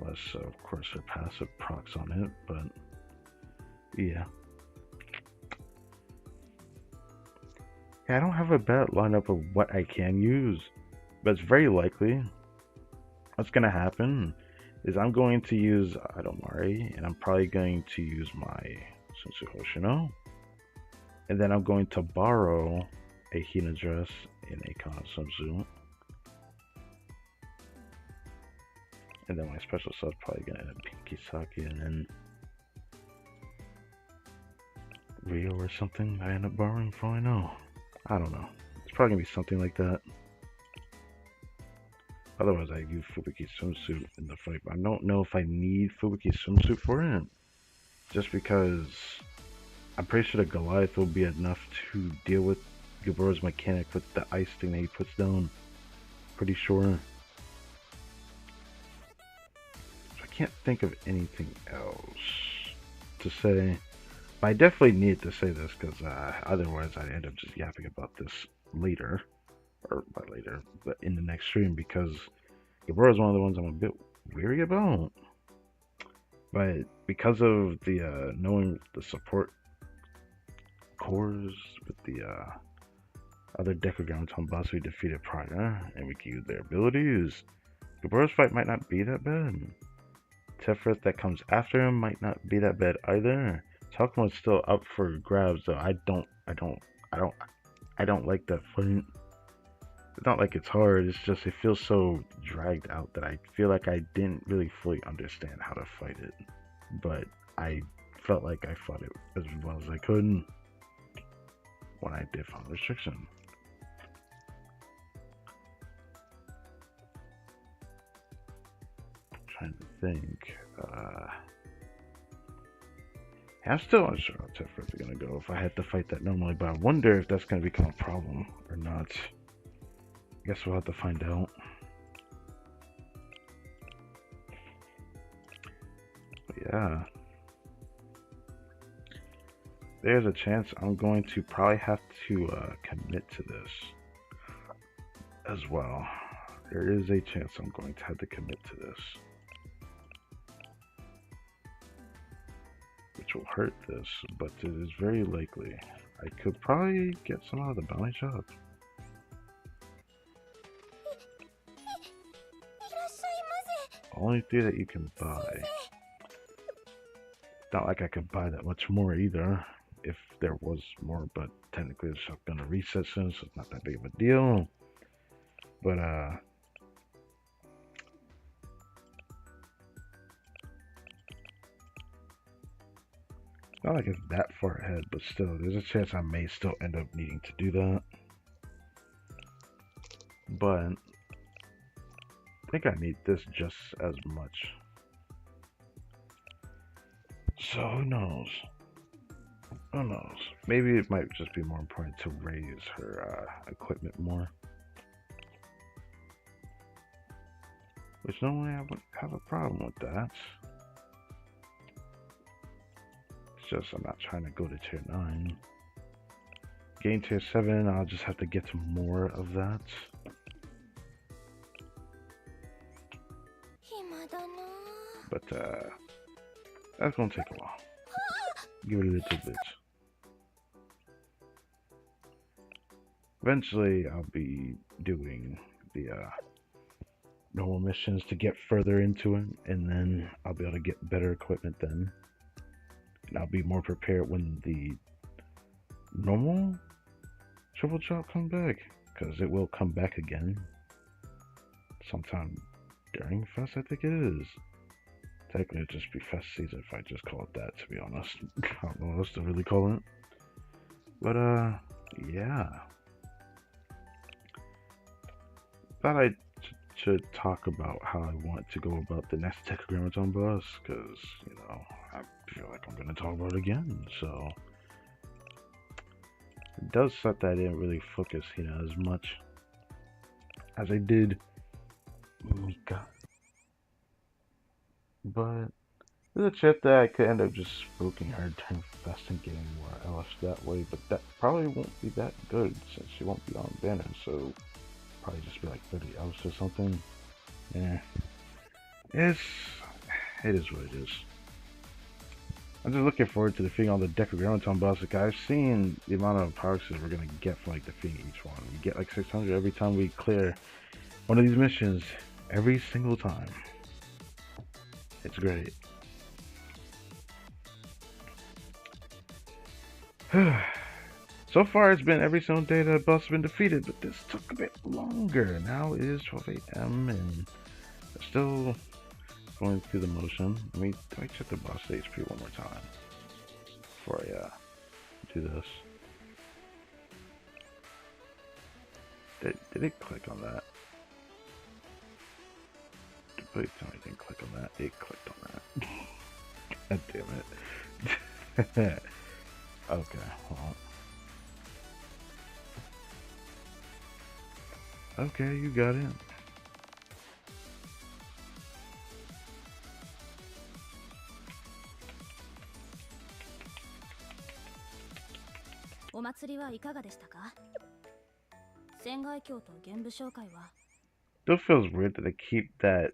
unless of course her passive procs on it, but yeah. I don't have a bad lineup of what I can use, but it's very likely what's going to happen is I'm going to use Adomari, and I'm probably going to use my Sensui Hoshino, and then I'm going to borrow a Hina dress in a Kana swimsuit, and then my special self probably going to end up being Kisaki, and then Rio or something I end up borrowing for all I know. I don't know. It's probably going to be something like that. Otherwise, I use Fubuki's swimsuit in the fight, but I don't know if I need Fubuki's swimsuit for it. Just because I'm pretty sure the Goliath will be enough to deal with Gabura's mechanic with the ice thing that he puts down. Pretty sure. So I can't think of anything else to say. But I definitely need to say this, because otherwise I'd end up just yapping about this later. Or by later, but in the next stream, because Gabura is one of the ones I'm a bit weary about. But because of the knowing the support cores with the other Decagrammaton boss we defeated prior, and we can use their abilities, Gabura's fight might not be that bad. Tefrith that comes after him might not be that bad either. Takuma's still up for grabs though. I don't like that fight. It's not like it's hard, it's just it feels so dragged out that I feel like I didn't really fully understand how to fight it. But I felt like I fought it as well as I could when I did Final Restriction. I'm trying to think. I'm still unsure how Tefrith is going to go if I had to fight that normally, but I wonder if that's going to become a problem or not. I guess we'll have to find out. But yeah. There's a chance I'm going to probably have to commit to this as well. There is a chance I'm going to have to commit to this, which will hurt this, but it is very likely. I could probably get some out of the bounty shop. Only 3 that you can buy. Not like I could buy that much more either, if there was more, but technically it's not gonna reset soon, so it's not that big of a deal. But not like it's that far ahead, but still, there's a chance I may still end up needing to do that. But I think I need this just as much. So who knows? Who knows? Maybe it might just be more important to raise her equipment more. Which normally I wouldn't have a problem with that. It's just I'm not trying to go to tier 9. Gain tier 7, I'll just have to get some more of that. But that's gonna take a while. Give it a little bit. Eventually I'll be doing the normal missions to get further into it, and then I'll be able to get better equipment then. And I'll be more prepared when the normal triple drop come back, because it will come back again sometime during Fest, I think it is. Technically it'll just be Fest season if I just call it that, to be honest. I don't know what else to really call it. But yeah. Thought I should talk about how I want to go about the next Decagrammaton boss, because, you know, I feel like I'm going to talk about it again, so it does suck that I didn't really focus, you know, as much as I did Mika. But there's a chance that I could end up just spooking her during Fest and getting more LFs that way, but that probably won't be that good since she won't be on banner, so probably just be like 30 LFs or something. Yeah, it is what it is. I'm just looking forward to defeating all the Decagrammaton bosses. Like, I've seen the amount of power axes we're gonna get for like defeating each one. We get like 600 every time we clear one of these missions, every single time. It's great. So far, it's been every single day that a boss has been defeated, but this took a bit longer. Now it is 12 a.m. and we're still going through the motion. Let me check the boss HP one more time before I do this. Did it click on that? Please tell me it didn't click on that. It clicked on that. God damn it. Okay, hold on. Okay, you got it. Still feels weird that they keep that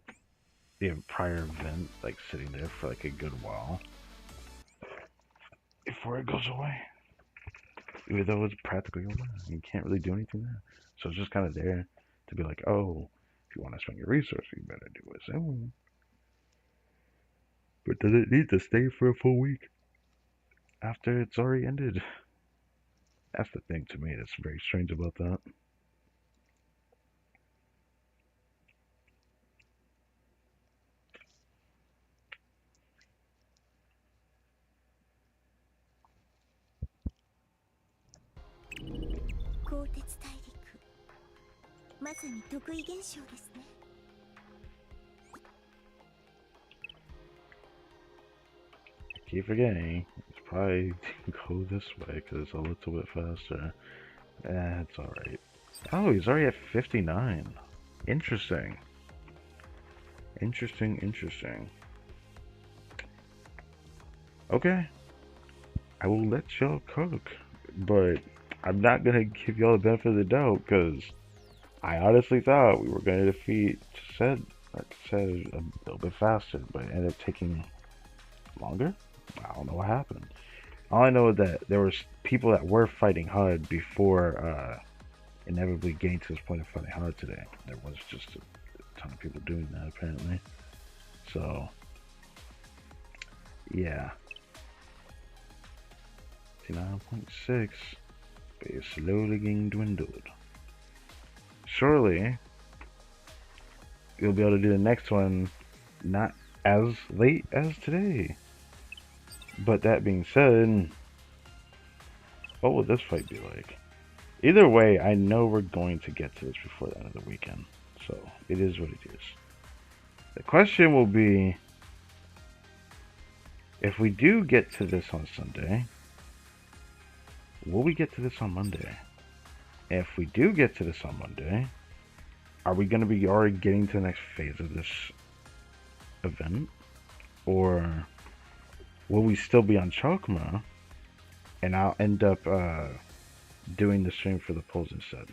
the prior event like sitting there for like a good while before it goes away. Even though it's practically over, you can't really do anything there. So it's just kind of there to be like, oh, if you want to spend your resources, you better do it soon. But does it need to stay for a full week after it's already ended? That's the thing to me that's very strange about that. Keep forgetting, it's probably go this way because it's a little bit faster. It's alright. Oh, he's already at 59. Interesting. Interesting. Okay. I will let y'all cook, but I'm not gonna give y'all the benefit of the doubt because I honestly thought we were gonna defeat said a little bit faster, but it ended up taking longer. I don't know what happened. All I know is that there was people that were fighting hard before inevitably getting to this point of fighting hard today. There was just a ton of people doing that apparently. So yeah, 59.6 is slowly getting dwindled. Surely, you'll be able to do the next one not as late as today. But that being said, what will this fight be like? Either way, I know we're going to get to this before the end of the weekend. So, it is what it is. The question will be, if we do get to this on Sunday, will we get to this on Monday? If we do get to this on Monday, are we going to be already getting to the next phase of this event? Or will we still be on Chokma and I'll end up doing the stream for the polls instead?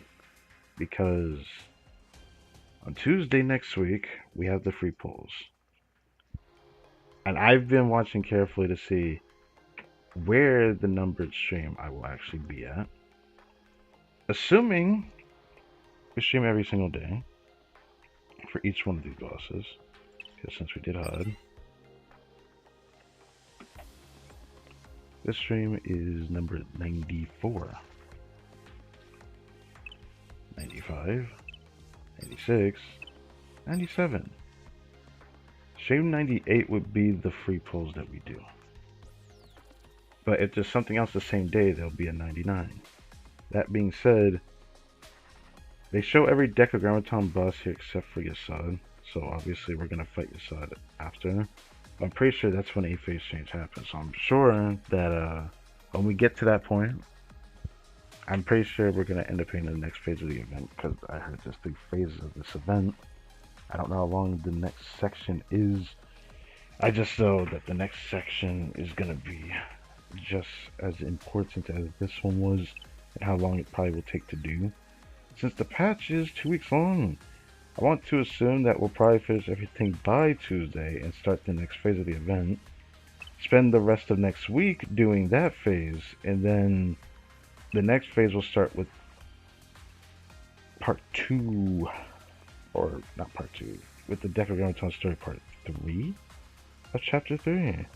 Because on Tuesday next week, we have the free polls. And I've been watching carefully to see where the numbered stream I will actually be at. Assuming we stream every single day for each one of these bosses. Because since we did HUD, this stream is number 94, 95, 96, 97. Stream 98 would be the free polls that we do. But if there's something else the same day, there'll be a 99. That being said, they show every Decagrammaton boss here except for Yasad. So obviously we're going to fight Yasad after. I'm pretty sure that's when a phase change happens. So I'm sure that when we get to that point, I'm pretty sure we're going to end up in the next phase of the event. Because I heard there's 3 phases of this event. I don't know how long the next section is. I just know that the next section is going to be just as important as this one was, and how long it probably will take to do. Since the patch is 2 weeks long, I want to assume that we'll probably finish everything by Tuesday and start the next phase of the event. Spend the rest of next week doing that phase, and then the next phase will start with part 2, or not part 2, with the Decagrammaton story part 3 of chapter 3.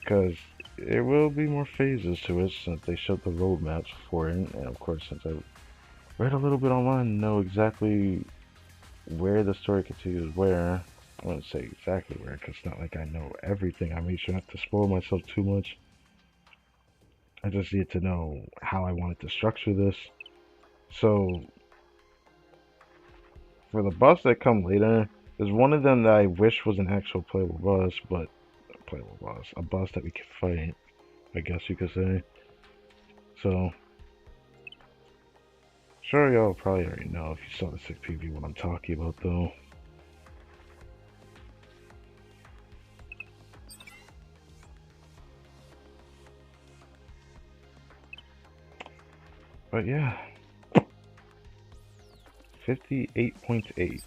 Because there will be more phases to it since they showed the roadmaps for it, and of course since I read a little bit online and know exactly where the story continues where. I wouldn't say exactly where, because it's not like I know everything. I made sure not to spoil myself too much. I just need to know how I wanted to structure this. So, for the boss that come later, there's one of them that I wish was an actual playable boss, but a boss that we could fight, I guess you could say. So, sure y'all probably already know if you saw the 6 PV what I'm talking about though. But yeah, 58.8.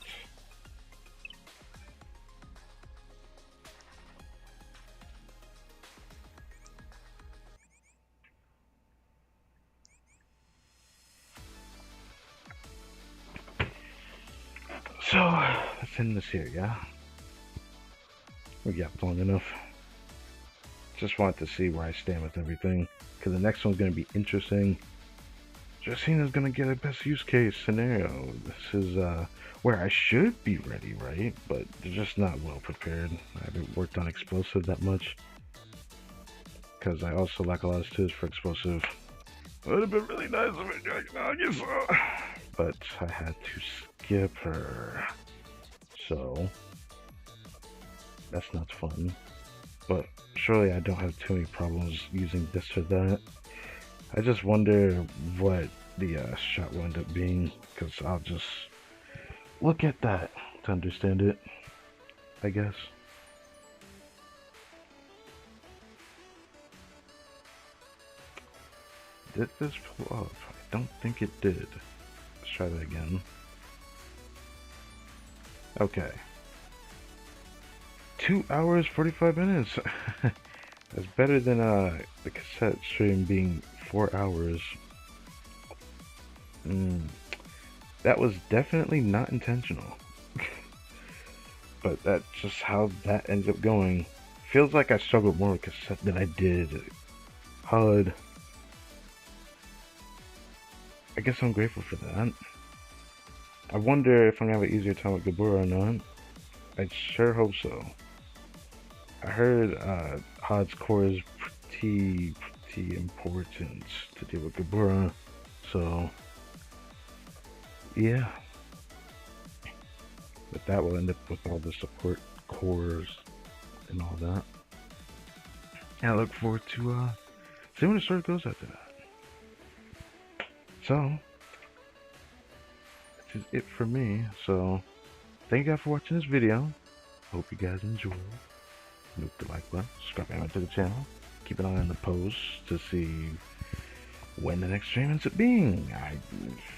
So, let's end this here, yeah? We got long enough. Just wanted to see where I stand with everything, because the next one's going to be interesting. Justina's going to get a best use case scenario. This is where I should be ready, right? But they're just not well prepared. I haven't worked on explosive that much, because I also lack a lot of skills for explosive. It would have been really nice if I guess so. But I had to skip her. So, that's not fun. But surely I don't have too many problems using this or that. I just wonder what the shot will end up being, because I'll just look at that to understand it, I guess. Did this pull up? I don't think it did. Let's try that again. Okay. 2 hours, 45 minutes. That's better than the cassette stream being 4 hours. That was definitely not intentional. But that's just how that ended up going. feels like I struggled more with cassette than I did HUD. I guess I'm grateful for that. I wonder if I'm gonna have an easier time with Gabura or not. I sure hope so. I heard HUD's core is pretty important to deal with Gabura, so yeah. But that will end up with all the support cores and all that. And I look forward to seeing where the story goes after that. So, this is it for me. So, thank you guys for watching this video. Hope you guys enjoyed. Note the like button, subscribe to the channel. Keep an eye on the posts to see when the next stream ends up being.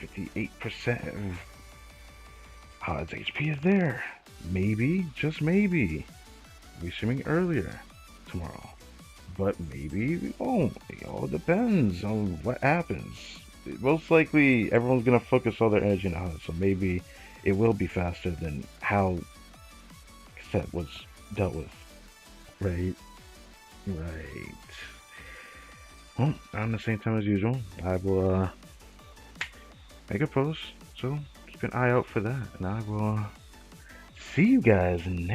58% of HUD's HP is there. Maybe, just maybe, we'll be streaming earlier tomorrow. But maybe we won't. It all depends on what happens. Most likely, everyone's going to focus all their energy on HUD, so maybe it will be faster than how cassette was dealt with. Right. Well, around the same time as usual, I will make a post, so keep an eye out for that, and I will see you guys next